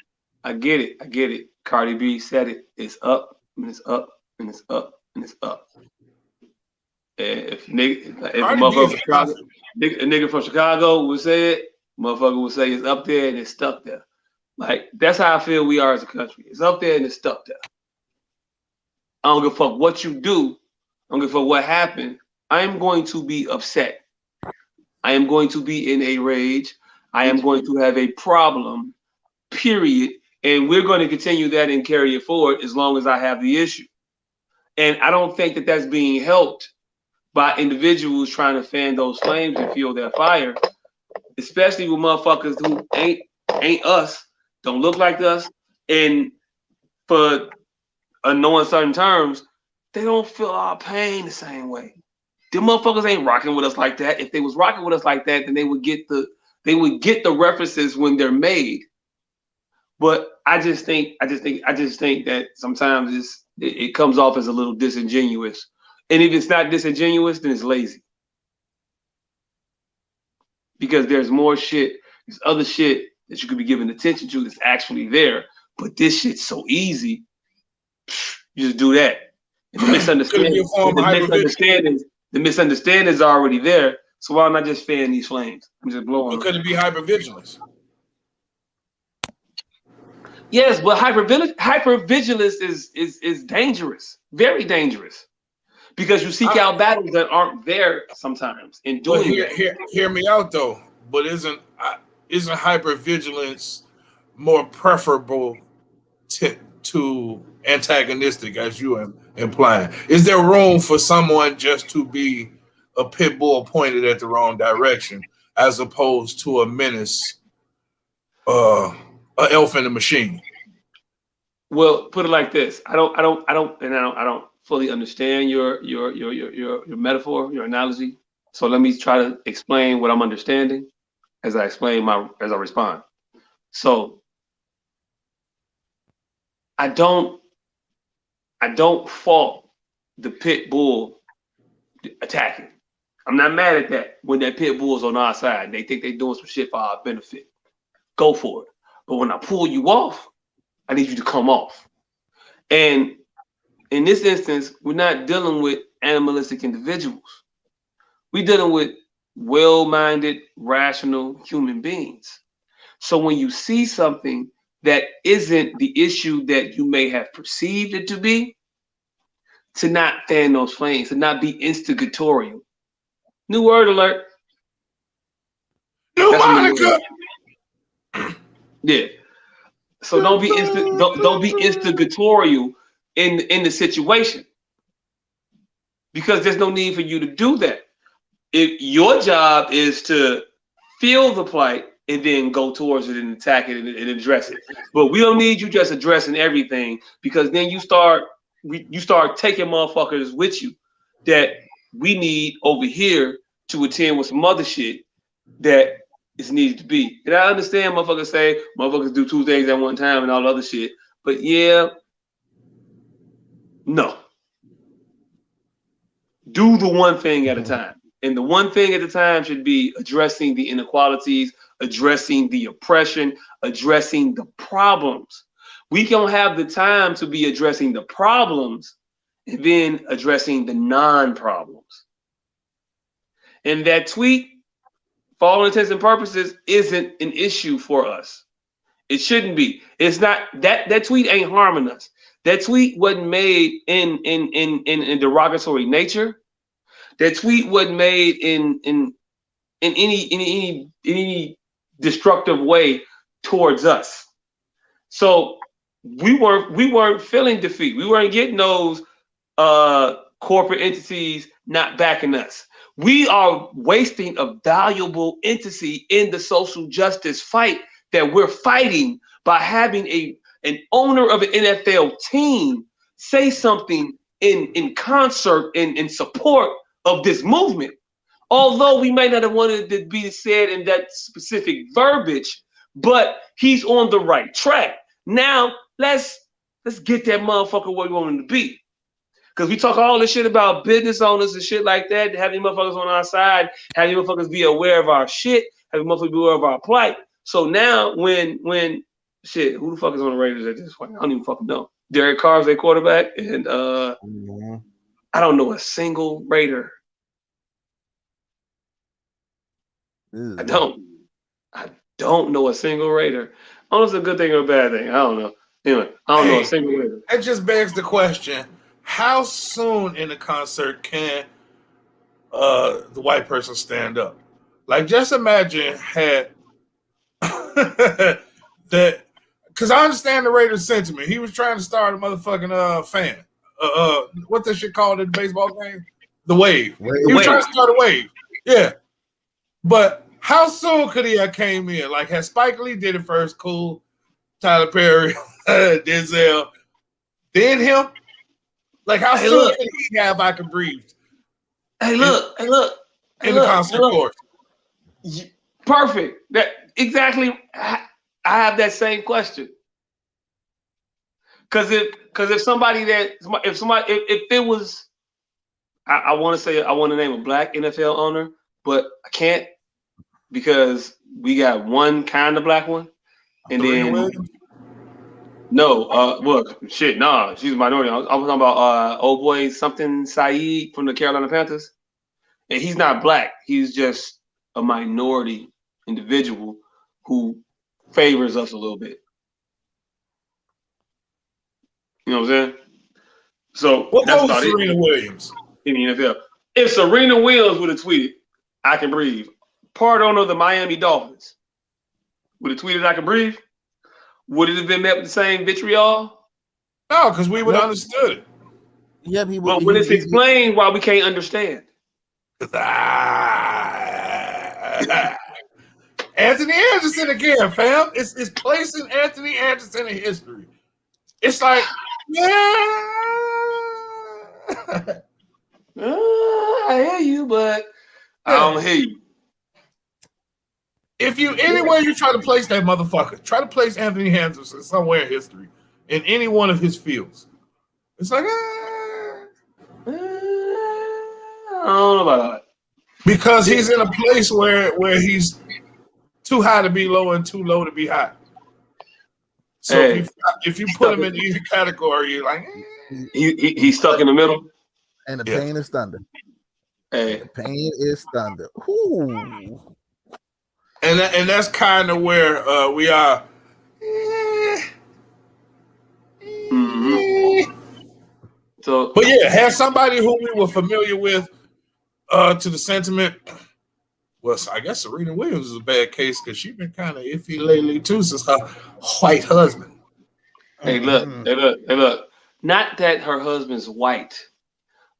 I get it. Cardi B said it. It's up, and it's up, and it's up, and it's up. And if a nigga from Chicago would say it, motherfucker would say it's up there and it's stuck there. Like, that's how I feel we are as a country. It's up there and it's stuck there. I don't give a fuck what you do. I don't give a fuck what happened. I am going to be upset. I am going to be in a rage. I am going to have a problem, period. And we're going to continue that and carry it forward as long as I have the issue. And I don't think that that's being helped by individuals trying to fan those flames and fuel their fire, especially with motherfuckers who ain't us, don't look like us, and for no uncertain terms, they don't feel our pain the same way. Them motherfuckers ain't rocking with us like that. If they was rocking with us like that, then they would get the references when they're made. But I just think that sometimes it comes off as a little disingenuous. And if it's not disingenuous, then it's lazy. Because there's more shit, there's other shit that you could be giving attention to that's actually there. But this shit's so easy. You just do that. And the misunderstandings are already there. So why not just fan these flames? I'm just blowing. Could it be hypervigilance? Yes, but hypervigilance is dangerous, very dangerous, because you seek out battles that aren't there sometimes. In doing hear me out though. But isn't hypervigilance more preferable to antagonistic, as you implying? Is there room for someone just to be a pit bull pointed at the wrong direction, as opposed to a menace? An elf in the machine. Well, put it like this: I don't fully understand your metaphor, your analogy. So let me try to explain what I'm understanding as I respond. So I don't fault the pit bull attacking. I'm not mad at that when that pit bull's on our side. They think they're doing some shit for our benefit. Go for it. But when I pull you off, I need you to come off. And in this instance, we're not dealing with animalistic individuals. We're dealing with well-minded, rational human beings. So when you see something that isn't the issue that you may have perceived it to be, to not fan those flames, to not be instigatorial. New word alert. New Monica. Yeah. So don't be instigatorial in the situation, because there's no need for you to do that. If your job is to feel the plight and then go towards it and attack it and address it, but we don't need you just addressing everything, because then you start taking motherfuckers with you that we need over here to attend with some other shit that is needed to be. And I understand motherfuckers say motherfuckers do two things at one time and all the other shit, but yeah, no. Do the one thing at a time. And the one thing at a time should be addressing the inequalities, addressing the oppression, addressing the problems. We don't have the time to be addressing the problems and then addressing the non-problems. And that tweet, for all intents and purposes, isn't an issue for us. It shouldn't be. It's not that tweet ain't harming us. That tweet wasn't made in derogatory nature. That tweet wasn't made in any destructive way towards us. So we weren't feeling defeat. We weren't getting those corporate entities not backing us. We are wasting a valuable entity in the social justice fight that we're fighting by having an owner of an NFL team say something in concert and in support of this movement. Although we might not have wanted it to be said in that specific verbiage, but he's on the right track. Now let's get that motherfucker where we want him to be. Because we talk all this shit about business owners and shit like that, having motherfuckers on our side, having motherfuckers be aware of our shit, having motherfuckers be aware of our plight. So now when shit, who the fuck is on the Raiders at this point? I don't even fucking know. Derek Carr's their quarterback, and I don't know a single Raider. I don't know a single Raider. I don't know if it's a good thing or a bad thing. I don't know. Anyway, I don't know a single Raider. That just begs the question: how soon in the concert can the white person stand up? Like, just imagine had that, because I understand the Raiders sentiment. He was trying to start a motherfucking fan. What's that shit called in the baseball game? The wave. He was trying to start a wave. Yeah. But how soon could he have came in? Like, had Spike Lee did it first, cool. Tyler Perry, Denzel, then him. Like, how soon could he have I Can Breathe? Hey, look. In the concert course. Perfect. That exactly. I have that same question. Because if it was, I want to name a black NFL owner, but I can't because we got one kind of black one, and then she's a minority. I'm talking about old boy something Saeed from the Carolina Panthers, and he's not black. He's just a minority individual who favors us a little bit. You know what I'm saying? So what that's about about Serena Williams in the NFL. If Serena Williams would have tweeted, "I can breathe," part owner of the Miami Dolphins would have tweeted, "I can breathe," would it have been met with the same vitriol? No, because we would have understood it. Yeah, but when it's explained, why we can't understand. Anthony Anderson again, fam. It's placing Anthony Anderson in history. It's like, I hear you, but I don't hear you. If you anywhere you try to place that motherfucker, try to place Anthony Anderson somewhere in history, in any one of his fields. It's like, I don't know about that. Because he's in a place where he's too high to be low and too low to be high. So if you put him in either category, you're like, he's stuck in the middle. And the pain is thunder. Hey. The pain is thunder. Ooh. And that's kind of where we are. So, but yeah, had somebody who we were familiar with to the sentiment. Well, I guess Serena Williams is a bad case because she's been kind of iffy lately too since her white husband. Hey, look. Not that her husband's white,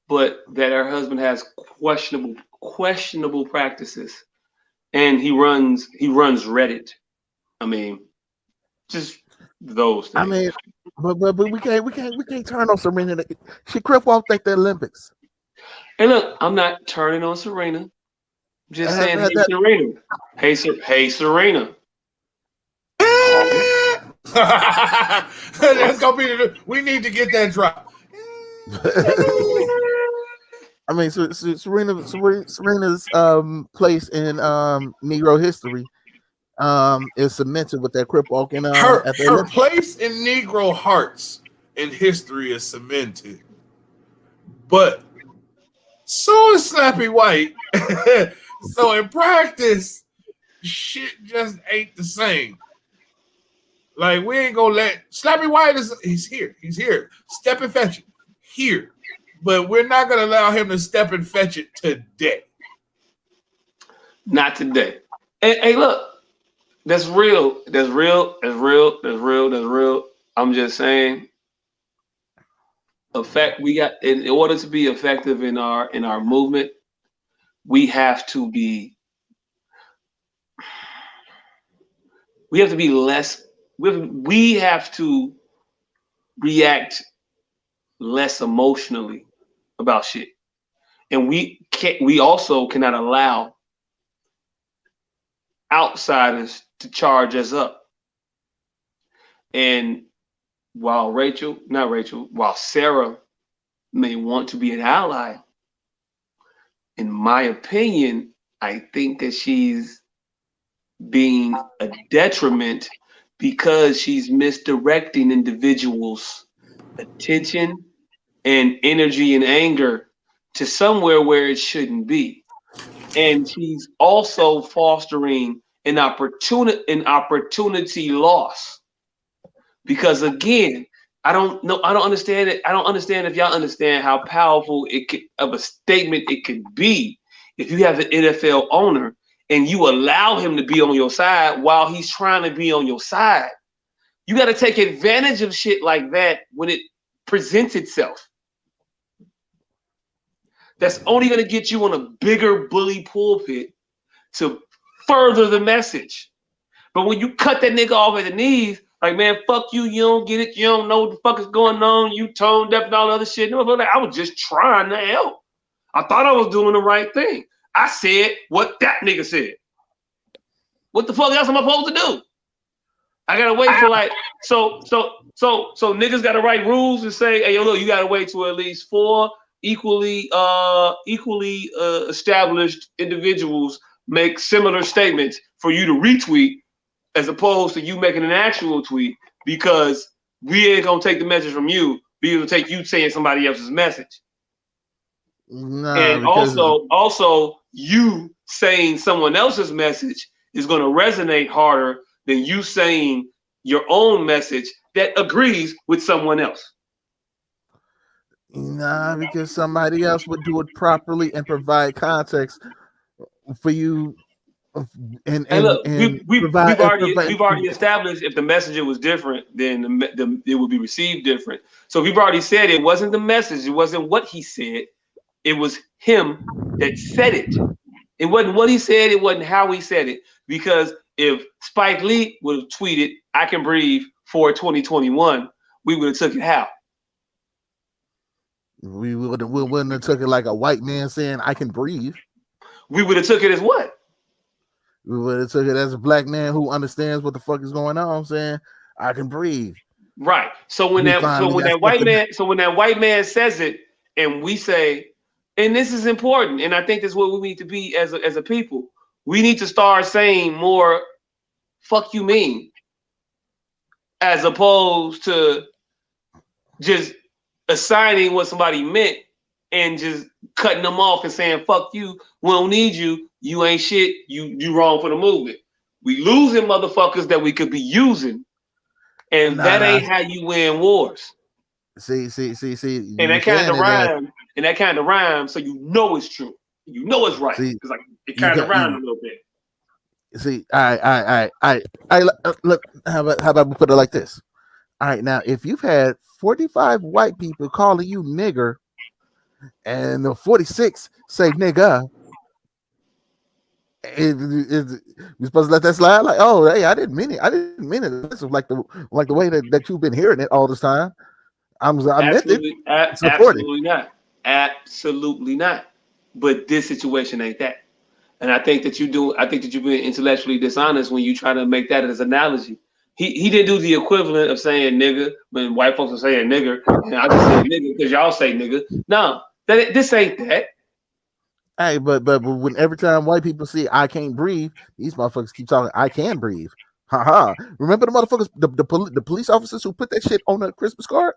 but that her husband has questionable practices, and he runs Reddit. I mean, just those things. I mean, but we can't turn on Serena. She crip walked like the Olympics. Hey, look, I'm not turning on Serena. Just saying, Serena. Hey, Serena. That's gonna be we need to get that drop. I mean, so Serena's place in Negro history is cemented with that crip walk. And her place in Negro hearts in history is cemented, but so is Slappy White. So in practice, shit just ain't the same. Like, we ain't gonna let Slappy White he's here. Step and fetch it here. But we're not gonna allow him to step and fetch it today. Not today. Hey, look, that's real. That's real. I'm just saying. We got in order to be effective in our movement, we have to be less. We have to react less emotionally about shit, and we also cannot allow outsiders to charge us up. And while Sarah may want to be an ally, in my opinion, I think that she's being a detriment because she's misdirecting individuals' attention and energy and anger to somewhere where it shouldn't be. And she's also fostering an opportunity loss. Because again, I don't know, I don't understand it. I don't understand if y'all understand how powerful of a statement it could be if you have an NFL owner and you allow him to be on your side while he's trying to be on your side. You got to take advantage of shit like that when it presents itself. That's only going to get you on a bigger bully pulpit to further the message. But when you cut that nigga off at the knees, like, man, fuck you, you don't get it, you don't know what the fuck is going on, you tone deaf and all the other shit. No, I was just trying to help. I thought I was doing the right thing. I said what that nigga said. What the fuck else am I supposed to do? I gotta wait for like so niggas gotta write rules and say, hey, yo, look, you gotta wait till at least 4 equally established individuals make similar statements for you to retweet, as opposed to you making an actual tweet, because we ain't gonna take the message from you, we gonna take you saying somebody else's message. Nah, and also you saying someone else's message is gonna resonate harder than you saying your own message that agrees with someone else. Nah, because somebody else would do it properly and provide context for you. And look, we've already you. established if the messenger was different, then it would be received different. So we've already said it wasn't the message, it wasn't what he said, it was him that said it. It wasn't what he said, it wasn't how he said it. Because if Spike Lee would have tweeted, "I can breathe for 2021," we would have took it how? We wouldn't have took it like a white man saying, "I can breathe." We would have took it as what? We would have took it as a black man who understands what the fuck is going on, saying, "I can breathe." Right. So when that white man says it, and we say, and this is important, and I think that's what we need to be as a people. We need to start saying more, "Fuck you mean," as opposed to just assigning what somebody meant and just cutting them off and saying, "Fuck you, we don't need you, you ain't shit, you wrong for the movement." We losing motherfuckers that we could be using, and that ain't how you win wars. See. And that kind of rhyme, so you know it's true. You know it's right. It's like it kind of rhymed a little bit. See, I look. How about we put it like this? All right, now if you've had 45 white people calling you nigger, and the 46 say nigga, we're supposed to let that slide? Like, oh, hey, I didn't mean it. This is like the way that you've been hearing it all this time. Absolutely not. Absolutely not. But this situation ain't that. And I think that you've been intellectually dishonest when you try to make that as an analogy. He didn't do the equivalent of saying nigga when white folks are saying nigger, and I just say nigga because y'all say nigga. No, this ain't that. Hey, but when every time white people see "I can't breathe," these motherfuckers keep talking "I can breathe." Haha. Remember the motherfuckers, the police officers who put that shit on the Christmas card?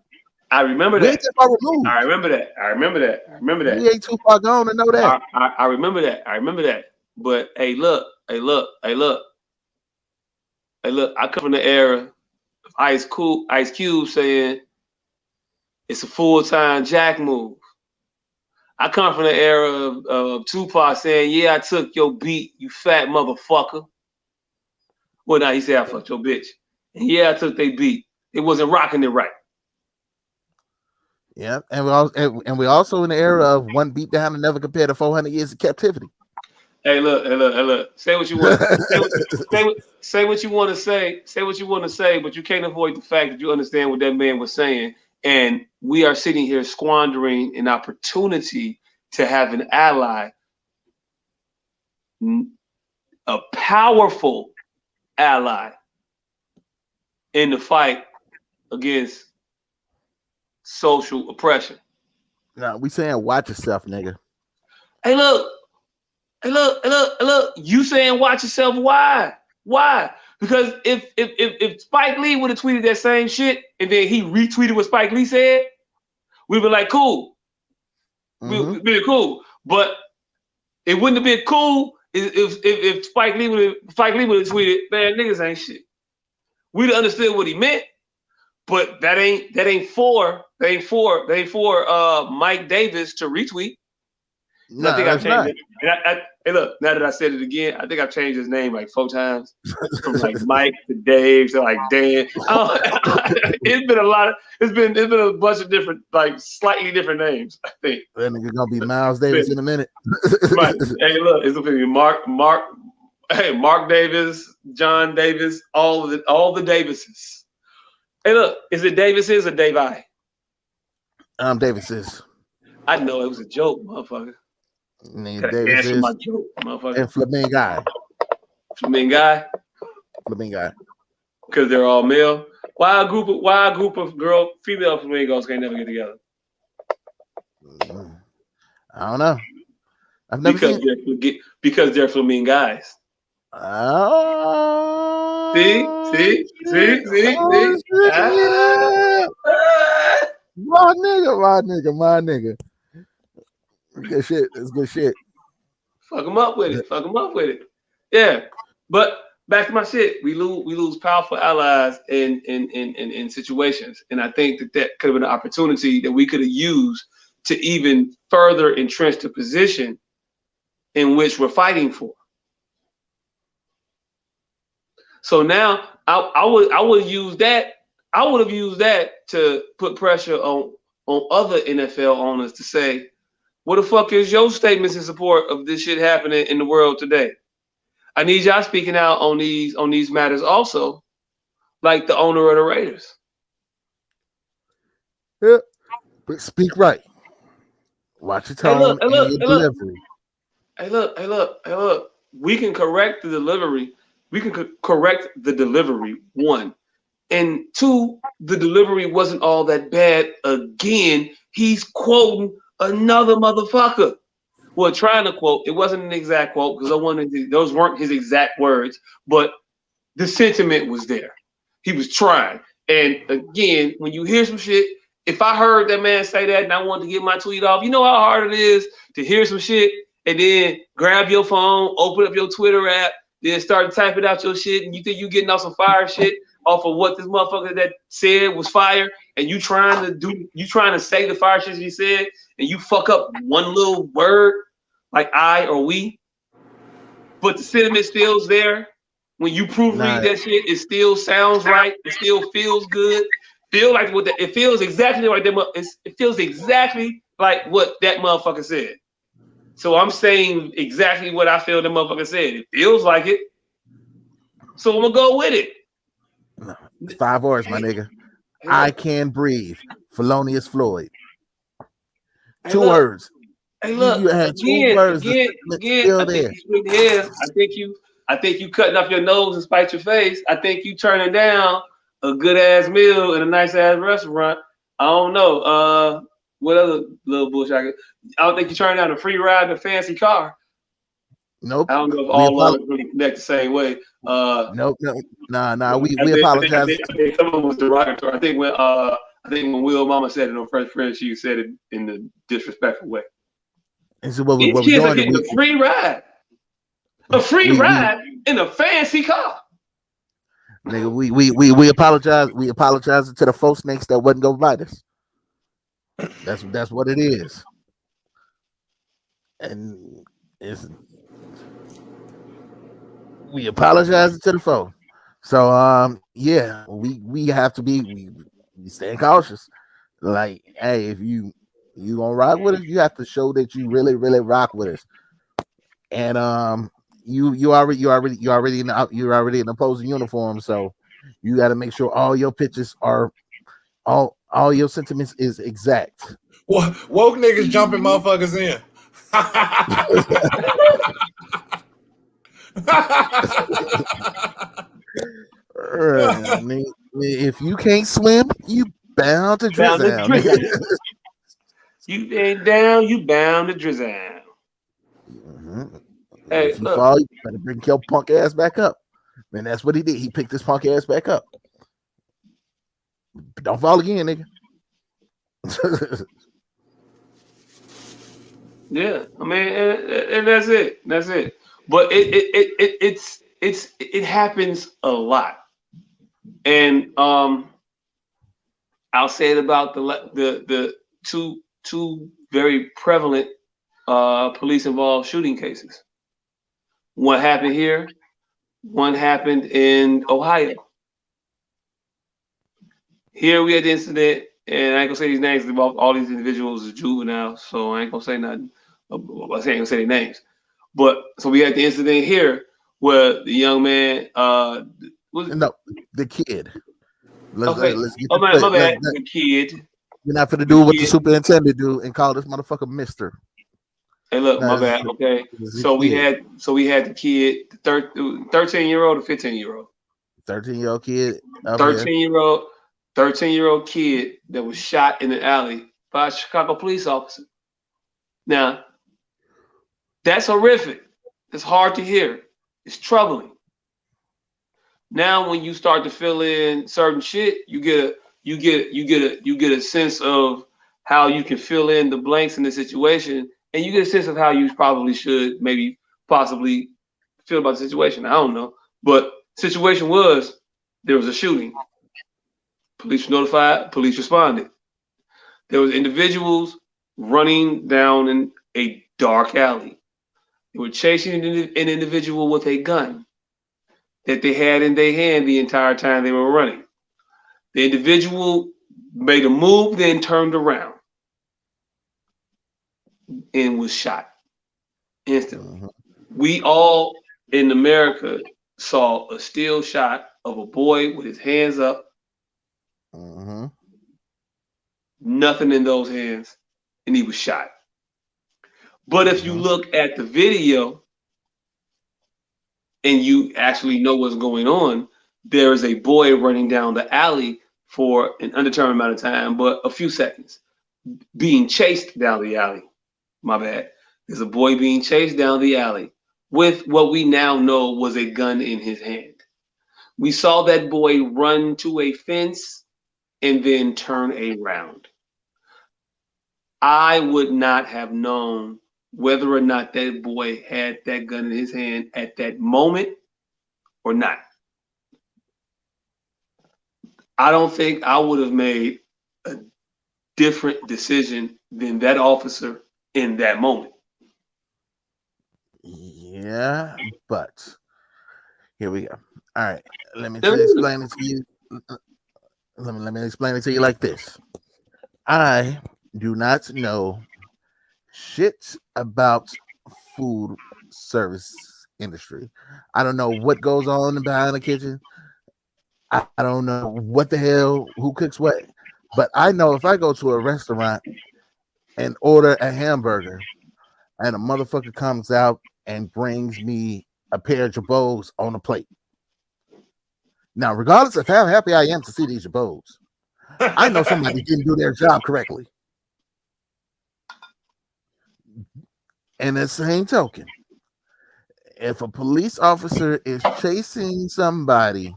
I remember that. I remember that. We ain't too far gone to know that. I remember that. But hey, look. I come from the era of Ice Cube saying it's a full-time Jack move. I come from the era of Tupac saying, "Yeah, I took your beat, you fat motherfucker." Well, now he said I fucked your bitch. And yeah, I took their beat. It wasn't rocking it right. Yeah, and we also in the era of one beat down and never compared to 400 years of captivity. Hey, look. Say what you want. Say what you want to say. Say what you want to say, but you can't avoid the fact that you understand what that man was saying. And we are sitting here squandering an opportunity to have an ally, a powerful ally in the fight against social oppression. No, we saying watch yourself, nigga. Hey, look. You saying watch yourself? Why? Why? Because if Spike Lee would have tweeted that same shit and then he retweeted what Spike Lee said, we'd be like, cool. We'd be cool. But it wouldn't have been cool if Spike Lee would have tweeted, man, niggas ain't shit. We'd have understood what he meant, but that ain't for Mike Davis to retweet. No, I think I've not. changed it. Hey, look, now that I said it again, I think I've changed his name like 4 times. From like Mike to Dave to like Dan. It's been a lot of it's been a bunch of different, like slightly different names, I think. That nigga gonna be Miles Davis in a minute. Right. Hey, look, it's gonna be Mark Davis, John Davis, all the Davises. Hey, look, is it Davises or Dave I? Davises. I know it was a joke, motherfucker. Nigga, Davises my joke, motherfucker. and Flamingo. Flamingo. Because they're all male. Why a group of female flamingos can't never get together? I don't know. I've never seen because they're flamingos. Oh, see. My nigga. Good shit. It's good shit. Fuck them up with it. Yeah, but back to my shit. We lose powerful allies in situations, and I think that could have been an opportunity that we could have used to even further entrench the position in which we're fighting for. So now I would use that. I would have used that to put pressure on other NFL owners to say, what the fuck is your statements in support of this shit happening in the world today? I need y'all speaking out on these matters also, like the owner of the Raiders. Yeah, but speak right. Watch your tone and your delivery. Hey, look. We can correct the delivery. We can correct the delivery, 1. And 2, the delivery wasn't all that bad. Again, he's quoting another motherfucker. Well, trying to quote. It wasn't an exact quote because those weren't his exact words, but the sentiment was there. He was trying. And again, when you hear some shit, if I heard that man say that and I wanted to get my tweet off, you know how hard it is to hear some shit and then grab your phone, open up your Twitter app, then start typing out your shit, and you think you're getting off some fire shit off of what this motherfucker that said was fire, and you trying to say the fire shit he said, and you fuck up one little word like I or we, but the sentiment still's there. When you proofread that shit, it still sounds right. It still feels good. It feels exactly like it feels exactly like what that motherfucker said. So I'm saying exactly what I feel the motherfucker said. It feels like it. So I'm gonna go with it. 5 words, my nigga. I can breathe. Felonious Floyd. 2 words. Hey, look. You had 2 words. Again. I think you cutting off your nose and spite your face. I think you turning down a good ass meal in a nice ass restaurant. I don't know. What other little bullshit? I don't think you're turning down a free ride in a fancy car. Nope. I don't know if all of them really connect the same way. Nope. Nah. We apologize. I think some of them was derogatory. I think when Will Mama said it on Fresh Prince, she said it in the disrespectful way. And so what we kids doing? Are getting a free ride. A free ride in a fancy car. Nigga, we apologize. We apologize to the folks snakes that wasn't gonna bite us. That's what it is. And we apologize to the foe. So yeah, we have to be we stay cautious. Like, hey, if you gonna rock with us, you have to show that you really rock with us. And you're already in opposing uniform, so you got to make sure all your pitches are all your sentiments is exact. Woke niggas jumping motherfuckers in. If you can't swim, you bound to drown. You ain't down, you bound to drizzle. Mm-hmm. Hey, If you look. fall, you better bring your punk ass back up. Man, that's what he did. He picked his punk ass back up. Don't fall again, nigga. Yeah, I mean, and that's it. That's it. But it happens a lot, and I'll say it about the two very prevalent police involved shooting cases. One happened here. One happened in Ohio. Here we had the incident, and I ain't gonna say these names involved. All these individuals are juveniles, so I ain't gonna say nothing. I ain't gonna say their names. But so we had the incident here where the young man was No, the kid. okay. Let's get Oh this man, my straight. bad. The kid. We're not gonna The do what the kid. superintendent do and call this motherfucker Mister. Hey, look, No, my bad. Okay. it's a So kid. we had the kid, the 13-year-old or 15-year-old. 13-year-old kid up here. 13-year-old, 13-year-old kid that was shot in an alley by a Chicago police officer. Now, that's horrific. It's hard to hear. It's troubling. Now, when you start to fill in certain shit, you get a sense of how you can fill in the blanks in the situation, and you get a sense of how you probably should maybe possibly feel about the situation. I don't know, but situation was there was a shooting. Police were notified. Police responded. There was individuals running down in a dark alley. They were chasing an individual with a gun that they had in their hand the entire time they were running. The individual made a move, then turned around and was shot instantly. Mm-hmm. We all in America saw a still shot of a boy with his hands up, Mm-hmm. nothing in those hands, and he was shot. But if you Mm-hmm. look at the video and you actually know what's going on, there is a boy running down the alley for an undetermined amount of time, but a few seconds, being chased down the alley. My bad. There's a boy being chased down the alley with what we now know was a gun in his hand. We saw that boy run to a fence and then turn around. I would not have known whether or not that boy had that gun in his hand at that moment or not. I don't think I would have made a different decision than that officer in that moment. Yeah, but here we go. All right, let me explain it to you. Let me explain it to you like this. I do not know shit about food service industry. I don't know what goes on behind the kitchen. I don't know what the hell who cooks what. But I know if I go to a restaurant and order a hamburger and a motherfucker comes out and brings me a pair of jabos on a plate. Now, regardless of how happy I am to see these jabos, I know somebody didn't do their job correctly. And the same token, if a police officer is chasing somebody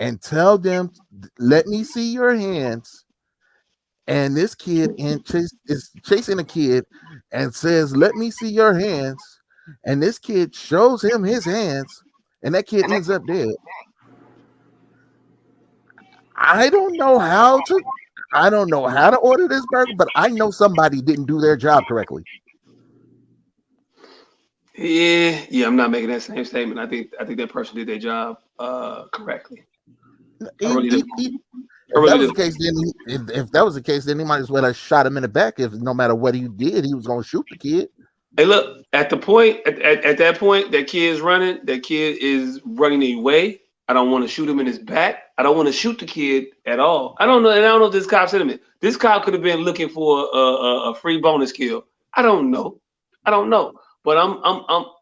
and tell them, let me see your hands, and this kid is chasing a kid and says, let me see your hands, and this kid shows him his hands, and that kid ends up dead. I don't know how to order this burger, but I know somebody didn't do their job correctly. Yeah, I'm not making that same statement. I think that person did their job correctly. I really do. I If that really was do. the case, then if that was the case, then he might as well have shot him in the back. If no matter what he did, he was going to shoot the kid. Hey, look, at the point, at that point, that kid is running away. I don't want to shoot him in his back. I don't want to shoot the kid at all. I don't know, and I don't know if this cop's sentiment. This cop could have been looking for a free bonus kill. I don't know. I don't know. But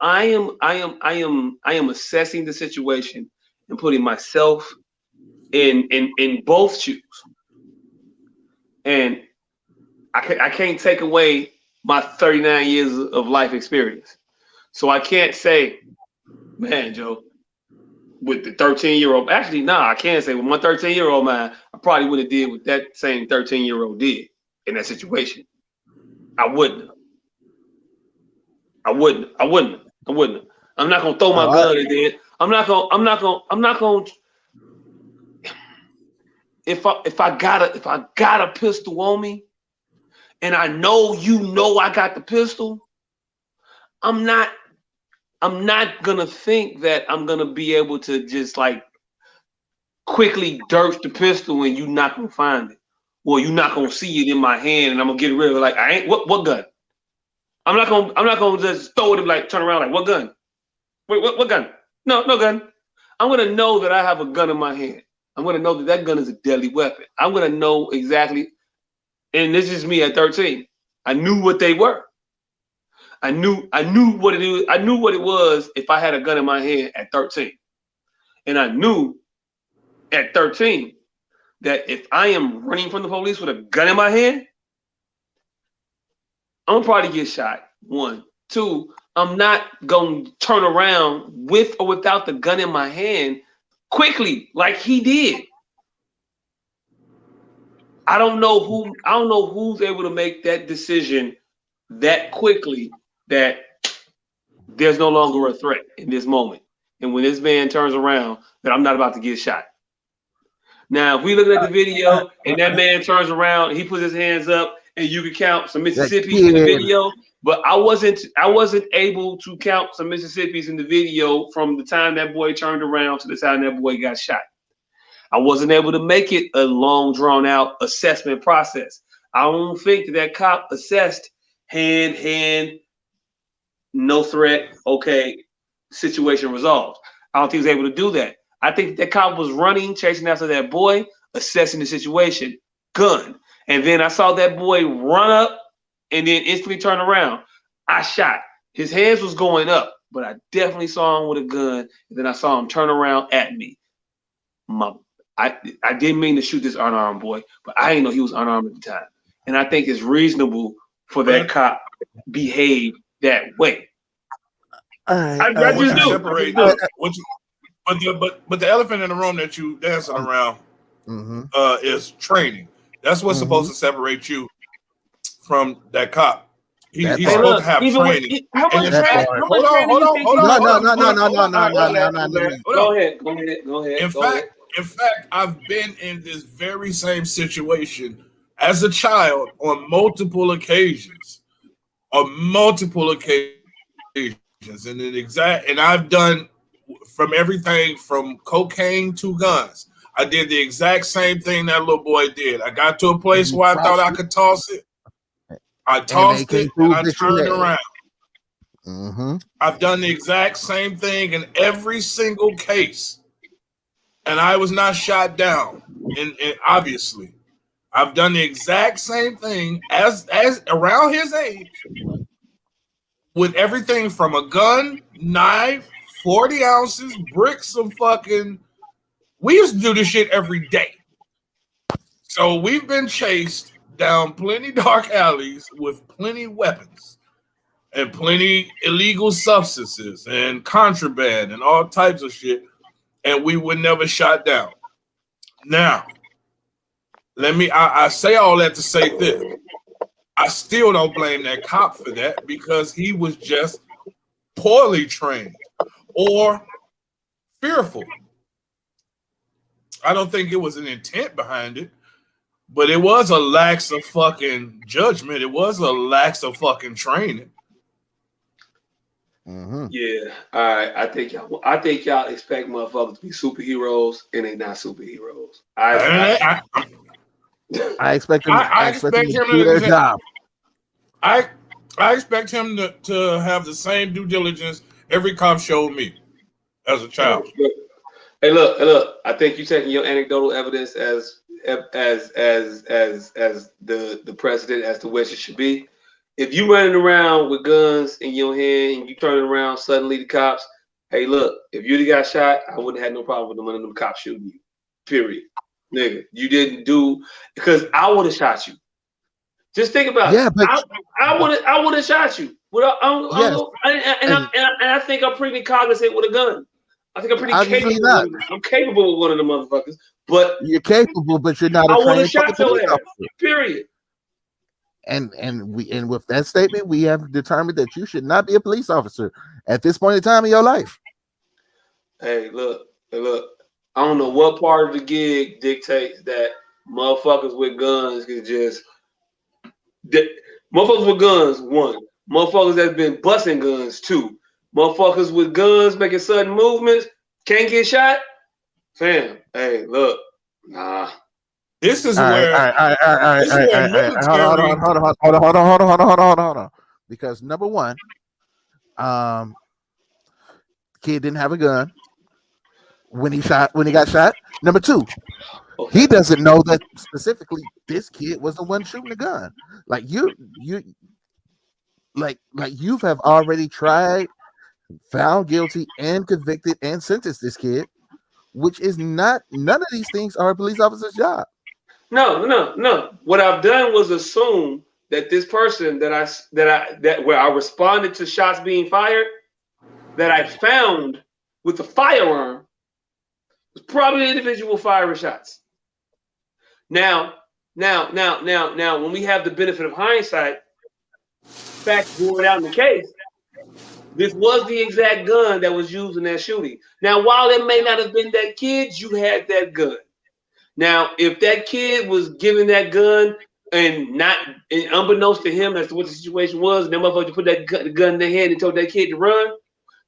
I am assessing the situation and putting myself in both shoes. And I can't take away my 39 years of life experience. So I can't say, man, Joe, with the 13-year-old. Actually, nah, I can't say with my 13-year-old mind, I probably would have did what that same 13-year-old did in that situation. I wouldn't. I wouldn't. I wouldn't. I wouldn't. I'm not gonna throw my gun in there. I'm not gonna. If I got a pistol on me, and I know I got the pistol, I'm not gonna think that I'm gonna be able to just like quickly dirch the pistol and you not gonna find it, or you not gonna see it in my hand and I'm gonna get rid of it. Like I ain't what gun? I'm not gonna just throw it and like turn around like what gun? Wait, what gun? No gun. I'm gonna know that I have a gun in my hand. I'm gonna know that gun is a deadly weapon. I'm gonna know exactly, and this is me at 13. I knew what they were. I knew what it is. I knew what it was if I had a gun in my hand at 13. And I knew at 13 that if I am running from the police with a gun in my hand, I'm gonna probably get shot. 1, 2, I'm not gonna turn around with or without the gun in my hand quickly like he did. I don't know who's able to make that decision that quickly that there's no longer a threat in this moment. And when this man turns around, that I'm not about to get shot. Now, if we look at the video and that man turns around, and he puts his hands up, and you can count some Mississippi in the video, but I wasn't able to count some Mississippis in the video from the time that boy turned around to the time that boy got shot. I wasn't able to make it a long, drawn-out assessment process. I don't think that cop assessed hand, no threat, okay, situation resolved. I don't think he was able to do that. I think that cop was running, chasing after that boy, assessing the situation, gun. And then I saw that boy run up and then instantly turn around. I shot. His hands was going up, but I definitely saw him with a gun. And then I saw him turn around at me. I didn't mean to shoot this unarmed boy, but I didn't know he was unarmed at the time. And I think it's reasonable for that cop behave that way. I just do. But the elephant in the room that you dancing around is training. That's what's supposed to separate you from that cop. He's supposed to have training. Hold on. Go ahead. In fact, I've been in this very same situation as a child on multiple occasions. And I've done from everything from cocaine to guns. I did the exact same thing that little boy did. I got to a place where I thought I could toss it. I tossed it and I turned around. I've done the exact same thing in every single case. And I was not shot down. And obviously, I've done the exact same thing as around his age with everything from a gun, knife, 40 ounces, bricks of fucking. We used to do this shit every day. So we've been chased down plenty dark alleys with plenty weapons and plenty illegal substances and contraband and all types of shit. And we were never shot down. Now, I say all that to say this. I still don't blame that cop for that because he was just poorly trained or fearful. I don't think it was an intent behind it, but it was a lax of fucking judgment. It was a lax of fucking training. Yeah, all right. I think y'all expect motherfuckers to be superheroes, and they not superheroes. I expect him. I expect him to do their job. I expect him to have the same due diligence every cop showed me as a child. Hey, look. I think you're taking your anecdotal evidence as the precedent as to which it should be. If you running around with guns in your hand and you turning around suddenly the cops, hey, look, if you'd have got shot, I wouldn't have no problem with one of them cops shooting you. Period. Nigga, you didn't do because I would have shot you. Just think about Yeah, it. but I would have shot you. yes, I think I'm pretty cognizant with a gun. I think I'm pretty obviously capable. not. I'm capable with one of the motherfuckers. But You're capable, but you're not I a would have trained fucking shot your police ass. officer. Period. And with that statement, we have determined that you should not be a police officer at this point in time in your life. Hey, look. I don't know what part of the gig dictates that motherfuckers with guns can just. Motherfuckers with guns, 1. Motherfuckers that's been busting guns, 2. Motherfuckers with guns making sudden movements can't get shot. Fam, hey, look, nah. This is where military. Hold on. Because number one, kid didn't have a gun when he got shot. Number 2, he doesn't know that specifically this kid was the one shooting the gun. Like you have already tried, found guilty, and convicted and sentenced this kid, which is none of these things are a police officer's job. No. What I've done was assume that this person where I responded to shots being fired, that I found with the firearm was probably the individual firing shots. Now, when we have the benefit of hindsight, facts going out in the case, this was the exact gun that was used in that shooting. Now, while it may not have been that kid, you had that gun. Now, if that kid was given that gun and unbeknownst to him as to what the situation was, and that motherfucker put that gun in their hand and told that kid to run,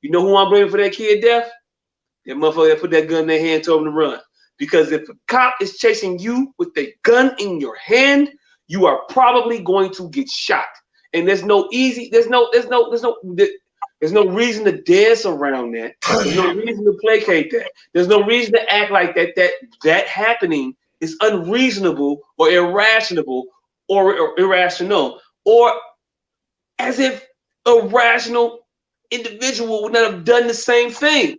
you know who I'm blaming for that kid death? That motherfucker that put that gun in their hand and told him to run. Because if a cop is chasing you with a gun in your hand, you are probably going to get shot. And there's no reason to dance around that. There's no reason to placate that. There's no reason to act like that happening is unreasonable or irrational or as if a rational individual would not have done the same thing.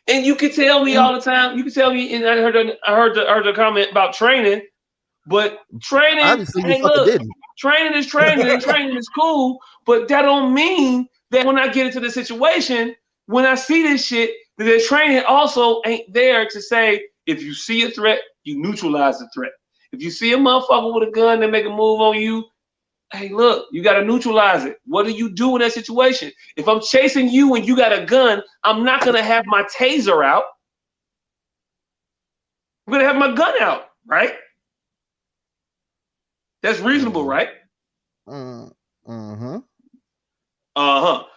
And you can tell me all the time. You can tell me, and I heard the comment about training, but training. Obviously, hey, look, training is training, and training is cool. But that don't mean that when I get into the situation, when I see this shit, that the training also ain't there to say if you see a threat, you neutralize the threat. If you see a motherfucker with a gun that make a move on you, hey, look, you got to neutralize it. What do you do in that situation? If I'm chasing you and you got a gun, I'm not going to have my taser out. I'm going to have my gun out, right? That's reasonable, right? Mm-hmm.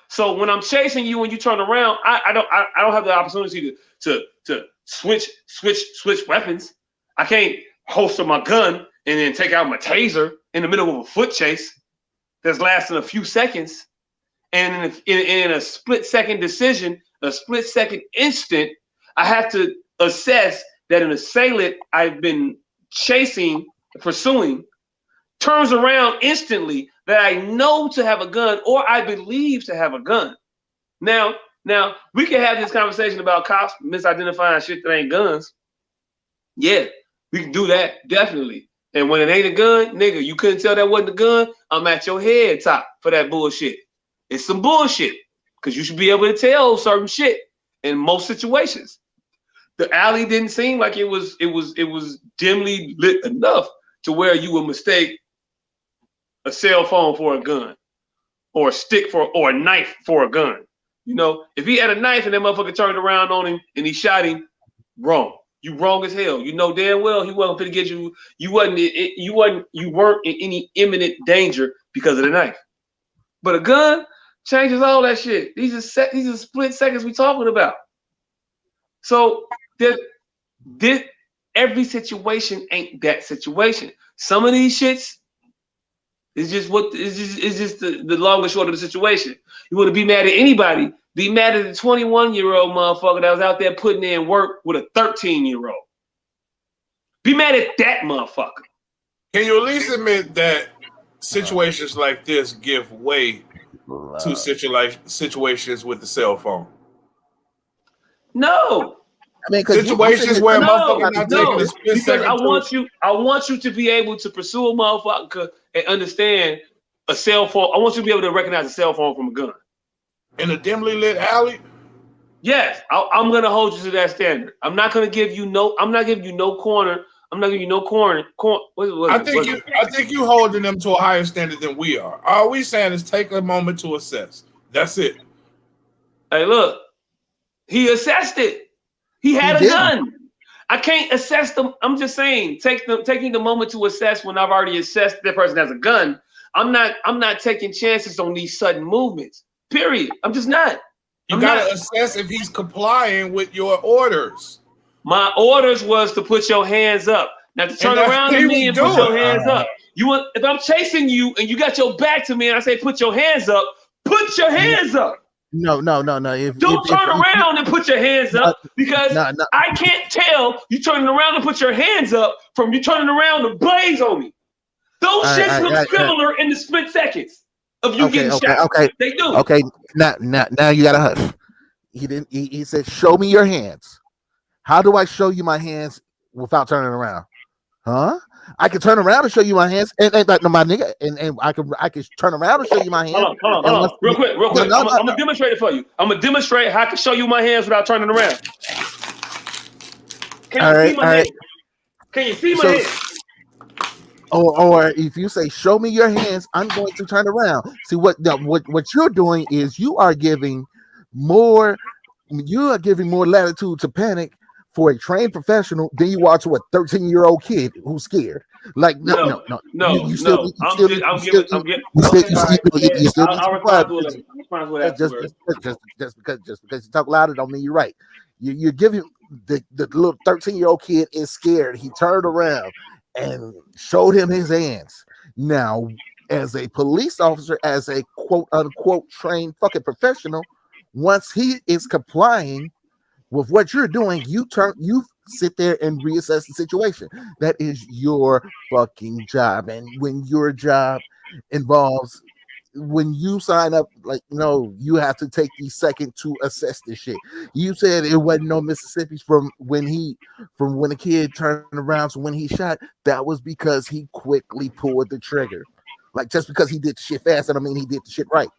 So when I'm chasing you and you turn around, I don't have the opportunity to switch weapons. I can't holster my gun and then take out my taser in the middle of a foot chase that's lasting a few seconds. And in a split-second decision, a split-second instant, I have to assess that an assailant I've been pursuing, turns around instantly that I know to have a gun or I believe to have a gun. Now, we can have this conversation about cops misidentifying shit that ain't guns. Yeah, we can do that, definitely. And when it ain't a gun, nigga, you couldn't tell that wasn't a gun, I'm at your head top for that bullshit. It's some bullshit because you should be able to tell certain shit in most situations. The alley didn't seem like it was dimly lit enough to where you would mistake a cell phone for a gun or a stick or a knife for a gun. You know, if he had a knife and that motherfucker turned around on him and he shot him, wrong. You wrong as hell. You know damn well he wasn't finna get you. You weren't in any imminent danger because of the knife. But a gun changes all that shit. These are split seconds we talking about. So every situation ain't that situation. Some of these shits is just the long and short of the situation. You want to be mad at anybody? Be mad at the 21-year-old motherfucker that was out there putting in work with a 13-year-old. Be mad at that motherfucker. Can you at least admit that situations like this give way to situations with the cell phone? No. I mean, situations where motherfucker not taking a split second. I want you to be able to pursue a motherfucker and understand a cell phone. I want you to be able to recognize a cell phone from a gun. In a dimly lit alley? Yes, I'm gonna hold you to that standard. I'm not gonna give you no. I'm not giving you no corner. I'm not giving you no corner. I think you holding them to a higher standard than we are. All we saying is take a moment to assess. That's it. Hey, look, he assessed it. He had a gun. I can't assess them. I'm just saying, taking the moment to assess when I've already assessed that person has a gun. I'm not taking chances on these sudden movements. Period. I'm just not. You gotta assess if he's complying with your orders. My orders was to put your hands up, not to turn around to me and put your hands up. If I'm chasing you and you got your back to me and I say put your hands up, put your hands up. No. Don't turn around and put your hands up because I can't tell you turning around and put your hands up from you turning around to blaze on me. Those shits look similar in the split seconds of you getting shot. Okay, they do. Okay, now you gotta hush. He didn't. He said, "Show me your hands." How do I show you my hands without turning around? Huh? I can turn around and show you my hands, and my nigga, and I can turn around and show you my hands. Hold on. Real quick. I'm gonna demonstrate it for you. I'm gonna demonstrate how I can show you my hands without turning around. Can you see my hands? Can you see my hands? Or if you say, "Show me your hands," I'm going to turn around. See what you're doing is you are giving more latitude to panic for a trained professional than you are to a 13-year-old kid who's scared. Like no. You still need to just because you talk louder don't mean you're right. You're giving the little 13-year-old kid is scared. He turned around and showed him his hands. Now, as a police officer, as a quote unquote trained fucking professional, once he is complying with what you're doing, you sit there and reassess the situation. That is your fucking job. And when your job involves, when you sign up, like, no, you have to take the second to assess this shit. You said it wasn't no Mississippi's from when a kid turned around to when he shot. That was because he quickly pulled the trigger. Like, just because he did shit fast, I don't mean he did the shit right.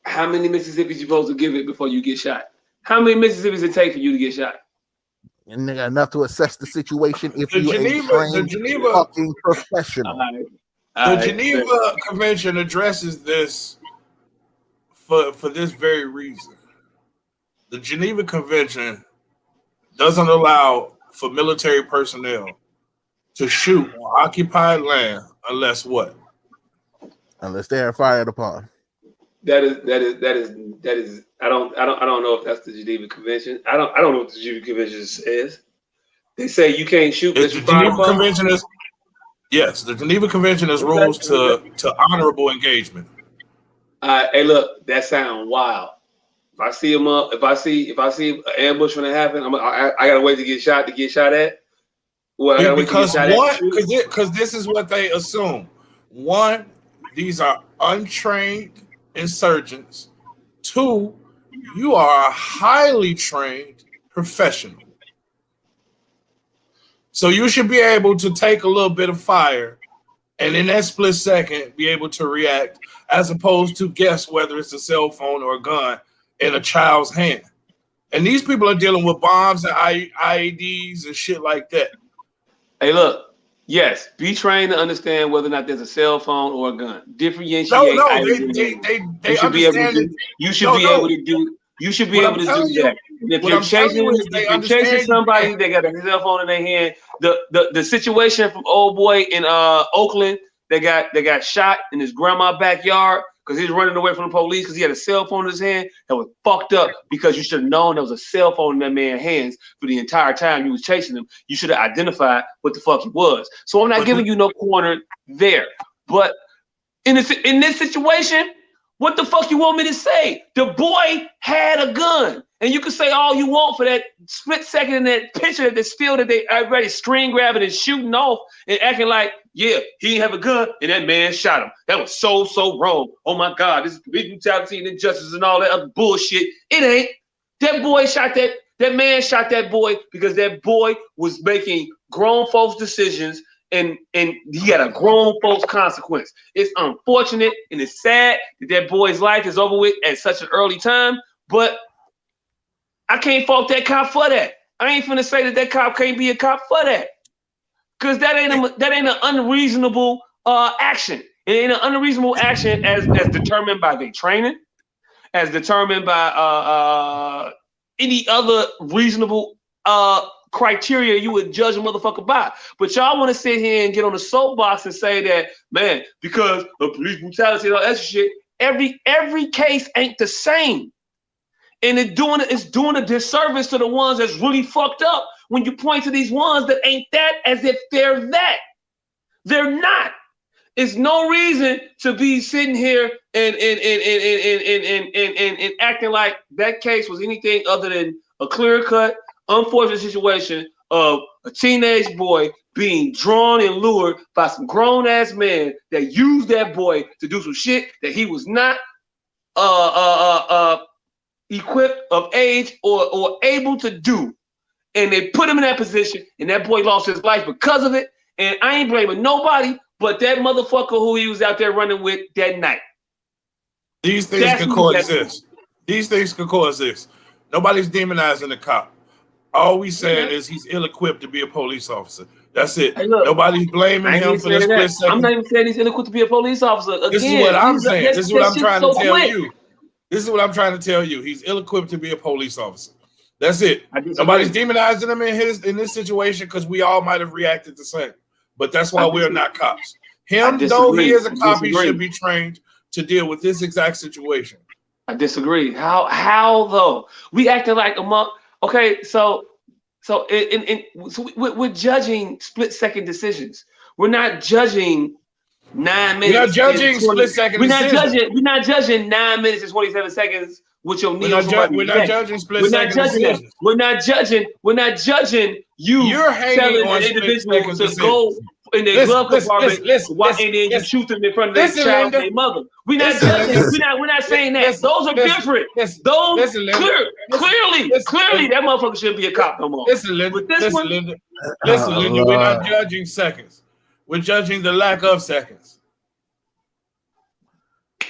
How many Mississippi's you supposed to give it before you get shot? How many Mississippi's it take for you to get shot? And they got enough to assess the situation if you're a trained fucking professional. The Geneva Convention addresses this for this very reason. The Geneva Convention doesn't allow for military personnel to shoot on occupied land unless what? Unless they are fired upon. That is. I don't know if that's the Geneva Convention. I don't know what the Geneva Convention says. They say you can't shoot. The Geneva Convention is. Yes, the Geneva Convention is rules to honorable engagement. Hey, look, that sounds wild. If I see him up, if I see an ambush when it happens, I gotta wait to get shot at. Well, because this is what they assume. One, these are untrained insurgents. Two, you are a highly trained professional. So you should be able to take a little bit of fire and in that split second be able to react, as opposed to guess whether it's a cell phone or a gun in a child's hand. And these people are dealing with bombs and IEDs and shit like that. Hey, look, yes, be trained to understand whether or not there's a cell phone or a gun. Differentiate. They should be able to. You should be able to do. You should be able to do that. If you're chasing somebody, they got a cell phone in their hand. The situation from old boy in Oakland, they got shot in his grandma's backyard because he was running away from the police because he had a cell phone in his hand that was fucked up, because you should have known there was a cell phone in that man's hands for the entire time you was chasing him. You should have identified what the fuck he was. So I'm not giving you no corner there. But in this situation, what the fuck you want me to say? The boy had a gun. And you can say all you want for that split second in that picture that they still that they already screen grabbing and shooting off and acting like, yeah, he didn't have a gun and that man shot him. That was so wrong. Oh my God, this is police brutality and injustice and all that other bullshit. It ain't. That boy shot that man shot that boy because that boy was making grown folks decisions and he got a grown folks consequence. It's unfortunate and it's sad that boy's life is over with at such an early time, but I can't fault that cop for that. I ain't finna say that cop can't be a cop for that, because that ain't an unreasonable action. It ain't an unreasonable action as determined by their training, as determined by any other reasonable criteria you would judge a motherfucker by. But y'all want to sit here and get on the soapbox and say that, man, because of police brutality and all that shit, every case ain't the same. And it's doing a disservice to the ones that's really fucked up when you point to these ones that ain't that as if they're that. They're not. It's no reason to be sitting here and acting like that case was anything other than a clear-cut, unfortunate situation of a teenage boy being drawn and lured by some grown-ass man that used that boy to do some shit that he was not equipped of age or able to do. And they put him in that position, and that boy lost his life because of it. And I ain't blaming nobody but that motherfucker who he was out there running with that night. These things can coexist. These things can coexist. Nobody's demonizing the cop. All we saying is he's ill-equipped to be a police officer. That's it. Hey, look, nobody's blaming him for the split second. I'm not even saying he's ill-equipped to be a police officer. Again, this is what I'm saying. This is what I'm trying to tell you. This is what I'm trying to tell you. He's ill-equipped to be a police officer. That's it. Nobody's demonizing him in this situation because we all might have reacted the same. But that's why we're not cops. Him, though he is a cop, he should be trained to deal with this exact situation. I disagree. How though? We acting like a month. Okay, so we're judging split-second decisions. We're not judging 9 minutes. We're not judging split-second decisions. We're not judging 9 minutes and 27 seconds with your knee. We're not judging split-second decisions. We're not judging you. You're hanging on an individual to go in their glove compartment, and then you shoot them in front of their child and their mother. We're not judging. We're not saying that. Those are different. Those clearly, that motherfucker shouldn't be a cop no more. Listen, Linda. We're not judging seconds. We're judging the lack of seconds.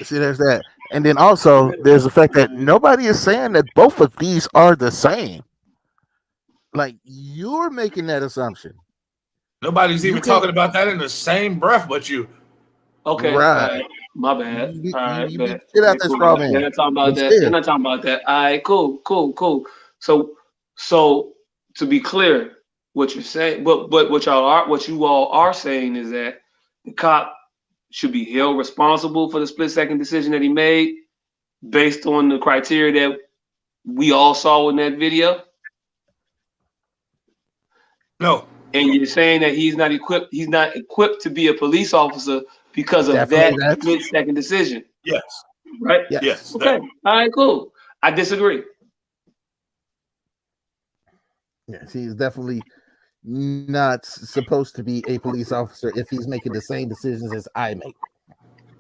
See, there's that. And then also, there's the fact that nobody is saying that both of these are the same. Like, you're making that assumption. Nobody's even talking about that in the same breath but you. Okay. Right. My bad. All right, get out this raw man. They're not talking about that. They're not talking about that. All right, cool. So to be clear, what you're saying, but what you all are saying is that the cop should be held responsible for the split-second decision that he made based on the criteria that we all saw in that video? No. And you're saying that he's not equipped to be a police officer because of that split-second decision? Yes. Right? Yes. Okay. All right, cool. I disagree. Yes, he's definitely not supposed to be a police officer if he's making the same decisions as I make.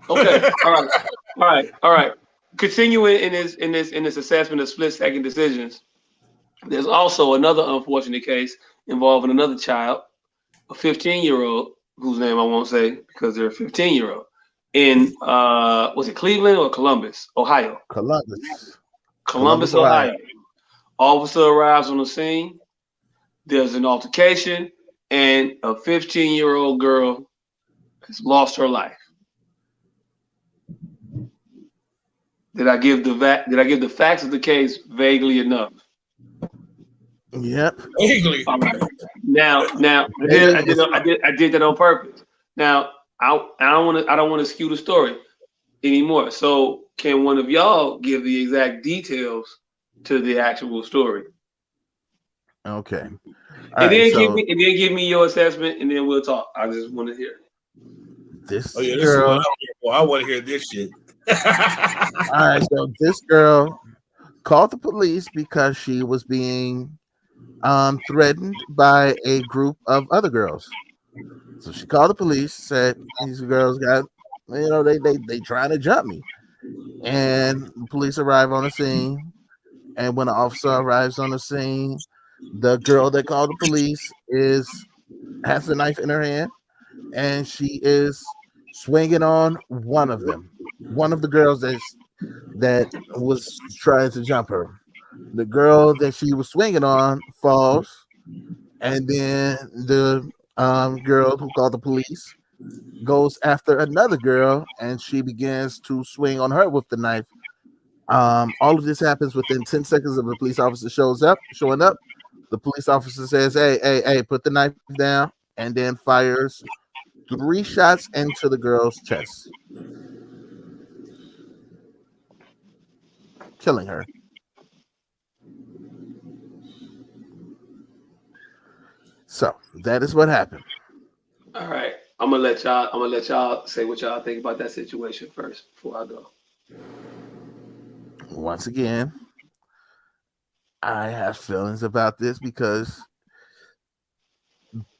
Okay. All right. Continuing in this assessment of split-second decisions, there's also another unfortunate case involving another child, a 15-year-old, whose name I won't say because they're a 15-year-old, in was it Cleveland or Columbus, Ohio? Columbus, Ohio. Officer arrives on the scene. There's an altercation, and a 15-year-old girl has lost her life. Did I give the facts of the case vaguely enough? Yep. Vaguely. All right. Now, I did that on purpose. Now, I don't want to skew the story anymore. So, can one of y'all give the exact details to the actual story? Okay. Give me your assessment, and then we'll talk. I just want to hear this. Oh yeah, this is what I'm here for. I want to hear this shit. All right, so this girl called the police because she was being threatened by a group of other girls. So she called the police, said these girls got, they trying to jump me. And the police arrive on the scene. And when the officer arrives on the scene, the girl that called the police has the knife in her hand. and she is swinging on one of them, one of the girls that was trying to jump her. The girl that she was swinging on falls, and then the girl who called the police goes after another girl, and she begins to swing on her with the knife. All of this happens within 10 seconds of the police officer showing up. The police officer says, hey, put the knife down, and then fires 3 shots into the girl's chest, killing her. So that is what happened. All right. I'm gonna let y'all say what y'all think about that situation first before I go. Once again, I have feelings about this because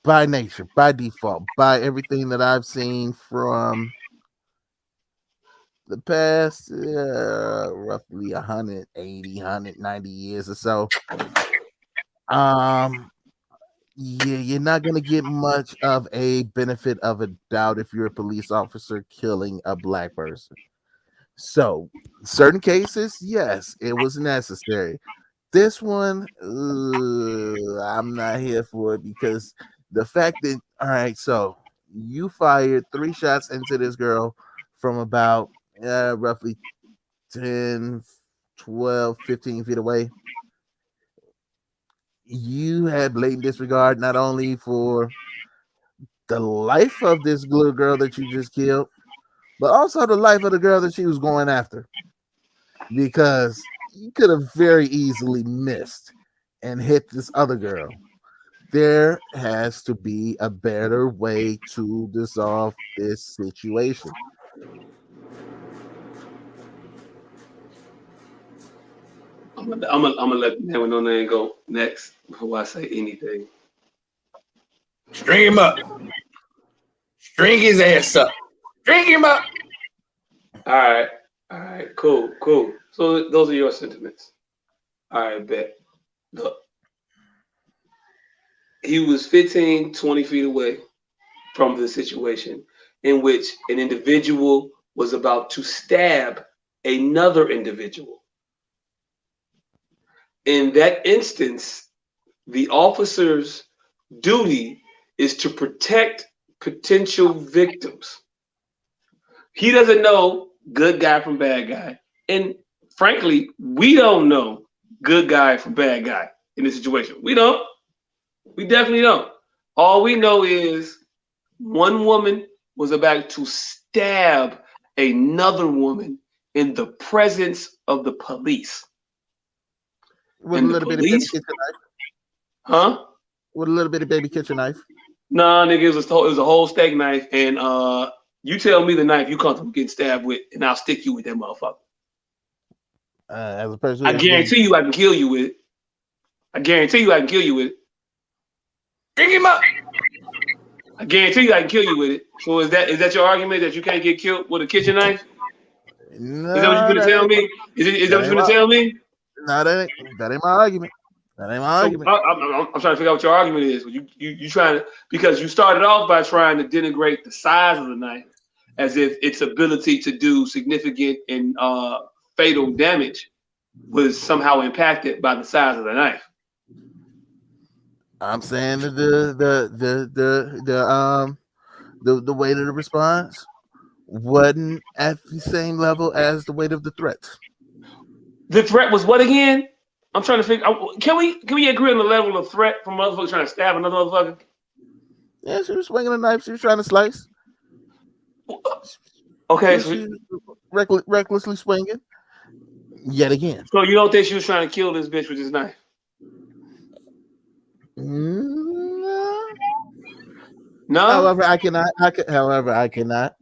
by nature, by default, by everything that I've seen from the past roughly 180, 190 years or so, yeah, you're not going to get much of a benefit of a doubt if you're a police officer killing a black person. So, certain cases, yes, it was necessary. This one, I'm not here for it because the fact that, all right, so you fired 3 shots into this girl from about roughly 10, 12, 15 feet away. You had blatant disregard not only for the life of this little girl that you just killed, but also the life of the girl that she was going after. Because you could have very easily missed and hit this other girl. There has to be a better way to dissolve this situation. I'm gonna let the man with no name go next before I say anything. String him up. String his ass up. String him up. All right, cool. So those are your sentiments. All right, bet. Look, he was 15, 20 feet away from the situation in which an individual was about to stab another individual. In that instance, the officer's duty is to protect potential victims. He doesn't know good guy from bad guy. And frankly, we don't know good guy from bad guy in this situation. We don't. We definitely don't. All we know is one woman was about to stab another woman in the presence of the police. With And a the little bit of baby police, kitchen knife. huh? With a little bit of baby kitchen knife. Nah, nigga, it was a whole steak knife, and you tell me the knife you comfortable getting stabbed with, and I'll stick you with that motherfucker. As a person I who has been, guarantee you I can kill you with it. I guarantee you I can kill you with it. String him up. I guarantee you I can kill you with it. So is that your argument that you can't get killed with a kitchen knife? no, Is that what you're gonna that tell ain't, me? Is that that what ain't you're gonna my, tell me? no, that ain't my argument. That ain't my So argument. I'm trying to figure out what your argument is. You trying to, because you started off by trying to denigrate the size of the knife as if its ability to do significant and fatal damage was somehow impacted by the size of the knife. I'm saying that the weight of the response wasn't at the same level as the weight of the threat. The threat was what again? I'm trying to figure. Can we agree on the level of threat from motherfucker trying to stab another motherfucker? Yeah, she was swinging a knife. She was trying to slice. Okay, She was recklessly swinging. Yet again. so you don't think she was trying to kill this bitch with this knife? No. No. However, I cannot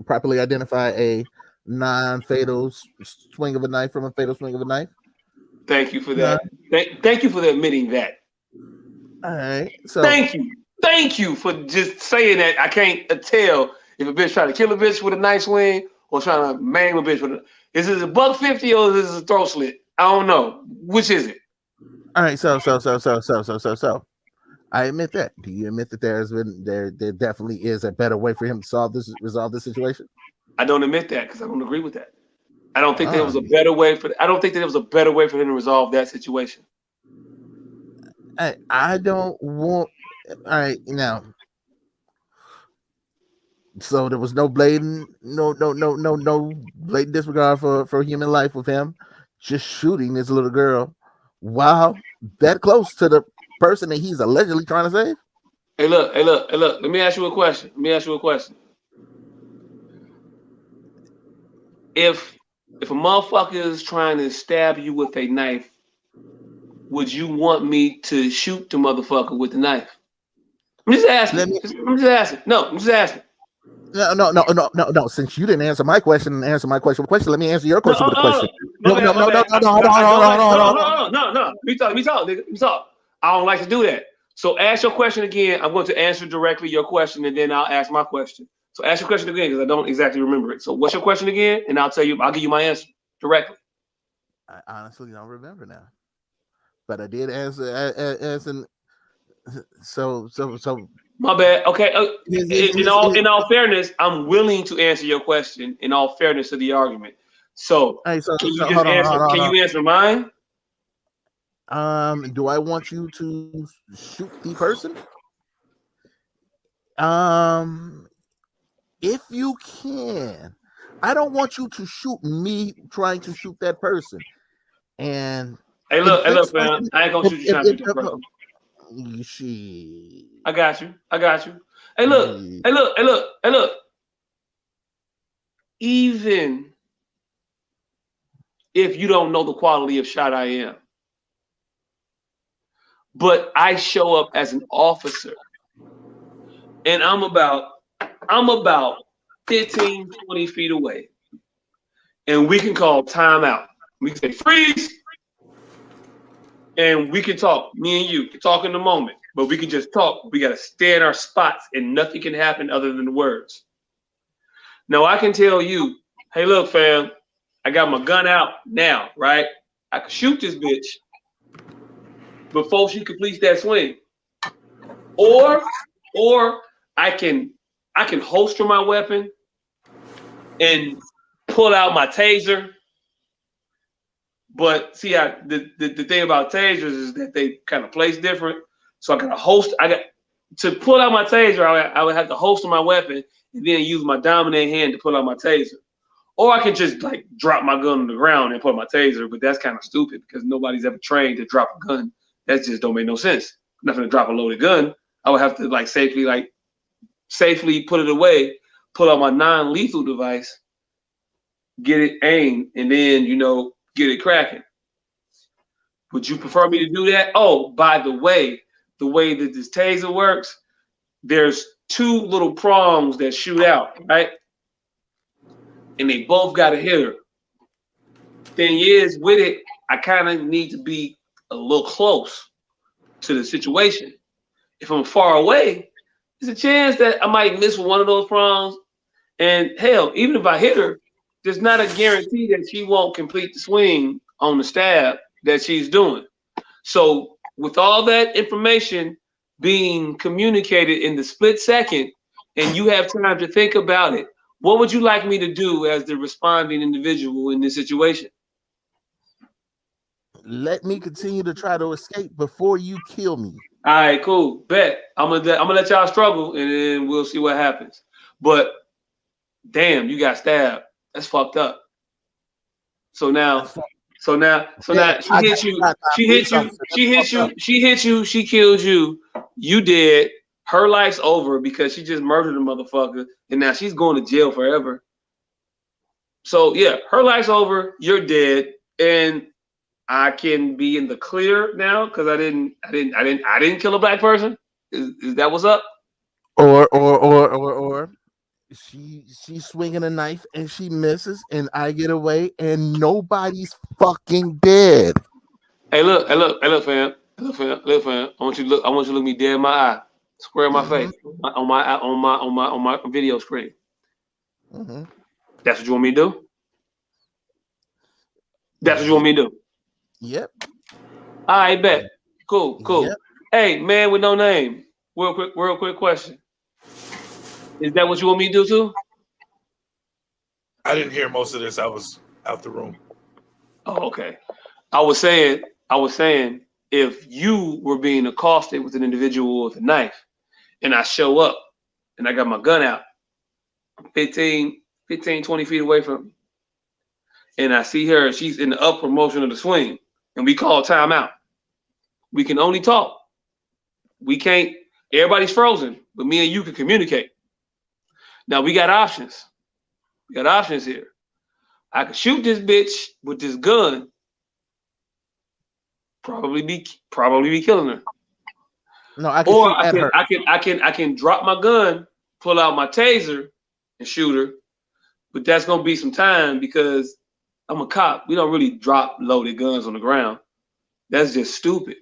properly identify a non-fatal swing of a knife from a fatal swing of a knife. Thank you for that. Thank you for admitting that. All right. So Thank you for just saying that. I can't tell if a bitch trying to kill a bitch with a knife swing or trying to maim a bitch with a. Is it a $150 or is it a throat slit? I don't know. Which is it? all right. So I admit that. Do you admit that there definitely is a better way for him to resolve this situation? I don't admit that because I don't agree with that. I don't think that it was a Um, better way for. I don't think that it was a better way for him to resolve that situation. I don't want. All right, now. So there was no blatant, no blatant disregard for human life with him, just shooting this little girl while that close to the person that he's allegedly trying to save. Hey, look, hey, look, hey, look. Let me ask you a question. Let me ask you a question. If a motherfucker is trying to stab you with a knife, would you want me to shoot the motherfucker with the knife? I'm just asking. Let me I'm just asking. No, I'm just asking. no. Since you didn't answer my question and answer my question with a question, let me answer your No, question with a question. my bad, my bad. Hold on, I hold don't on, like. hold Hold on, on, hold on. hold on. No, no. Let me talk, nigga. Let me talk. I don't like to do that. So ask your question again. I'm going to answer directly your question, and then I'll ask my question. So ask your question again because I don't exactly remember it. So what's your question again? And I'll tell you. I'll give you my answer directly. I honestly don't remember now, but I did answer. So. My bad. Okay. In His, all fairness, I'm willing to answer your question. In all fairness to the argument. So hey, can you just hold on, answer? Can hold you answer mine? on. Do I want you to shoot the person? Um, if you can, I don't want you to shoot me trying to shoot that person. And Hey, look, inflict fam. something. I ain't gonna shoot you trying to shoot that person. She. I got you. I got you. Hey, look. Hey, look. Hey, look. Hey, look. Even if you don't know the quality of shot I am, but I show up as an officer, and I'm about 15, 20 feet away, and we can call timeout. We can say freeze, and we can talk. Me and you can talk in the moment, but we can just talk. We gotta stay in our spots, and nothing can happen other than the words. Now I can tell you, hey, look, fam, I got my gun out now, right? I can shoot this bitch before she completes that swing, or or I can holster my weapon and pull out my taser. But see, the thing about tasers is that they kind of place different. So I got to host. I got to pull out my taser. I would have to holster my weapon and then use my dominant hand to pull out my taser. Or I could just like drop my gun on the ground and put my taser, but that's kind of stupid because nobody's ever trained to drop a gun. That just don't make no sense. I'm not gonna drop a loaded gun. I would have to safely put it away, pull out my non-lethal device, get it aimed, and then get it cracking. Would you prefer me to do that? Oh, by the way that this taser works, there's two little prongs that shoot out, right? And they both got a hitter. Thing is, with it, I kind of need to be a little close to the situation. If I'm far away, there's a chance that I might miss with one of those prongs. And hell, even if I hit her, there's not a guarantee that she won't complete the swing on the stab that she's doing. So, with all that information being communicated in the split second, and you have time to think about it, what would you like me to do as the responding individual in this situation? Let me continue to try to escape before you kill me. All right, cool. Bet. I'm gonna let y'all struggle, and then we'll see what happens. But damn, you got stabbed. That's fucked up. So now, Yeah, she hit you. She hit police you. officer. That's She hit fucked up. you. She hit you. She killed you. You dead. Her life's over because she just murdered a motherfucker, and now she's going to jail forever. So yeah, her life's over. You're dead, and I can be in the clear now because I didn't kill a black person. Is that what's up? Or she's swinging a knife and she misses and I get away and nobody's fucking dead. Fam. Look, fam. I want you to look me dead in my eye, square in my Mm-hmm, face, on my video screen. mm-hmm. That's what you want me to do. That's what you want Yep, me to do. yep, I bet. Cool, yep. cool. Hey, man with no name. Real quick question. Is that what you want me to do too? I didn't hear most of this. I was out the room. Oh, okay. I was saying, if you were being accosted with an individual with a knife, and I show up, and I got my gun out, 15, 20 feet away from me, and I see her, she's in the upper motion of the swing, and we call timeout. We can only talk. We can't. Everybody's frozen, but me and you can communicate. Now we got options. We got options here. I could shoot this bitch with this gun. Probably be killing her. No, I can Or shoot at her. I can drop my gun, pull out my taser, and shoot her. But that's gonna be some time because I'm a cop. We don't really drop loaded guns on the ground. That's just stupid.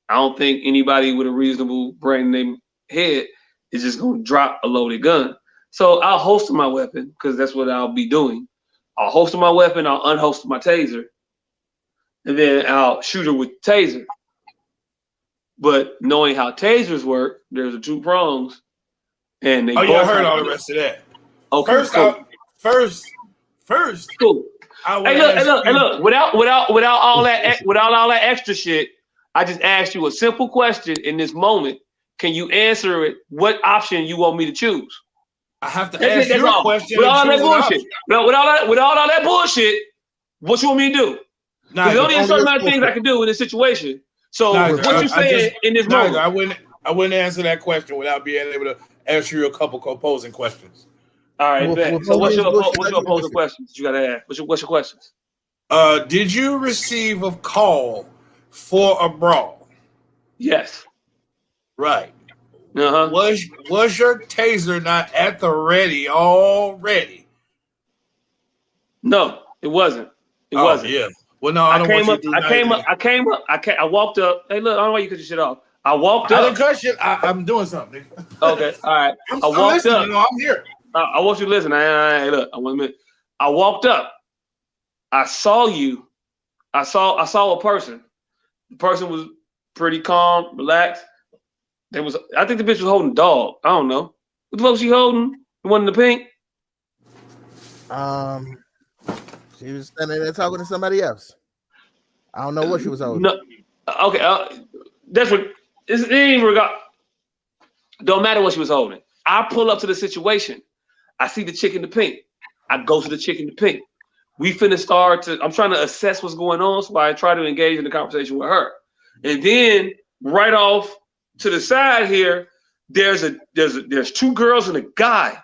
I don't think anybody with a reasonable brain in their head is just gonna drop a loaded gun. So I'll holster my weapon because that's what I'll be doing. I'll holster my weapon, I'll unholster my taser, and then I'll shoot her with the taser. But knowing how tasers work, there's the two prongs, and they. Oh yeah, I heard all the rest of that. Okay, first. Cool. Hey, look. Without all that extra shit, I just asked you a simple question in this moment. Can you answer it? What option you want me to choose? I have to ask you a question. With all that bullshit. With all that bullshit, what you want me to do? There's only a certain amount of things I can do in this situation. So what you saying in this moment? I wouldn't answer that question without being able to ask you a couple opposing questions. All right, so what's your opposing questions? You gotta ask. What's your questions? Did you receive a call for a brawl? Yes. Right. Uh-huh. Was your taser not at the ready already? No, it wasn't. It wasn't. Yeah. Well, no, I came up. I walked up. Hey, look, I don't know why you cut your shit off. I walked up. I didn't cut shit. I'm doing something. Okay, all right. I walked up. I'm here. I want you to listen. Hey, look, I want a minute. I walked up. I saw you. I saw a person. The person was pretty calm, relaxed. I think the bitch was holding a dog. I don't know. What the fuck was she holding? The one in the pink? She was standing there talking to somebody else. I don't know what she was holding. No, okay. That's what. It ain't regard. Don't matter what she was holding. I pull up to the situation. I see the chick in the pink. I go to the chick in the pink. We finna start to. I'm trying to assess what's going on, so I try to engage in the conversation with her. And then right off to the side here, there's two girls and a guy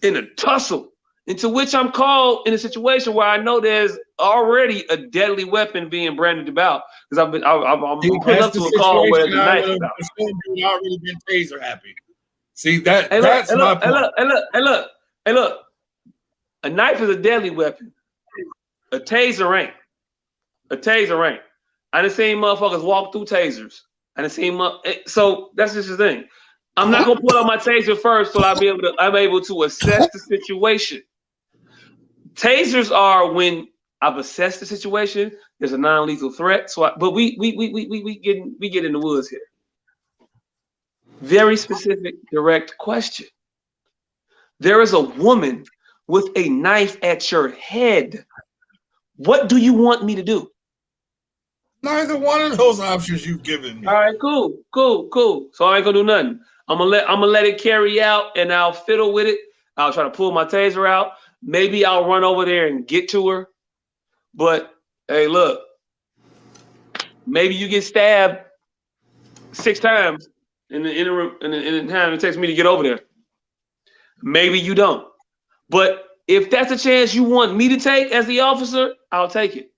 in a tussle. Into which I'm called in a situation where I know there's already a deadly weapon being branded about because I'm putting up to a call where there's a knife about. You've already been taser happy. See that? That's my point. Hey, look. A knife is a deadly weapon. A taser ain't. I done seen motherfuckers walk through tasers. So that's just the thing. I'm not gonna pull out my taser first, so I'm able to assess the situation. Tasers are when I've assessed the situation. There's a non-lethal threat. But we get in the woods here. Very specific, direct question. There is a woman with a knife at your head. What do you want me to do? Neither one of those options you've given me. All right, cool. So I ain't gonna do nothing. I'm gonna let it carry out, and I'll fiddle with it. I'll try to pull my taser out. Maybe I'll run over there and get to her. But hey, look, maybe you get stabbed 6 times in the time it takes me to get over there. Maybe you don't. But if that's a chance you want me to take as the officer, I'll take it.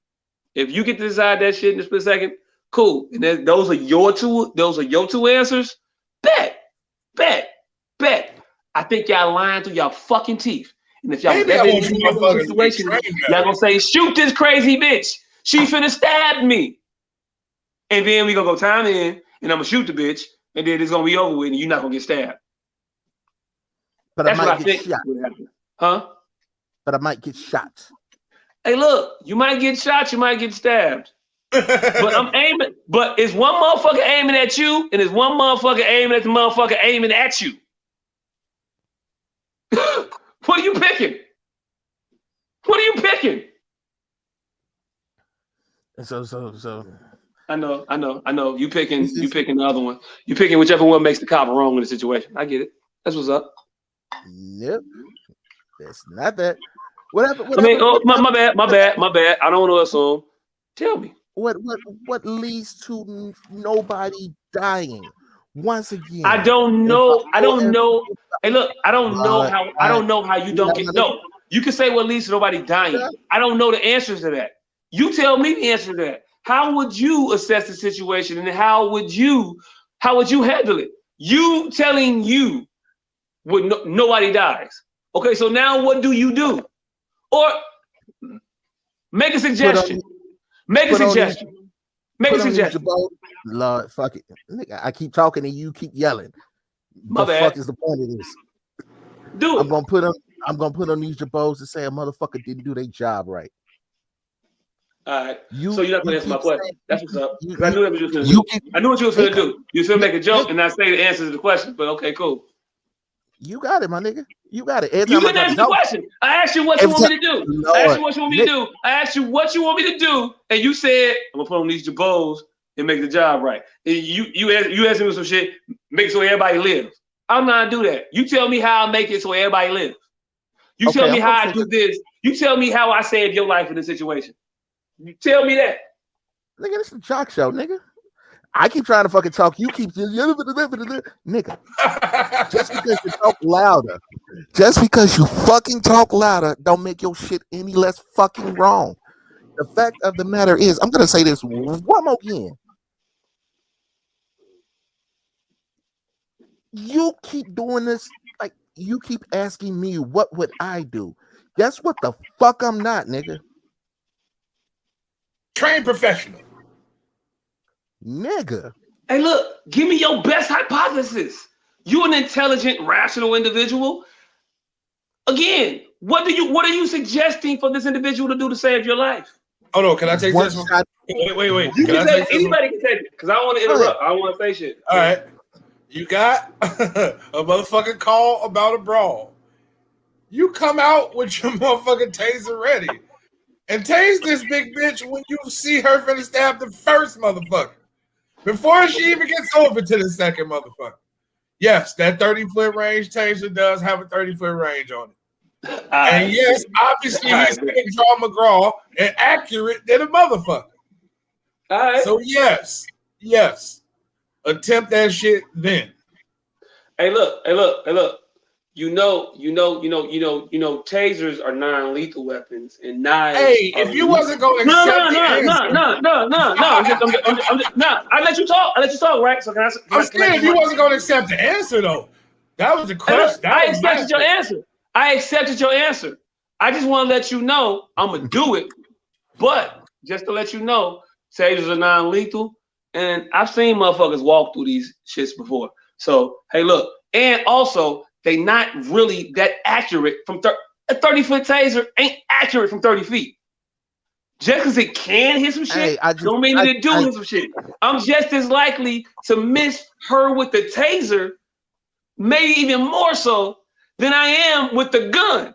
If you get to decide that shit in a split second, cool. And those are your two answers. Bet. I think y'all lying through y'all fucking teeth. And if y'all ever in a situation, y'all gonna say, shoot this crazy bitch. She finna stab me. And then we gonna go time in, and I'm gonna shoot the bitch, and then it's gonna be over with, and you're not gonna get stabbed. But that's what I think would happen. Huh? But I might get shot. Hey, look, you might get shot, you might get stabbed. But I'm aiming. But is one motherfucker aiming at you, and is one motherfucker aiming at the motherfucker aiming at you? What are you picking? What are you picking? So. I know. You picking the other one. You picking whichever one makes the cop wrong in the situation. I get it. That's what's up. Nope. That's not that. Whatever. I mean, my bad. I don't want to assume. Tell me. What leads to nobody dying? Once again, I don't know. Hey, look, I don't know how you don't get. No, you can say what leads to nobody dying. I don't know the answers to that. You tell me the answer to that. How would you assess the situation, and how would you handle it? You telling you when nobody dies. Okay, so now what do you do? Or make a suggestion. Make a suggestion. Lord, fuck it. Nigga, I keep talking and you keep yelling. My bad. Fuck is the point of this? Do it. I'm gonna put on these jabos to say a motherfucker didn't do their job right. All right. So you're not gonna answer my question. That's what's up. I knew what you was gonna do. I knew what you was gonna do. You was gonna make a joke and not say the answer to the question. But okay, cool. You got it, my nigga. You got it. You didn't answer the question. I asked you what you want me to do. I asked you what you want me to do. I asked you what you want me to do, and you said I'm gonna put on these jabos and make the job right. And you asked me some shit, make it so everybody lives. I'm not gonna do that. You tell me how I make it so everybody lives. You tell me how I do this. You tell me how I save your life in this situation. You tell me that. Nigga, this is a chalk show, nigga. I keep trying to fucking talk. You keep nigga. Just because you talk louder. Just because you fucking talk louder don't make your shit any less fucking wrong. The fact of the matter is, I'm gonna say this one more again. You keep doing this, like you keep asking me what would I do. Guess what the fuck I'm not, nigga. Trained professional. Nigga. Hey, look, give me your best hypothesis. You an intelligent, rational individual. Again, what are you suggesting for this individual to do to save your life? Oh no, can I take this one? Wait. You can take anybody can take it because I don't want to interrupt. I don't want to say shit. All right. You got a motherfucking call about a brawl. You come out with your motherfucking taser ready. And tase this big bitch when you see her finna stab the first motherfucker. Before she even gets over to the second motherfucker. Yes, that 30-foot range taser does have a 30-foot range on it. And yes, obviously he's Draw McGraw and accurate than a motherfucker. All right. So yes. Attempt that shit then. Hey, look. You know, tasers are non-lethal weapons and knives. Hey, if you wasn't going to accept No. I let you talk, right? So I'm scared if you wasn't going to accept the answer, though. That was the question. I accepted your answer. I just want to let you know I'm going to do it. But just to let you know, tasers are non-lethal. And I've seen motherfuckers walk through these shits before. So, hey, look. And also, they not really that accurate from a 30-foot taser ain't accurate from 30 feet. Just because it can hit some shit, don't mean that it do hit some shit. I'm just as likely to miss her with the taser, maybe even more so than I am with the gun.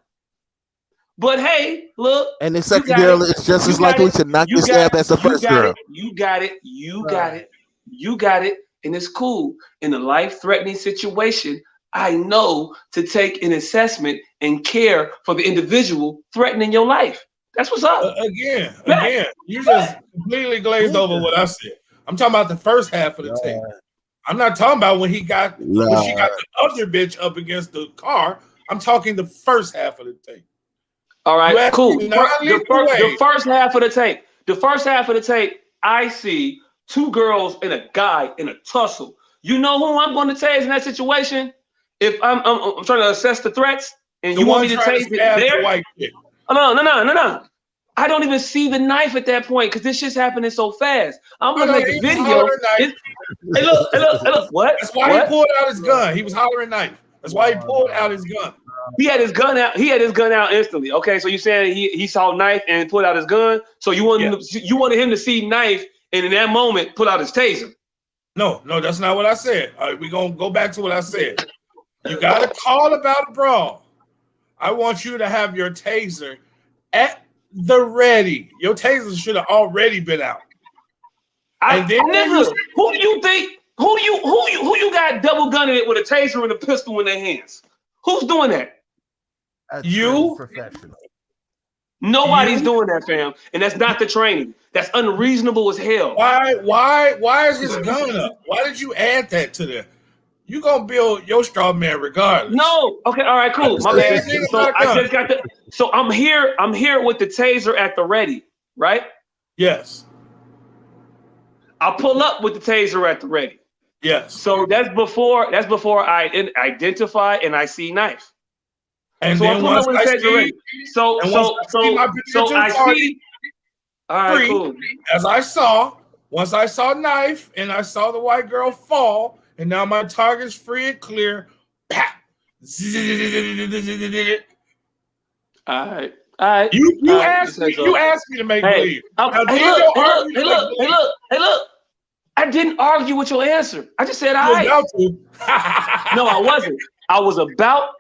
But hey, look. And the second girl is just as likely to knock your stab as the first girl. You got it. And it's cool. In a life-threatening situation, I know to take an assessment and care for the individual threatening your life. That's what's up. Again, you just completely glazed over what I said. I'm talking about the first half of the tape. I'm not talking about when she got the other bitch up against the car. I'm talking the first half of the tape. All right, cool. The first half of the tape, I see two girls and a guy in a tussle. You know who I'm going to tase in that situation? If I'm trying to assess the threats, and you want me to tase it there? No. I don't even see the knife at that point because this shit's happening so fast. I'm looking at the video. Hey, look. What? That's why he pulled out his gun. He was hollering knife. That's why he pulled out his gun. he had his gun out. He had his gun out instantly. Okay, so you saying he saw knife and pulled out his gun. So you wanted him to see knife and in that moment pull out his taser. No, that's not what I said. All right, we're gonna go back to what I said. You got a call about a brawl. I want you to have your taser at the ready. Your taser should have already been out. Nigga, who do you think? Who you got double gunning it with a taser and a pistol in their hands? Who's doing that? You professional. Nobody's doing that, fam, and that's not the training. That's unreasonable as hell. Why is his gun up? Why did you add that to the? You gonna build your straw man regardless? No. Okay. All right. Cool. My bad. So I just got the. So I'm here. I'm here with the taser at the ready. Right. Yes. I pull up with the taser at the ready. Yes. So that's before I identify and I see knife. And so then I pull up with the taser ready. So I see. All right, cool. As once I saw knife and I saw the white girl fall, and now my target's free and clear. Pap. All right. You asked me to make believe. Hey, look. I didn't argue with your answer. I just said I. No, I wasn't. I was about.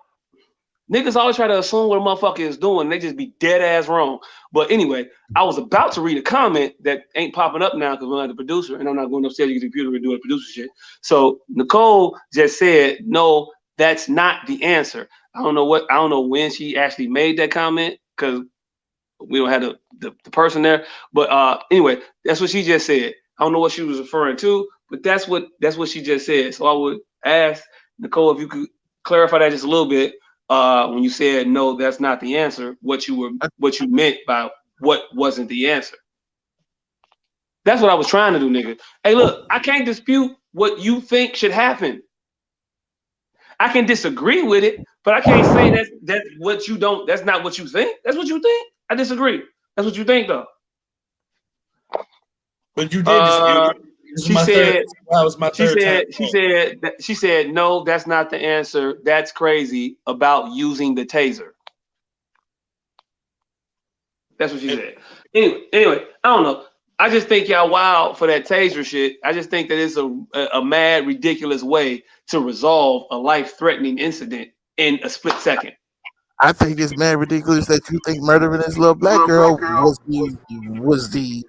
Niggas always try to assume what a motherfucker is doing. They just be dead ass wrong. But anyway, I was about to read a comment that ain't popping up now because we're not the producer, and I'm not going upstairs to the computer and do the producer shit. So Nicole just said, no, that's not the answer. I don't know when she actually made that comment because we don't have the person there. But anyway, that's what she just said. I don't know what she was referring to, but that's what she just said. So I would ask Nicole if you could clarify that just a little bit. When you said no, that's not the answer. What you meant by what wasn't the answer? That's what I was trying to do, nigga. Hey, look, I can't dispute what you think should happen. I can disagree with it, but I can't say that's what you don't. That's not what you think. That's what you think. I disagree. That's what you think, though. But you did dispute it. She said, no, that's not the answer. That's crazy about using the taser. That's what she said. Anyway, I don't know. I just think y'all wild for that taser shit. I just think that it's a mad, ridiculous way to resolve a life-threatening incident in a split second. I think it's mad ridiculous that you think murdering this little black girl was the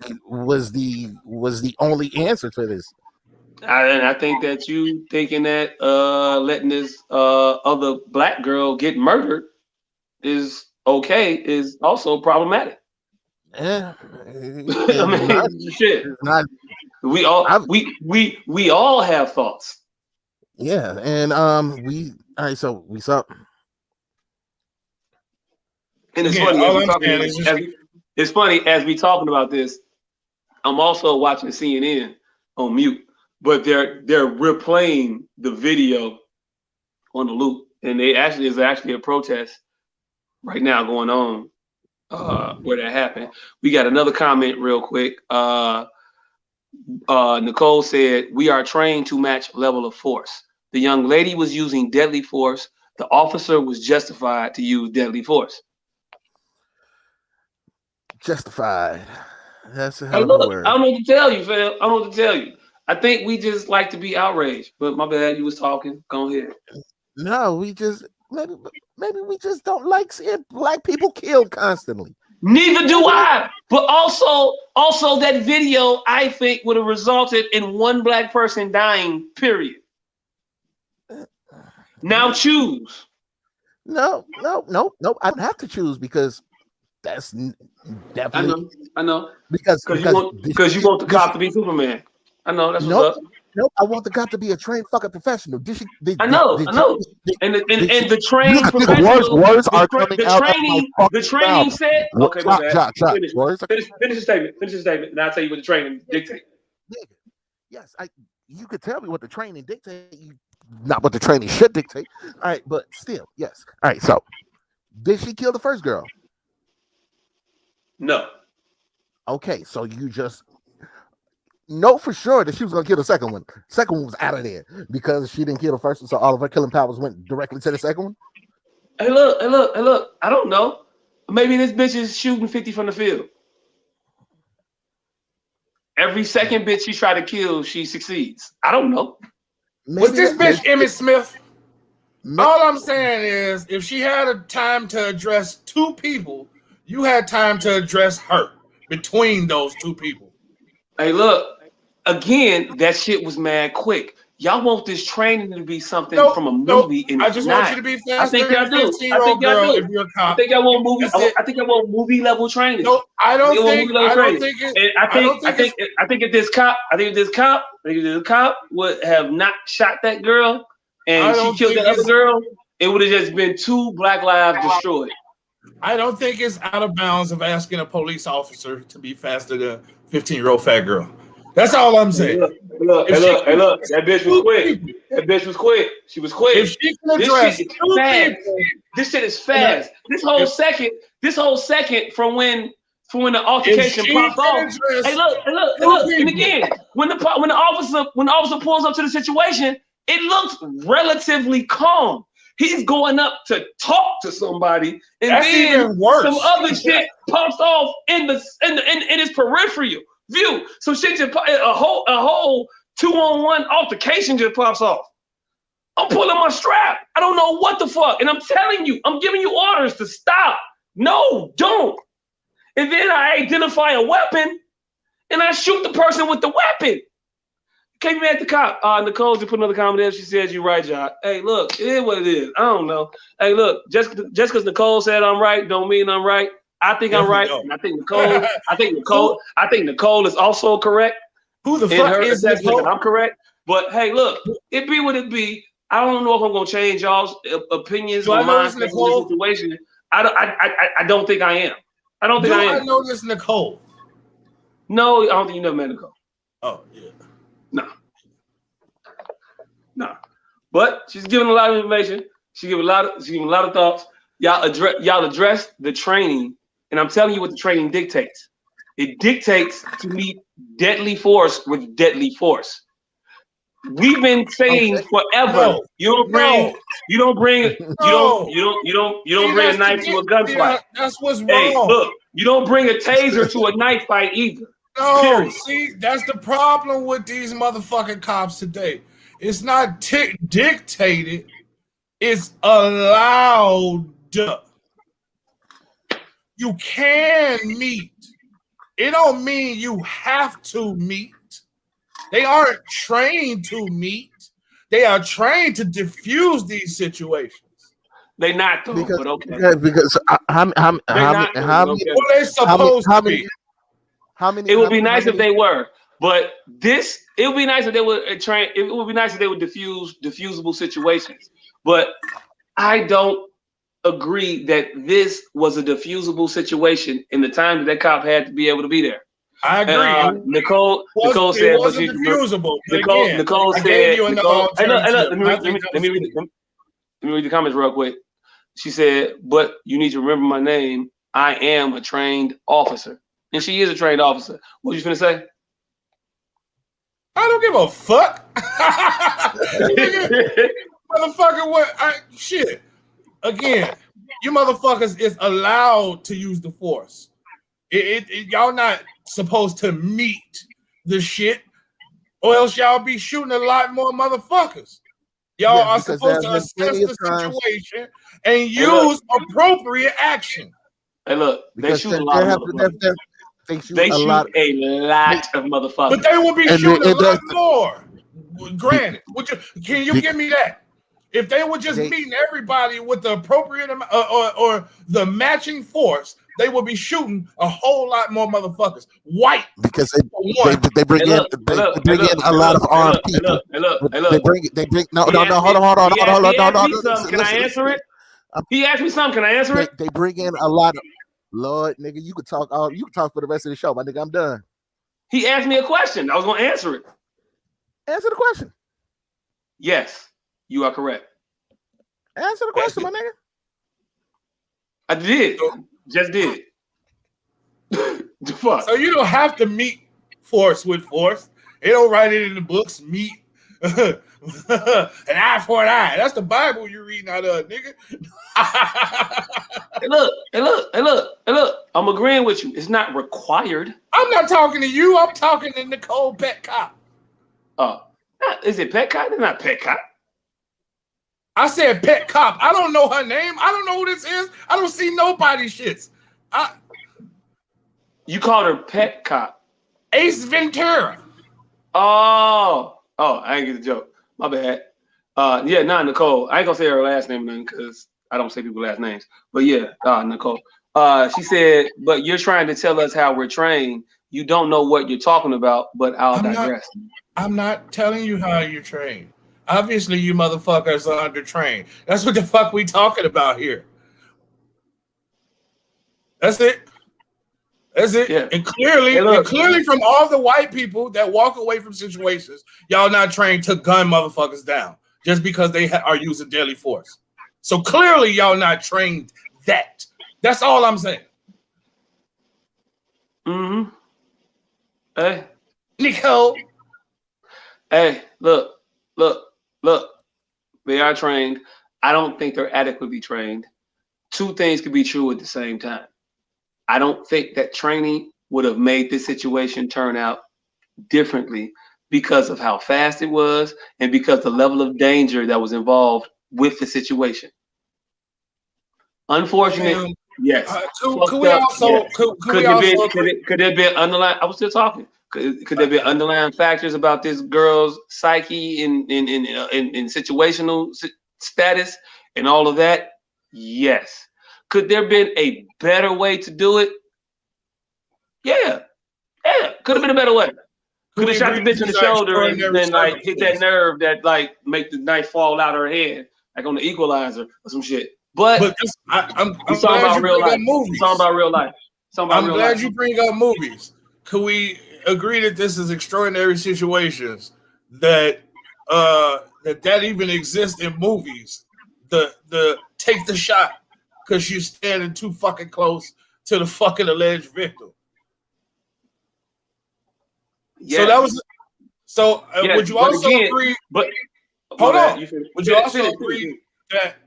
only answer to this. And I think that you thinking that letting this other black girl get murdered is okay is also problematic. Yeah, I mean, shit. We all have thoughts. Yeah, and all right. So we saw. And it's funny as we talking about this. I'm also watching CNN on mute, but they're replaying the video on the loop, and there's actually a protest right now going on where that happened. We got another comment real quick. Nicole said, "We are trained to match level of force. The young lady was using deadly force. The officer was justified to use deadly force." Justified. That's a hell of a word. I don't know what to tell you, fam. I don't know what to tell you. I think we just like to be outraged. But my bad, you was talking. Go ahead. No, we just maybe we just don't like seeing black people killed constantly. Neither do I. But also that video, I think, would have resulted in one black person dying. Period. Now choose. No. I don't have to choose because that's definitely. I know. Because you want the cop to be Superman. I know that's what's up. Nope, I want the cop to be a trained fucking professional. I know. And the trained professional. Words are coming out the training said. Okay, finish the statement. Finish the statement, and I'll tell you what the training dictates. Yes, you could tell me what the training dictates, not what the training should dictate. All right, but still, yes. All right, so did she kill the first girl? No. Okay, so you just know for sure that she was gonna kill the second one. Second one was out of there because she didn't kill the first one, so all of her killing powers went directly to the second one. Hey, look, hey, look, hey, look. I don't know. Maybe this bitch is shooting 50 from the field. Every second bitch she try to kill, she succeeds. I don't know. Was this bitch Emmett Smith? Maybe, All I'm saying is, if she had a time to address two people, you had time to address her between those two people. Hey, look. Again, that shit was mad quick. Y'all want this training to be something from a movie, and I it's just want not. you to be I faster think than y'all a do. 15-year-old girl if you're a I cop. think y'all want movie. That's it. I think y'all want movie level training. No, I don't think. movie level I don't training. think it. And I think if this cop would have not shot that girl and I she don't killed think that other it's. girl, it would have just been 2 black lives destroyed. I don't think it's out of bounds of asking a police officer to be faster than a 15-year-old fat girl. That's all I'm saying. Hey, look. That bitch was quick. That bitch was quick. She was quick. If she can This address shit is two fast. people, This shit is fast. This whole second from when the altercation pops off. Hey, look. And again, when the officer pulls up to the situation, it looks relatively calm. He's going up to talk to somebody, and that's then even worse. some other shit pops off in his peripheral view. Some shit just a whole 2-on-1 altercation just pops off. I'm pulling my strap. I don't know what the fuck, and I'm telling you, I'm giving you orders to stop. No, don't. And then I identify a weapon, and I shoot the person with the weapon. Came at the cop. Nicole just put another comment there. She says, "You're right, John." Hey, look, it is what it is. I don't know. Hey, look, just because Nicole said I'm right, don't mean I'm right. I think I'm right. And I think Nicole is also correct. Who the in fuck her is assessment Nicole? that I'm correct. But hey, look, it be what it be. I don't know if I'm gonna change y'all's opinions or minds on the situation. I don't think I am. I don't think I am. I know this Nicole? No, I don't think you know Nicole. Oh yeah. No. But she's giving a lot of information. She's giving a lot of thoughts. Y'all address the training, and I'm telling you what the training dictates. It dictates to meet deadly force with deadly force. We've been saying forever. You don't bring a knife to a gunfight. That's what's wrong. Hey, look, you don't bring a taser to a knife fight either. No, period. See, that's the problem with these motherfucking cops today. It's not dictated, it's allowed. You can meet. It don't mean you have to meet. They aren't trained to meet. They are trained to diffuse these situations. They not though, but okay. Because how many? What they supposed to be? How many? It would be nice if they were, but it would be nice if they would train. It would be nice if they would diffusable situations. But I don't agree that this was a diffusable situation in the time that cop had to be able to be there. I agree. Nicole said, it wasn't diffusable. Nicole said, let me read the comments real quick. She said, but you need to remember my name. I am a trained officer. And she is a trained officer. What you finna say? I don't give a fuck. Motherfucker, shit. Again, you motherfuckers is allowed to use the force. Y'all not supposed to meet the shit, or else y'all be shooting a lot more motherfuckers. Y'all are supposed to assess the situation and use appropriate action. Hey, look, they shoot a lot of motherfuckers. They shoot a lot of motherfuckers. But they will be shooting a lot more. Granted, can you give me that? If they were just meeting everybody with the appropriate amount or the matching force, they would be shooting a whole lot more motherfuckers. White, because they bring in a lot of armed people. They bring hold on. Can I answer it? He asked me something. Can I answer it? They bring in a lot of Lord, nigga. You could talk for the rest of the show, my nigga. I'm done. He asked me a question. I was gonna answer it. Answer the question. Yes, you are correct. Answer the question, my nigga. I did. Just did. The fuck. So you don't have to meet force with force. They don't write it in the books. Meet An eye for an eye. That's the Bible you're reading out of, nigga. Hey, look. I'm agreeing with you. It's not required. I'm not talking to you. I'm talking to Nicole Pet Cop. Is it Pet Cop? It's not Pet Cop. I said Pet Cop. I don't know her name. I don't know who this is. I don't see nobody shits. You called her Pet Cop. Ace Ventura. Oh, I ain't get the joke. My bad. Not Nicole. I ain't gonna say her last name because I don't say people's last names. But yeah, Nicole. She said, but you're trying to tell us how we're trained. You don't know what you're talking about, but I'll digress. I'm not telling you how you're trained. Obviously, you motherfuckers are undertrained. That's what the fuck we talking about here. That's it. That's it. Yeah. And clearly from all the white people that walk away from situations, y'all not trained to gun motherfuckers down just because they are using deadly force. So clearly y'all not trained that. That's all I'm saying. Mm-hmm. Hey. Nicole. Hey, look. They are trained. I don't think they're adequately trained. Two things could be true at the same time. I don't think that training would have made this situation turn out differently because of how fast it was and because the level of danger that was involved with the situation. Unfortunate, yes. Could there be underlying? I was still talking. Could there be underlying factors about this girl's psyche in situational status and all of that? Yes. Could there have been a better way to do it? Yeah. Could have been a better way. Could have shot the bitch in the shoulder and then like hit that nerve that like make the knife fall out of her head, like on the Equalizer or some shit. But I'm talking about real life. I'm glad you bring up movies. Could we agree that this is extraordinary situations that that even exist in movies? The take the shot because you're standing too fucking close to the fucking alleged victim. Yes. So that was. So would you also agree? But hold on. Would you also agree that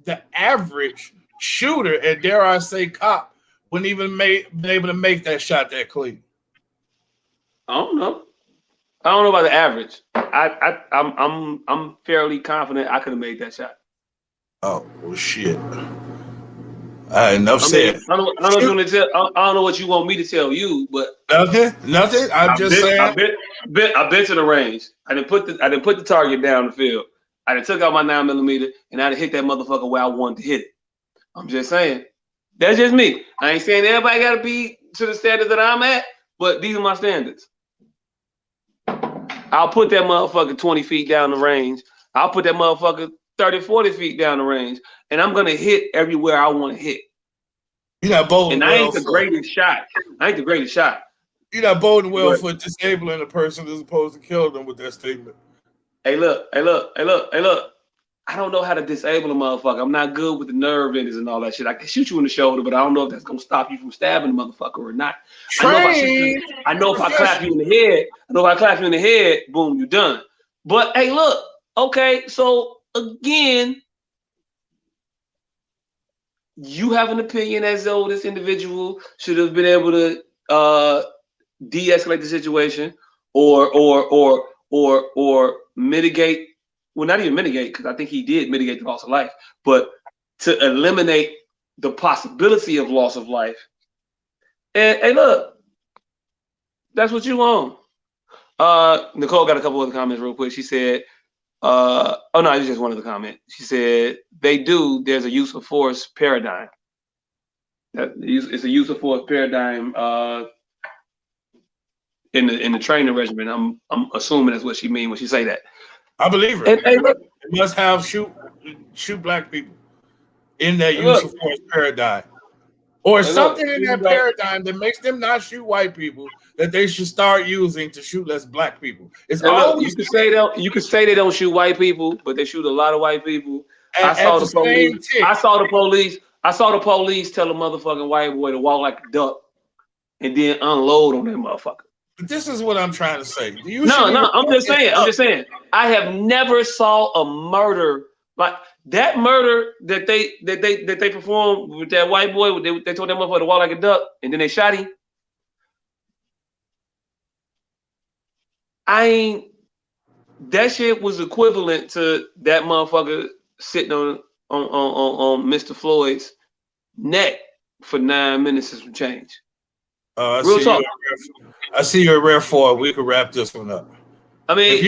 the average shooter and dare I say cop wouldn't even been able to make that shot that clean? I don't know about the average. I'm fairly confident I could have made that shot. Oh well, shit. Enough said. I don't know what you want me to tell you, but nothing. I'm just saying. I've been to the range. I didn't put the target down the field. I done took out my 9mm and I done hit that motherfucker where I wanted to hit it. I'm just saying. That's just me. I ain't saying everybody got to be to the standards that I'm at, but these are my standards. I'll put that motherfucker 20 feet down the range. I'll put that motherfucker 30, 40 feet down the range, and I'm going to hit everywhere I want to hit. You're not bold. And I ain't the greatest shot. You're not bold well for disabling a person as opposed to killing them with that statement. Hey, look. I don't know how to disable a motherfucker. I'm not good with the nerve endings and all that shit. I can shoot you in the shoulder, but I don't know if that's gonna stop you from stabbing the motherfucker or not. I know if I clap you in the head, boom, you're done. But hey, look, okay, so again, you have an opinion as though this individual should have been able to de-escalate the situation or mitigate. Well, not even mitigate, because I think he did mitigate the loss of life, but to eliminate the possibility of loss of life. And hey, look, that's what you want. Nicole got a couple other comments real quick. She said, it's just one of the comments. She said, there's a use of force paradigm. It's a use of force paradigm in the training regimen. I'm assuming that's what she means when she say that. I believe her. It must have shoot black people in that use of force paradigm. Or something in that paradigm that makes them not shoot white people that they should start using to shoot less black people. It's always you could say they don't shoot white people, but they shoot a lot of white people. I saw the police tell a motherfucking white boy to walk like a duck and then unload on that motherfucker. But this is what I'm trying to say. No, I'm just saying. I have never saw a murder like that murder that they performed with that white boy. They told that motherfucker to walk like a duck, and then they shot him. That shit was equivalent to that motherfucker sitting on Mr. Floyd's neck for 9 minutes and some change. Real talk. I see you're a rare for. We could wrap this one up. I mean,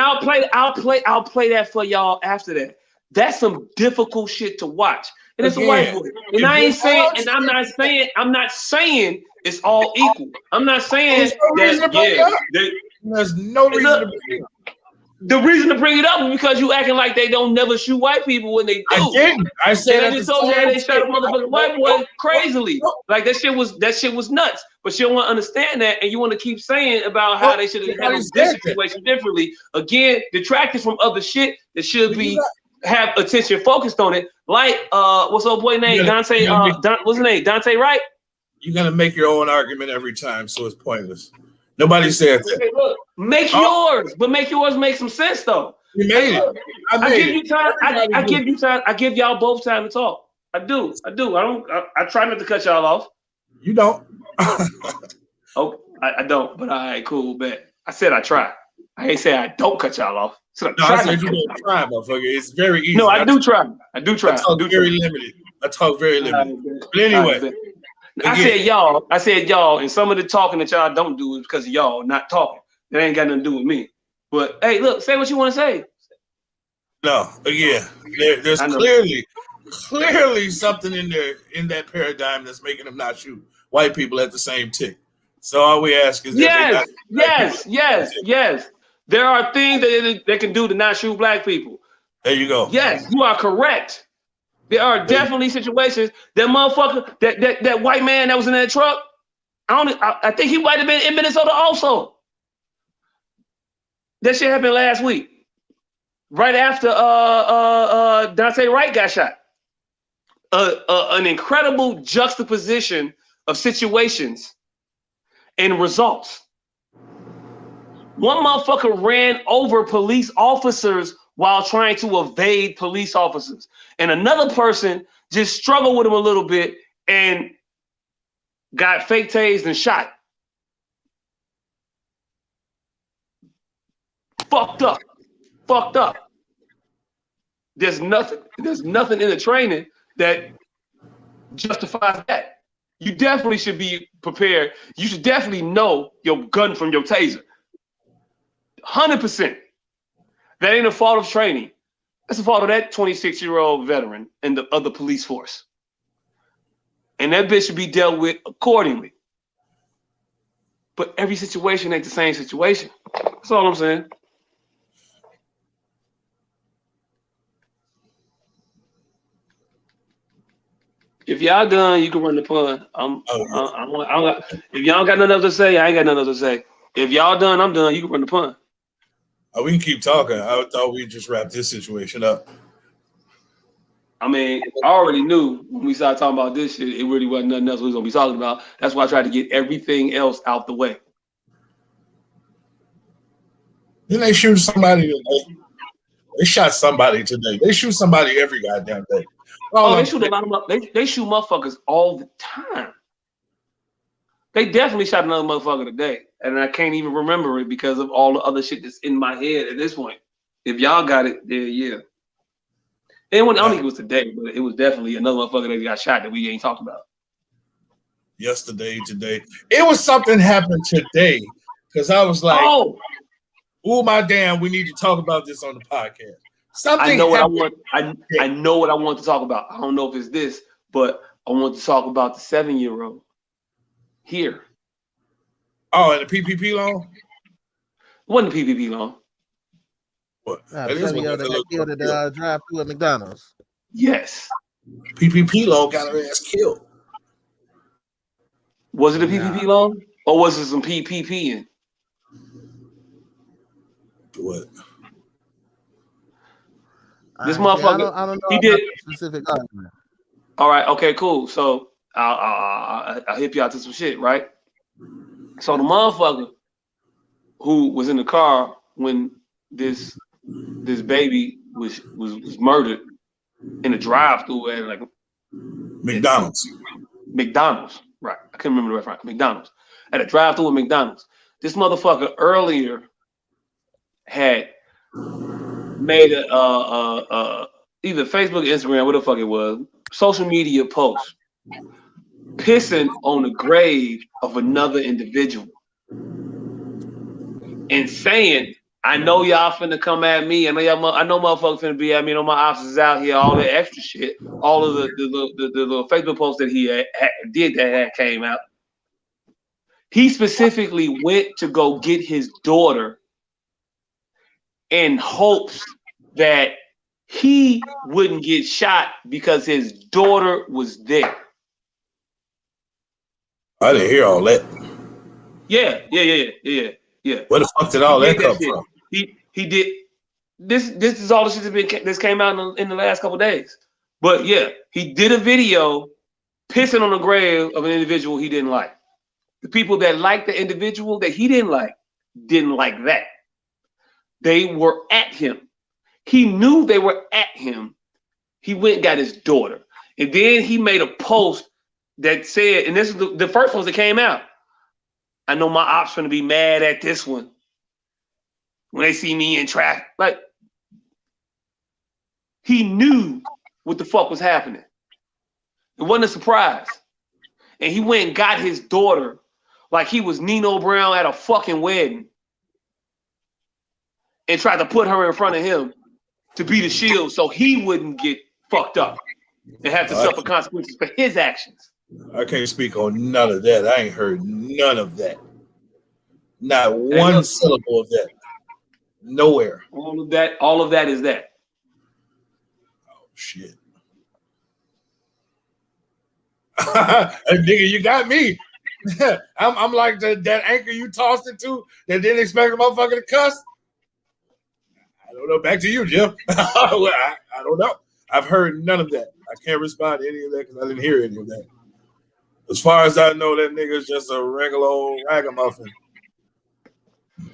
I'll play that for y'all after that. That's some difficult shit to watch. And it's a white boy. And I'm not saying it's all equal. I'm not saying there's no reason to bring it up. The reason to bring it up is because you acting like they don't never shoot white people when they do. I didn't. I said I just told you they shot a motherfucking white boy crazily. Like that shit was nuts. But you don't want to understand that, and you want to keep saying about how they should have handled this situation differently. Again, detracted from other shit that should be have attention focused on it. Like what's old boy name? Dante. What's his name? Dante, right? You're gonna make your own argument every time, so it's pointless. Nobody said that. Okay, look, make yours, but make yours make some sense though. You made it. I give you time. I give you time. I give y'all both time to talk. I do. I try not to cut y'all off. You don't. Oh, I don't. But all right, cool. Bet. I said I try. I ain't say I don't cut y'all off. I said you don't try, motherfucker. It's very easy. No, I do try. I talk very limited. But anyway. I said y'all, and some of the talking that y'all don't do is because of y'all not talking. That ain't got nothing to do with me. But hey, look, say what you want to say. No, yeah, there's clearly something in there in that paradigm that's making them not shoot white people at the same tick. So all we ask is yes. There are things that they can do to not shoot black people. There you go. Yes, you are correct. There are definitely situations that motherfucker, that white man that was in that truck. I think he might have been in Minnesota also. That shit happened last week, right after Dante Wright got shot. An incredible juxtaposition of situations and results. One motherfucker ran over police officers while trying to evade police officers. And another person just struggled with him a little bit and got fake tased and shot. Fucked up. There's nothing in the training that justifies that. You definitely should be prepared. You should definitely know your gun from your taser. 100%. That ain't a fault of training. That's a fault of that 26-year-old veteran and the other police force. And that bitch should be dealt with accordingly. But every situation ain't the same situation. That's all I'm saying. If y'all done, you can run the pun. If y'all got nothing else to say, I ain't got nothing else to say. If y'all done, I'm done. You can run the pun. Oh, we can keep talking. I thought we'd just wrap this situation up. I mean, I already knew when we started talking about this shit, it really wasn't nothing else we was gonna be talking about. That's why I tried to get everything else out the way. Then they shoot somebody today. They shot somebody today. They shoot somebody every goddamn day. They shoot a lot of they shoot motherfuckers all the time. They definitely shot another motherfucker today, and I can't even remember it because of all the other shit that's in my head at this point. If y'all got it, yeah. I don't think it was today, but it was definitely another motherfucker that got shot that we ain't talked about. Yesterday, today. It was something happened today because I was like, oh my damn, we need to talk about this on the podcast. I know what I want to talk about. I don't know if it's this, but I want to talk about the 7-year-old here. Oh, and the PPP loan? It wasn't the PPP loan. What? That drive through at McDonald's. Yes. PPP loan got her ass killed. Was it a PPP loan? Or was it some PPP? What? This motherfucker, I don't know. He did specific argument. All right. Okay. Cool. So I'll hip you out to some shit, right? So the motherfucker who was in the car when this baby was murdered in a drive-through at like McDonald's. McDonald's, right? I can't remember the restaurant. McDonald's, at a drive-through at McDonald's. This motherfucker earlier had made a either Facebook, Instagram, what the fuck it was, social media post pissing on the grave of another individual and saying, I know y'all finna come at me. I know motherfuckers finna be at me. I know my officers out here, all that extra shit, all of the little Facebook posts that he did that had came out. He specifically went to go get his daughter in hopes that he wouldn't get shot because his daughter was there. I didn't hear all that. Yeah. Where the fuck did all that come from? He did. This is all the shit that's came out in the last couple of days. But yeah, he did a video pissing on the grave of an individual he didn't like. The people that liked the individual that he didn't like that. They were at him. He knew they were at him. He went and got his daughter. And then he made a post that said, and this is the first post that came out, I know my ops going to be mad at this one when they see me in traffic. Like, he knew what the fuck was happening. It wasn't a surprise. And he went and got his daughter like he was Nino Brown at a fucking wedding and tried to put her in front of him to be the shield so he wouldn't get fucked up and have to suffer consequences for his actions. I can't speak on none of that. I ain't heard none of that. Not one syllable of that. Nowhere. All of that is that. Oh shit. Nigga, you got me. I'm like that anchor you tossed it to that didn't expect a motherfucker to cuss. I don't know. Back to you, Jim. I don't know. I've heard none of that. I can't respond to any of that because I didn't hear any of that. As far as I know, that nigga's just a regular old ragamuffin.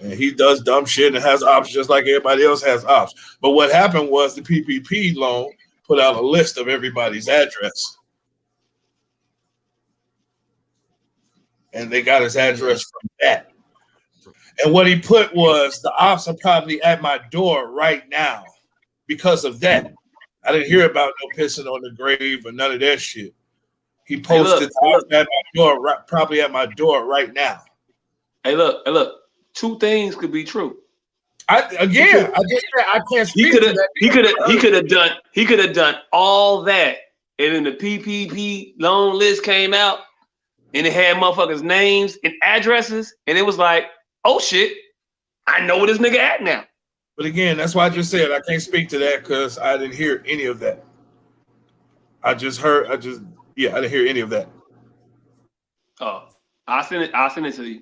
And he does dumb shit and has ops just like everybody else has ops. But what happened was the PPP loan put out a list of everybody's address. And they got his address from that. And what he put was, the ops are probably at my door right now because of that. I didn't hear about no pissing on the grave or none of that shit. He posted at my door, probably at my door right now. Hey, look. Two things could be true. I can't speak to that. He could have done all that, and then the PPP loan list came out, and it had motherfuckers' names and addresses, and it was like, oh shit, I know where this nigga at now. But again, that's why I just said I can't speak to that because I didn't hear any of that. I didn't hear any of that. Oh, I'll send it to you.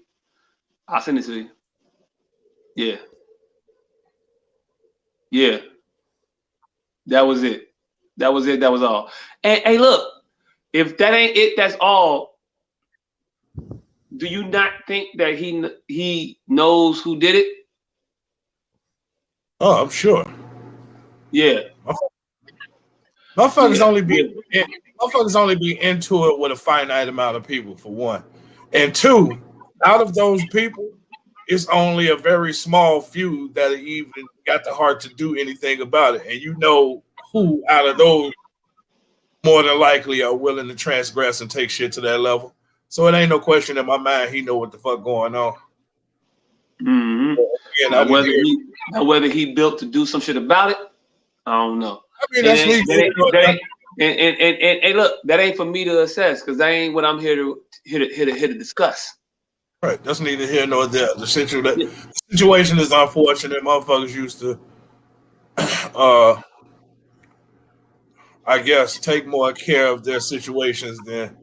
Yeah. That was it. That was all. And hey, look, if that ain't it, that's all. Do you not think that he knows who did it? Oh, I'm sure. Yeah. Motherfuckers only be into it with a finite amount of people, for one. And two, out of those people, it's only a very small few that even got the heart to do anything about it. And you know who out of those more than likely are willing to transgress and take shit to that level. So it ain't no question in my mind he know what the fuck going on. Mm-hmm. Now, whether he built to do some shit about it, I don't know. I mean, that's and look, that ain't for me to assess because that ain't what I'm here to discuss. Right, that's neither here nor there. The situation is unfortunate. Motherfuckers used to, I guess, take more care of their situations than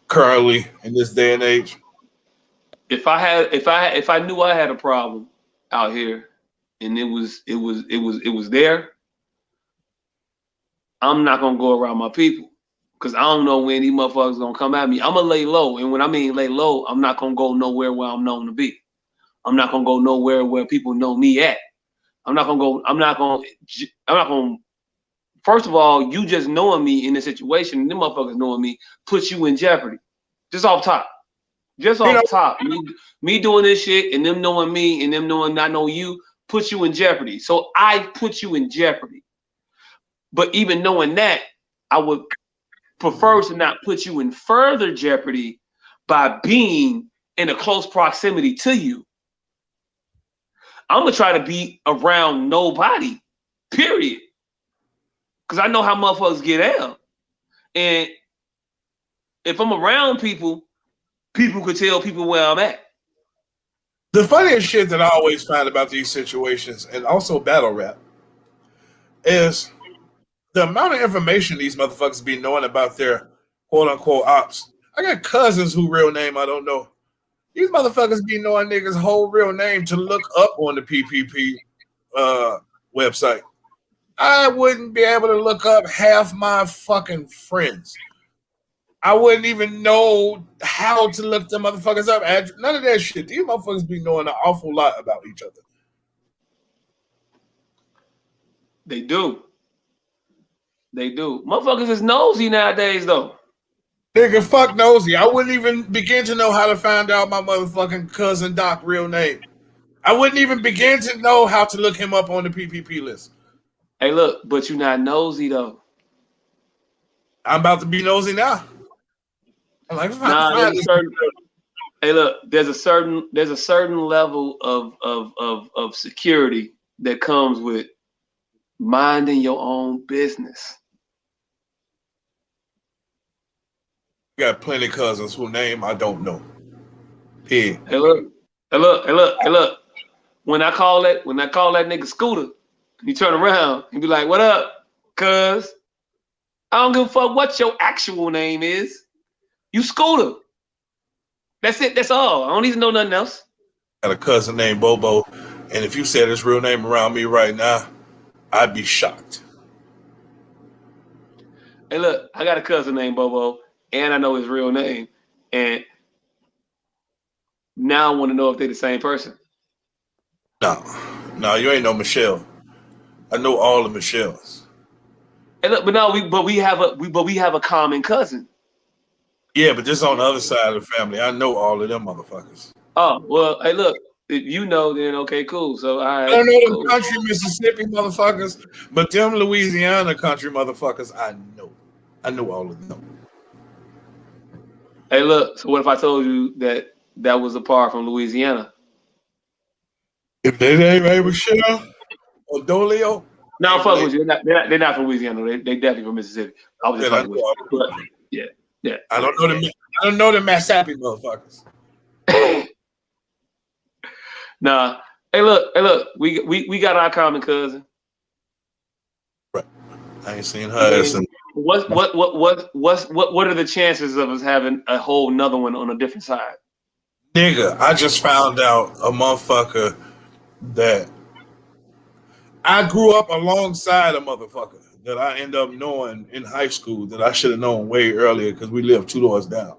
currently in this day and age. If I knew I had a problem out here and it was there, I'm not gonna go around my people Because I don't know when these motherfuckers gonna come at me. I'm gonna lay low, and when I mean lay low, I'm not gonna go nowhere where I'm known to be. I'm not gonna go nowhere where people know me at. I'm not gonna go. I'm not gonna. First of all, you just knowing me in the situation, and them motherfuckers knowing me, puts you in jeopardy. Just off top. Just You know, off top. Me doing this shit and them knowing me and them knowing not know you puts you in jeopardy. So I put you in jeopardy. But even knowing that, I would prefer to not put you in further jeopardy by being in a close proximity to you. I'm gonna try to be around nobody, period. Because I know how motherfuckers get out. And if I'm around people, people could tell people where I'm at. the funniest shit that I always find about these situations, and also battle rap, is the amount of information these motherfuckers be knowing about their quote unquote ops. I got cousins who real name I don't know. These motherfuckers be knowing niggas' whole real name to look up on the PPP website. I wouldn't be able to look up half my fucking friends. I wouldn't even know how to look them motherfuckers up. None of that shit. These motherfuckers be knowing an awful lot about each other. They do. They do. Motherfuckers is nosy nowadays, though. Nigga, fuck nosy. I wouldn't even begin to know how to find out my motherfucking cousin Doc's real name. I wouldn't even begin to know how to look him up on the PPP list. Hey, look, but you're not nosy, though. I'm about to be nosy now. I'm like, hey, look, there's a certain level of security that comes with minding your own business. Got plenty of cousins whose name I don't know. Yeah. Hey, look. When I call that nigga Scooter, he turn around and be like, "What up, cuz? I don't give a fuck what your actual name is. You Scooter. That's it. That's all. I don't need to know nothing else." Got a cousin named Bobo, and if you said his real name around me right now, I'd be shocked. Hey, look, I got a cousin named Bobo, and I know his real name, and now I want to know if they're the same person. No, you ain't no Michelle. I know all the Michelles. Hey, look, but we have a common cousin. Yeah, but this on the other side of the family. I know all of them motherfuckers. Oh, well, hey, look, if you know, then okay, cool. So I don't know them country Mississippi motherfuckers, but them Louisiana country motherfuckers, I know. I know all of them. Hey, look, so what if I told you that was a part from Louisiana? If they ain't Michelle or Dolio, no, I'm fucking with you. They're not from Louisiana. They definitely from Mississippi. I was just fucking with you. But, yeah. I don't know the Massapi motherfuckers. Nah. Hey, look. We got our common cousin. Right. I ain't seen her. What are the chances of us having a whole another one on a different side? Nigga, I just found out a motherfucker that I grew up alongside a motherfucker that I end up knowing in high school that I should have known way earlier because we lived 2 doors down.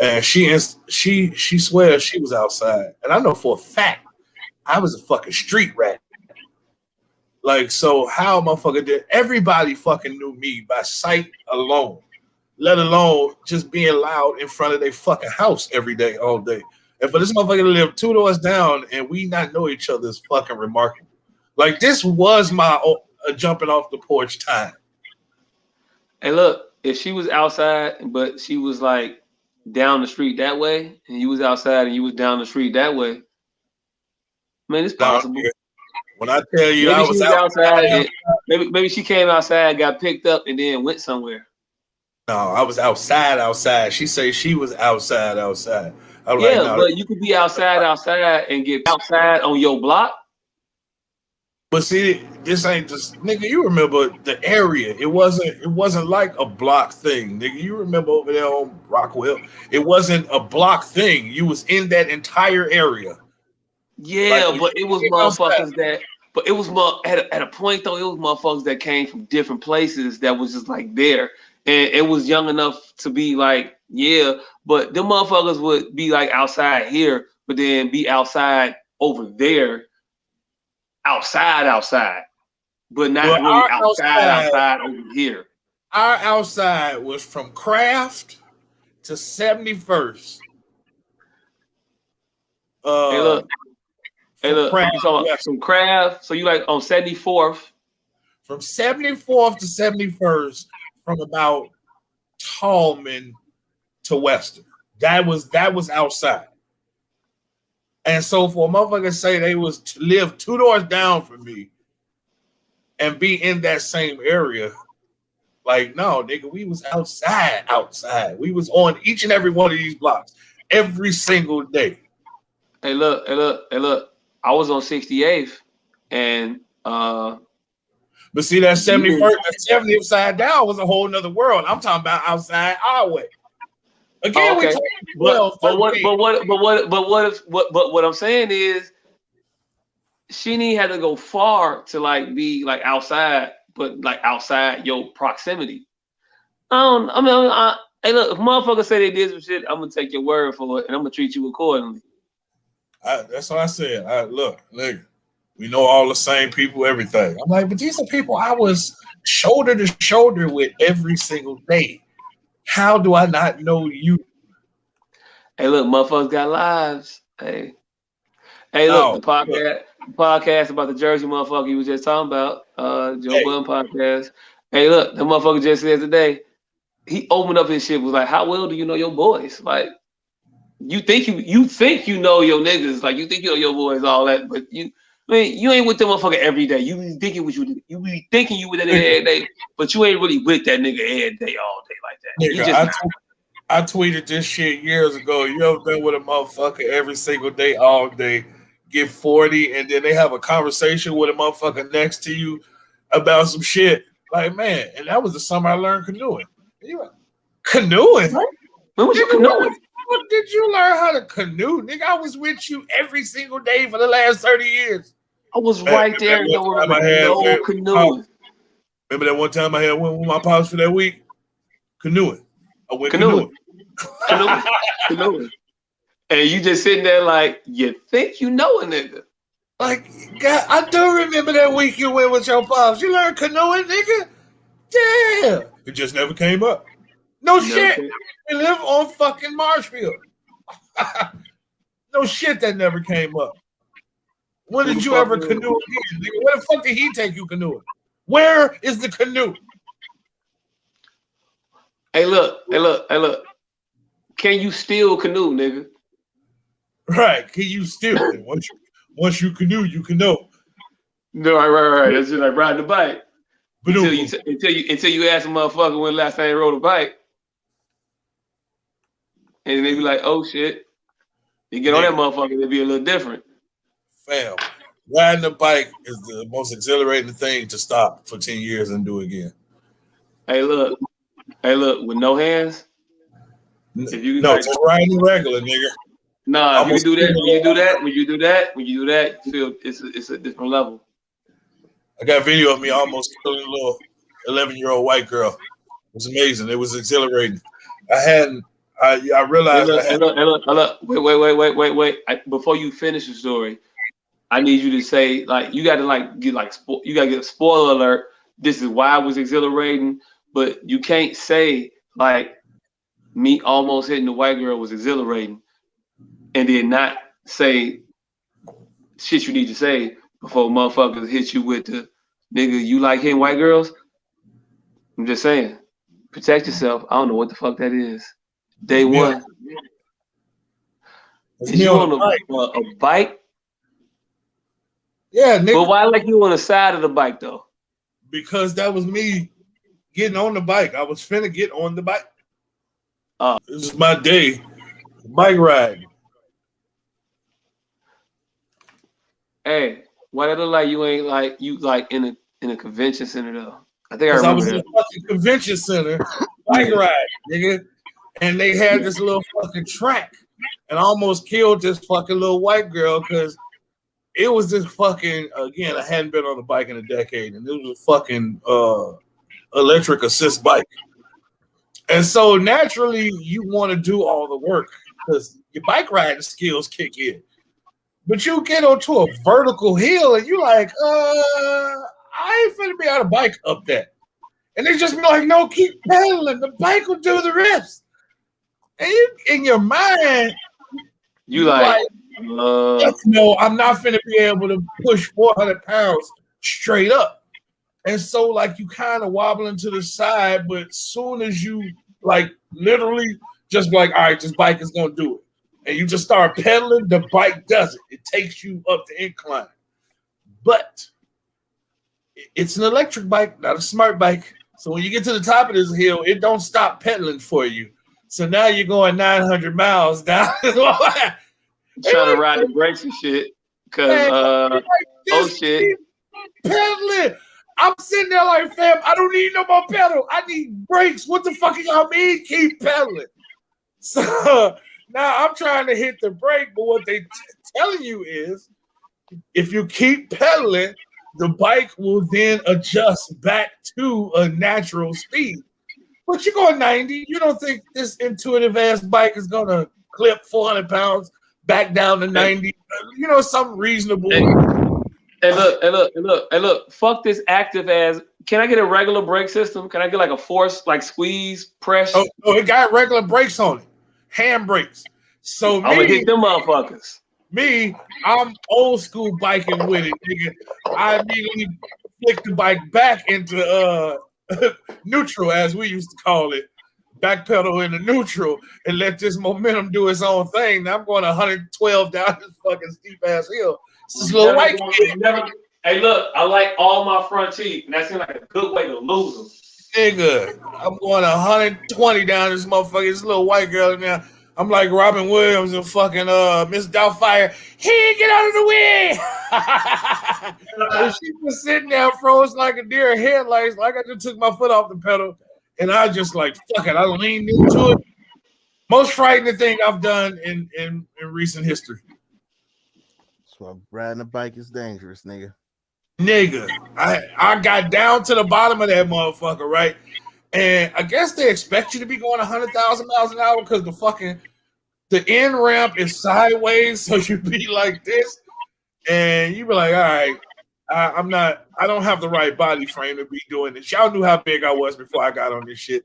And she swears she was outside. And I know for a fact I was a fucking street rat. Like, so how a motherfucker did everybody fucking knew me by sight alone, let alone just being loud in front of their fucking house every day, all day. And for this motherfucker to live 2 doors down and we not know each other is fucking remarkable. Like, this was my jumping off the porch time. Hey, look, if she was outside, but she was like down the street that way, and you was outside and you was down the street that way, man, it's possible. When I tell you maybe I was outside maybe she came outside, got picked up, and then went somewhere. No, I was outside. She say she was outside. I was yeah, like, no, but you could be outside and get outside on your block. But see, this ain't just nigga. You remember the area? It wasn't like a block thing, nigga. You remember over there on Rockwell? It wasn't a block thing. You was in that entire area. Yeah, like, but it was motherfuckers that. But it was at a point though. It was motherfuckers that came from different places that was just like there, and it was young enough to be like, yeah, but them motherfuckers would be like outside here, but then be outside over there, outside, but Well, not really outside over here. our outside was from Craft to 71st. Hey, look, From Craft, you talking about some craft? So you like on 74th? From 74th to 71st, from about Tallman to Western. That was outside. And so for a motherfucker to say they was to live 2 doors down from me and be in that same area, like, no, nigga, we was outside. We was on each and every one of these blocks every single day. Hey, look. I was on 68th, and but see that 71st, that 70th side down was a whole nother world. I'm talking about outside our way. Again, okay. But what I'm saying is she didn't have to go far to like be like outside, but like outside your proximity. Hey, look, if motherfuckers say they did some shit, I'm gonna take your word for it, and I'm gonna treat you accordingly. That's what I said. Look, nigga, we know all the same people, everything. I'm like, but these are people I was shoulder to shoulder with every single day. How do I not know you? Hey, look, motherfuckers got lives. Hey, look, the podcast about the Jersey motherfucker you was just talking about, Joe Budden podcast. Hey, look, the motherfucker just said today, he opened up his shit, was like, how well do you know your boys? Like, you think you know your niggas, like you think you know your boys, all that, but you ain't with the motherfucker every day. You be thinking with you with that nigga every day, but you ain't really with that nigga every day, all day like that. Nigga, I tweeted this shit years ago. You ever been with a motherfucker every single day, all day, get 40, and then they have a conversation with a motherfucker next to you about some shit? Like, man, and that was the summer I learned canoeing. Canoeing? What? When was you canoeing? What did you learn how to canoe? Nigga, I was with you every single day for the last 30 years. I was right there. No canoeing. Remember that one time I had went with my pops for that week? Canoeing. I went canoeing. Canoeing. And you just sitting there like, you think you know a nigga. Like, God, I do remember that week you went with your pops. You learned canoeing, nigga? Damn. It just never came up. No shit. We live on fucking Marshfield. No shit, that never came up. When did you ever canoe again, nigga? Where the fuck did he take you canoeing? Where is the canoe? Hey, look. Can you still canoe, nigga? Right. Can you still? Once you canoe, you can know. No, right. That's just like riding a bike. Until you ask a motherfucker when last time they rode a bike. And they be like, oh shit. You get on that motherfucker, it'll be a little different. Fam, riding a bike is the most exhilarating thing to stop for 10 years and do again. Hey, look, with no hands. If you just riding regular, nigga. Nah, if you do that, when you do that, you feel it's a different level. I got video of me almost killing a little 11-year-old white girl. It was amazing. It was exhilarating. I realized. Wait. Before you finish the story, I need you to say, like, you got to get a spoiler alert. This is why it was exhilarating, but you can't say like me almost hitting the white girl was exhilarating, and then not say shit you need to say before motherfuckers hit you with the nigga. You like hitting white girls? I'm just saying, protect yourself. I don't know what the fuck that is. Day one. Is you on a bike? Yeah, nigga. But why like you on the side of the bike though? Because that was me getting on the bike. I was finna get on the bike. This is my day. Bike riding. Hey, why that look like you ain't like you like in a convention center though? I think I remember was in a fucking convention center, bike riding, nigga. And they had this little fucking track, and I almost killed this fucking little white girl because it was this fucking, again, I hadn't been on a bike in a decade, and it was a fucking electric assist bike. And so naturally, you want to do all the work because your bike riding skills kick in. But you get onto a vertical hill and you're like, I ain't finna be on a bike up that. And they just be like, no, keep pedaling. The bike will do the rest. And you, in your mind, You like no, I'm not finna be able to push 400 pounds straight up. And so, like, you kind of wobbling to the side, but soon as you, like, literally just be like, all right, this bike is going to do it. And you just start pedaling, the bike does it. It takes you up the incline. But it's an electric bike, not a smart bike. So when you get to the top of this hill, it don't stop pedaling for you. So now you're going 900 miles down. trying to ride the brakes and shit. Because, oh shit. Pedaling. I'm sitting there like, fam, I don't need no more pedal. I need brakes. What the fuck do y'all mean keep pedaling? So now I'm trying to hit the brake, but what they telling you is if you keep pedaling, the bike will then adjust back to a natural speed. But you're going 90. You don't think this intuitive ass bike is going to clip 400 pounds back down to 90? You know, something reasonable. Hey, look. Fuck this active ass. Can I get a regular brake system? Can I get like a force, like squeeze, press? Oh, it got regular brakes on it. Hand brakes. So I'm gonna hit them motherfuckers. Me, I'm old school biking with it, nigga. I immediately flick the bike back into neutral, as we used to call it. Back pedal into neutral and let this momentum do its own thing. Now I'm going 112 down this fucking steep ass hill. It's this little white kid. Hey, look, I like all my front teeth, and that seems like a good way to lose them. Nigga, I'm going 120 down this motherfucker. This little white girl now. I'm like Robin Williams and fucking Miss Doubtfire. Hey, get out of the way! And she was sitting there froze like a deer headlights, like I just took my foot off the pedal, and I just like fuck it. I leaned into it. Most frightening thing I've done in recent history. So riding a bike is dangerous, nigga. Nigga, I got down to the bottom of that motherfucker, right? And I guess they expect you to be going 100,000 miles an hour because the end ramp is sideways, so you be like this, and you be like, all right, I don't have the right body frame to be doing this. Y'all knew how big I was before I got on this shit.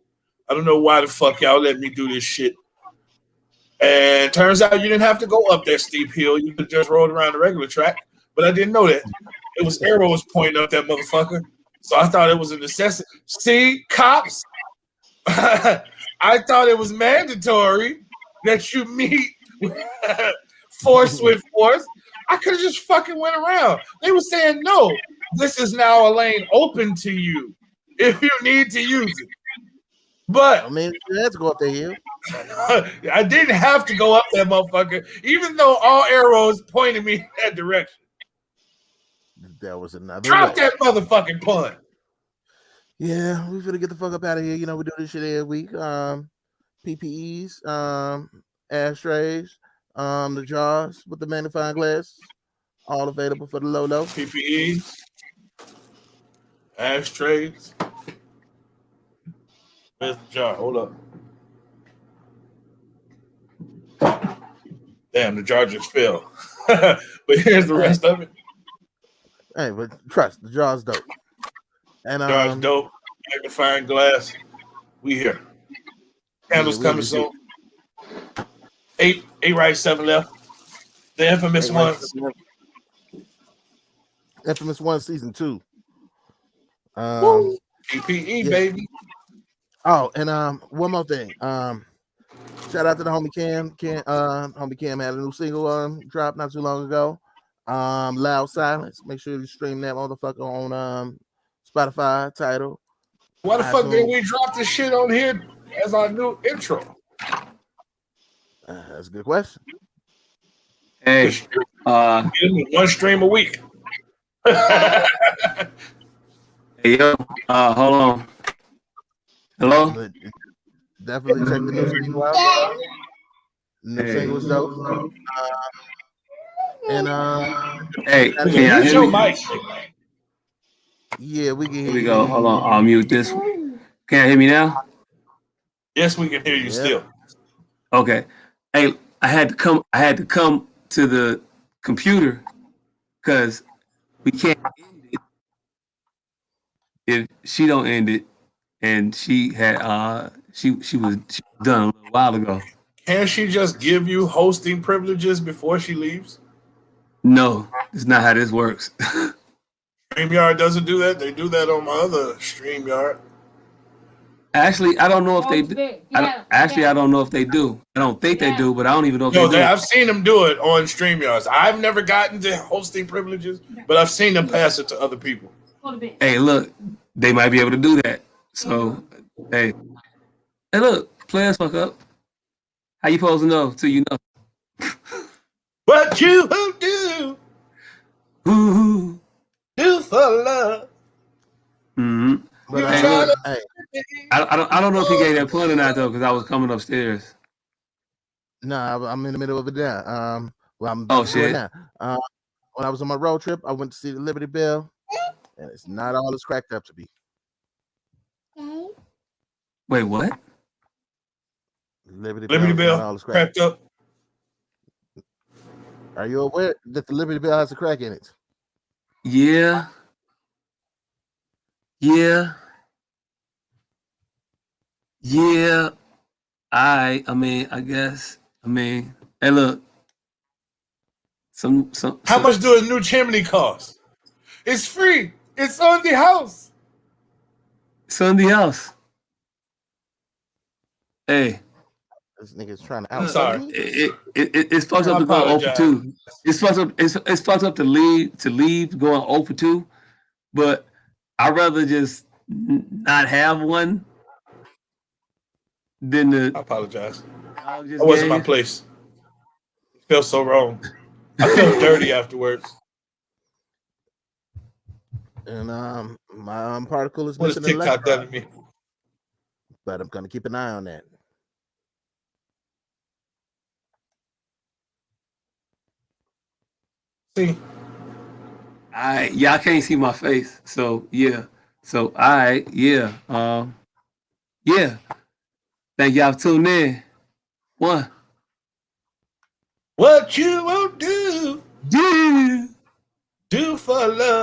I don't know why the fuck y'all let me do this shit. And turns out you didn't have to go up that steep hill. You could just roll around the regular track, but I didn't know that. It was arrows pointing up that motherfucker. So I thought it was a necessity. See, cops, I thought it was mandatory that you meet force with force. I could have just fucking went around. They were saying, no, this is now a lane open to you if you need to use it. But I mean, you had to go up the hill. I didn't have to go up that motherfucker, even though all arrows pointed me in that direction. That was another Drop way. that motherfucking pun. Yeah, we finna get the fuck up out of here. You know, we do this shit every week. PPEs, ashtrays, the jars with the magnifying glass, all available for the low. PPEs, ashtrays. Where's the jar? Hold up. Damn, the jar just fell. But here's the rest of it. Hey, but trust, the jar's dope. And Jar's dope. Magnifying glass. We here. Candles coming soon. 8 right, 7 left. The infamous ones. Infamous One Season 2. PPE, baby. Oh, and one more thing. Shout out to the homie Cam. Homie Cam had a new single drop not too long ago. Loud Silence. Make sure you stream that motherfucker on Spotify. Tidal. Why the fuck did we drop this shit on here as our new intro? That's a good question. Hey, one stream a week. Hey, yo, hold on. Hello? But definitely check the new single out. New single is dope. And hey, can y'all hear me? Yeah, we can hear you. Here we go. Hold on. I'll mute this one. Can you hear me now? Yes, we can hear you still. Okay. Hey, I had to come to the computer because we can't end it if she don't end it. And she had she was done a little while ago. Can't she just give you hosting privileges before she leaves? No, it's not how this works. StreamYard doesn't do that. They do that on my other StreamYard. Actually, I don't know if they do. I don't know if they do. I don't think they do, but I don't even know if No, they do. I've seen them do it on StreamYards. I've never gotten to hosting privileges, but I've seen them pass it to other people. Hey, look, they might be able to do that. So, hey, look, players fuck up. How you supposed to know till you know? What you do? Ooh. Do for love. Mm-hmm. But Hey, look, hey, I don't know if he gave that pun or not though, because I was coming upstairs. no, I'm in the middle of it now. Well, I'm Oh about to do it shit! now. When I was on my road trip, I went to see the Liberty Bell, and it's not all it's cracked up to be. Wait, what? Liberty Liberty Bell is not all Bell it's cracked up. Are you aware that the Liberty Bell has a crack in it? Yeah. I mean, I guess. I mean, hey, look. How much do a new chimney cost? It's free. It's on the house. It's on the house. Hey. This nigga's trying to I'm outsell sorry. me. It's fucked up to go 0 for 2. It's fucked up. It's fucked up to leave going 0 for 2. But I'd rather just not have one than the. I apologize. That wasn't my place. It felt so wrong. I felt dirty afterwards. And my particle is What missing has an TikTok done electron. to me? But I'm gonna keep an eye on that. See, y'all can't see my face, so yeah. So yeah. Yeah. Thank y'all for tuning in. One. What you won't do? Yeah. Do for love.